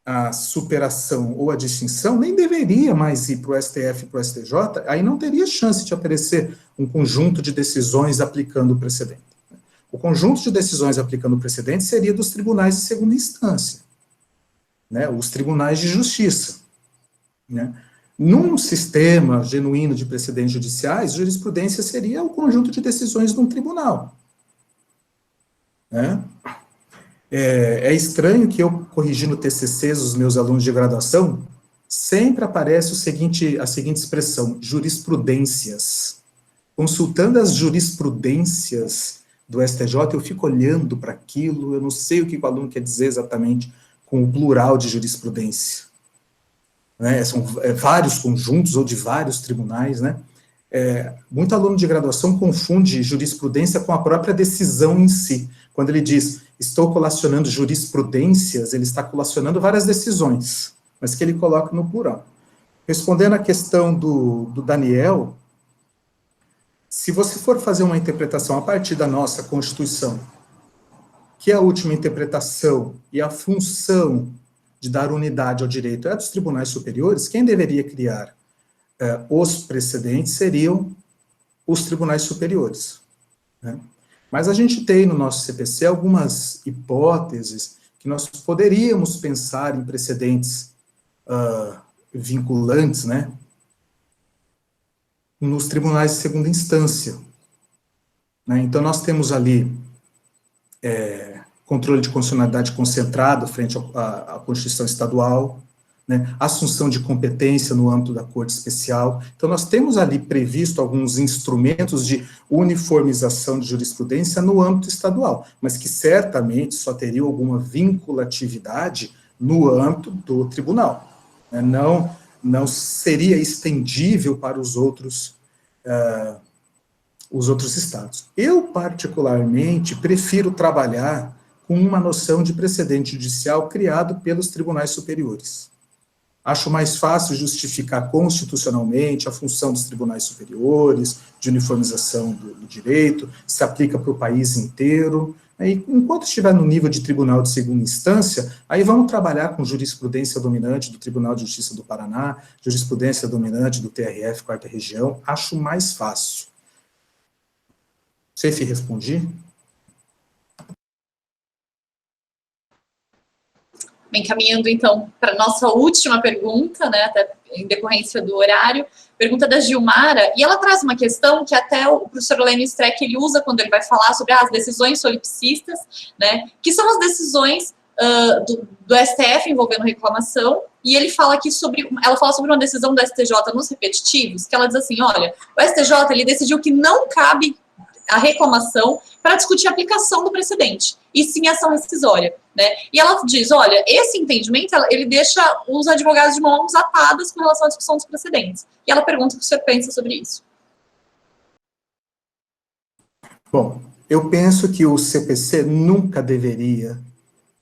a superação ou a distinção, nem deveria mais ir para o STF e para o STJ, aí não teria chance de aparecer um conjunto de decisões aplicando o precedente. O conjunto de decisões aplicando o precedente seria dos tribunais de segunda instância, né, os tribunais de justiça. Né. Num sistema genuíno de precedentes judiciais, jurisprudência seria o conjunto de decisões de um tribunal. Né. É estranho que eu, corrigindo TCCs os meus alunos de graduação, sempre aparece a seguinte expressão: jurisprudências. Consultando as jurisprudências do STJ, eu fico olhando para aquilo, eu não sei o que o aluno quer dizer exatamente com o plural de jurisprudência. Né? São vários conjuntos ou de vários tribunais, né? Muito aluno de graduação confunde jurisprudência com a própria decisão em si. Quando ele diz, estou colacionando jurisprudências, ele está colacionando várias decisões, mas que ele coloca no plural. Respondendo à questão do Daniel, se você for fazer uma interpretação a partir da nossa Constituição, que é a última interpretação e a função de dar unidade ao direito é dos tribunais superiores, quem deveria criar os precedentes seriam os tribunais superiores. Né? Mas a gente tem no nosso CPC algumas hipóteses que nós poderíamos pensar em precedentes vinculantes, né, nos tribunais de segunda instância. Né? Então, nós temos ali controle de constitucionalidade concentrado frente à Constituição Estadual, né, assunção de competência no âmbito da Corte Especial. Então, nós temos ali previsto alguns instrumentos de uniformização de jurisprudência no âmbito estadual, mas que certamente só teria alguma vinculatividade no âmbito do tribunal. Né, não seria estendível para os outros estados. Eu, particularmente, prefiro trabalhar com uma noção de precedente judicial criado pelos tribunais superiores. Acho mais fácil justificar constitucionalmente a função dos tribunais superiores, de uniformização do direito, se aplica para o país inteiro. E, enquanto estiver no nível de tribunal de segunda instância, aí vamos trabalhar com jurisprudência dominante do Tribunal de Justiça do Paraná, jurisprudência dominante do TRF, quarta região, acho mais fácil. Sei se respondi? Bem, caminhando, então, para a nossa última pergunta, né, até em decorrência do horário, pergunta da Gilmara, e ela traz uma questão que até o professor Lênio Streck, ele usa quando ele vai falar sobre as decisões solipsistas, né, que são as decisões do STF envolvendo reclamação, e ele fala aqui ela fala sobre uma decisão do STJ nos repetitivos, que ela diz assim, olha, o STJ, ele decidiu que não cabe a reclamação para discutir a aplicação do precedente, e sim a ação rescisória, né? E ela diz, olha, esse entendimento, ele deixa os advogados de mãos atadas com relação à discussão dos precedentes. E ela pergunta o que o senhor pensa sobre isso. Bom, eu penso que o CPC nunca deveria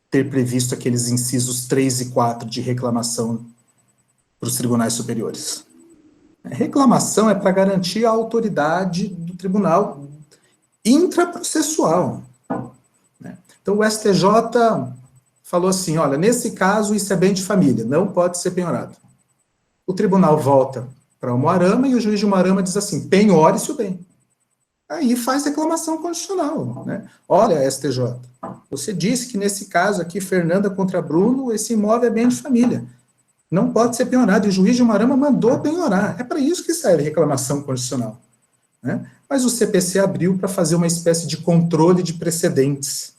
ter previsto aqueles incisos 3 e 4 de reclamação para os tribunais superiores. Reclamação é para garantir a autoridade do tribunal intraprocessual. Né? Então, o STJ falou assim, olha, nesse caso isso é bem de família, não pode ser penhorado. O tribunal volta para Umuarama e o juiz de Umuarama diz assim, penhore-se o bem. Aí faz reclamação constitucional, né? Olha, STJ, você disse que nesse caso aqui, Fernanda contra Bruno, esse imóvel é bem de família. Não pode ser penhorado, e o juiz de Umuarama mandou penhorar. É para isso que serve reclamação constitucional, né? Mas o CPC abriu para fazer uma espécie de controle de precedentes,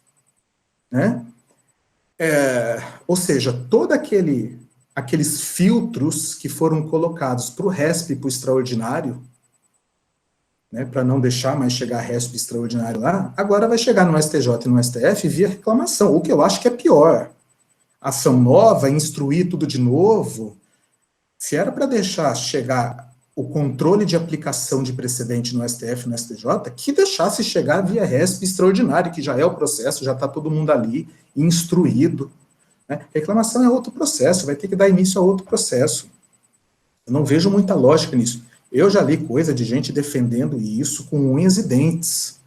né? Ou seja, todos aqueles filtros que foram colocados para o RESP e para o extraordinário, né, para não deixar mais chegar RESP extraordinário lá, agora vai chegar no STJ e no STF via reclamação, o que eu acho que é pior. Ação nova, instruir tudo de novo. Se era para deixar chegar o controle de aplicação de precedente no STF e no STJ, que deixasse chegar via RESP extraordinário, que já é o processo, já está todo mundo ali, instruído, né? Reclamação é outro processo, vai ter que dar início a outro processo. Eu não vejo muita lógica nisso. Eu já li coisa de gente defendendo isso com unhas e dentes,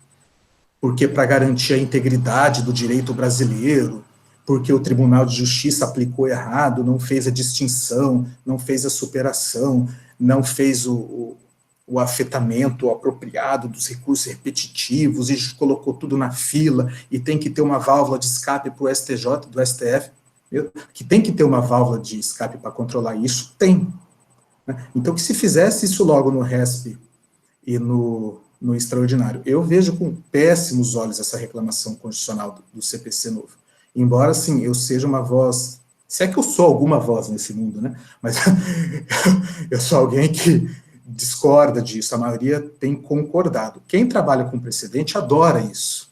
porque para garantir a integridade do direito brasileiro, porque o Tribunal de Justiça aplicou errado, não fez a distinção, não fez a superação, não fez o afetamento apropriado dos recursos repetitivos e colocou tudo na fila e tem que ter uma válvula de escape para o STJ, do STF, que tem que ter uma válvula de escape para controlar isso, tem. Então, que se fizesse isso logo no RESP e no extraordinário, eu vejo com péssimos olhos essa reclamação constitucional do CPC novo. Embora, assim, eu seja uma voz, se é que eu sou alguma voz nesse mundo, né? Mas eu sou alguém que discorda disso, a maioria tem concordado. Quem trabalha com precedente adora isso.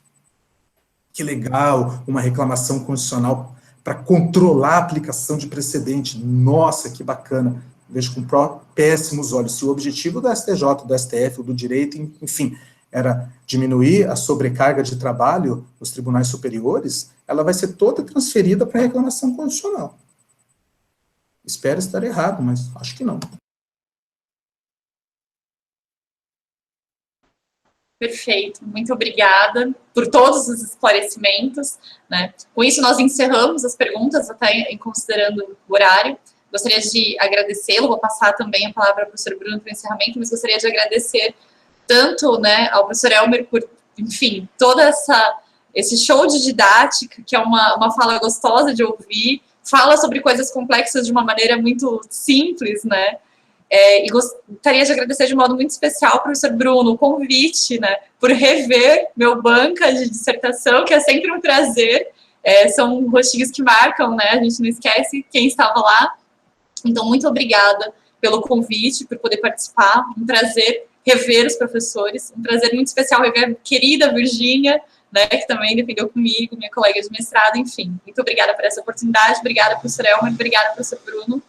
Que legal, uma reclamação constitucional para controlar a aplicação de precedente. Nossa, que bacana. Vejo com péssimos olhos. Se o objetivo do STJ, do STF, ou do direito, enfim, era diminuir a sobrecarga de trabalho nos tribunais superiores, ela vai ser toda transferida para a reclamação constitucional. Espero estar errado, mas acho que não. Perfeito, muito obrigada por todos os esclarecimentos, né? Com isso, nós encerramos as perguntas, até considerando o horário. Gostaria de agradecê-lo, vou passar também a palavra ao professor Bruno para o encerramento, mas gostaria de agradecer tanto, né, ao professor Elmer por, enfim, toda esse show de didática, que é uma fala gostosa de ouvir, fala sobre coisas complexas de uma maneira muito simples, né? E gostaria de agradecer de modo muito especial ao professor Bruno o convite, né, por rever meu banca de dissertação, que é sempre um prazer. São rostinhos que marcam, né? A gente não esquece quem estava lá. Então, muito obrigada pelo convite, por poder participar. Um prazer rever os professores, um prazer muito especial rever a querida Virgínia, né, que também defendeu comigo, minha colega de mestrado, enfim. Muito obrigada por essa oportunidade, obrigada, professor Elmer, obrigada, professor Bruno.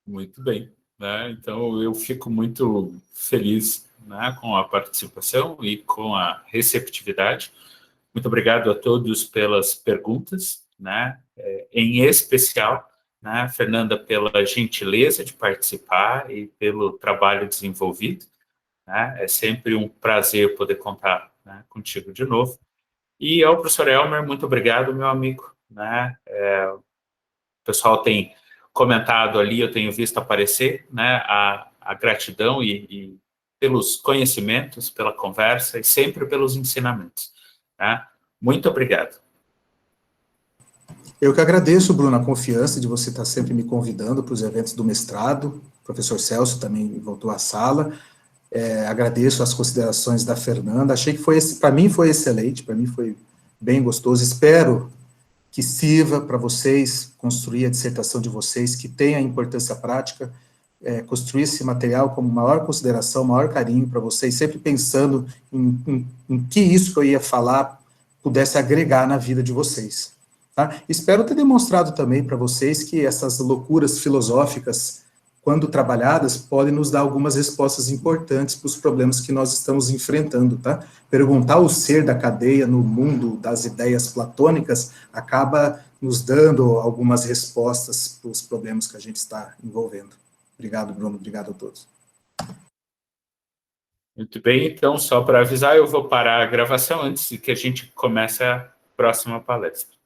Muito bem, né? Então eu fico muito feliz, né, com a participação e com a receptividade. Muito obrigado a todos pelas perguntas, né? Em especial, né, Fernanda, pela gentileza de participar e pelo trabalho desenvolvido, né? É sempre um prazer poder contar, né, contigo de novo. E ao professor Elmer, muito obrigado, meu amigo, né? O pessoal tem comentado ali, eu tenho visto aparecer, né, a gratidão e pelos conhecimentos, pela conversa e sempre pelos ensinamentos. Tá? Muito obrigado. Eu que agradeço, Bruno, a confiança de você estar sempre me convidando para os eventos do mestrado. O professor Celso também voltou à sala. Agradeço as considerações da Fernanda. Achei que para mim foi excelente, para mim foi bem gostoso. Espero que sirva para vocês construir a dissertação de vocês, que tenha importância prática, construir esse material com maior consideração, maior carinho para vocês, sempre pensando em que isso que eu ia falar pudesse agregar na vida de vocês. Tá? Espero ter demonstrado também para vocês que essas loucuras filosóficas, quando trabalhadas, podem nos dar algumas respostas importantes para os problemas que nós estamos enfrentando, tá? Perguntar o ser da cadeia no mundo das ideias platônicas acaba nos dando algumas respostas para os problemas que a gente está envolvendo. Obrigado, Bruno. Obrigado a todos. Muito bem, então, só para avisar, eu vou parar a gravação antes que a gente comece a próxima palestra.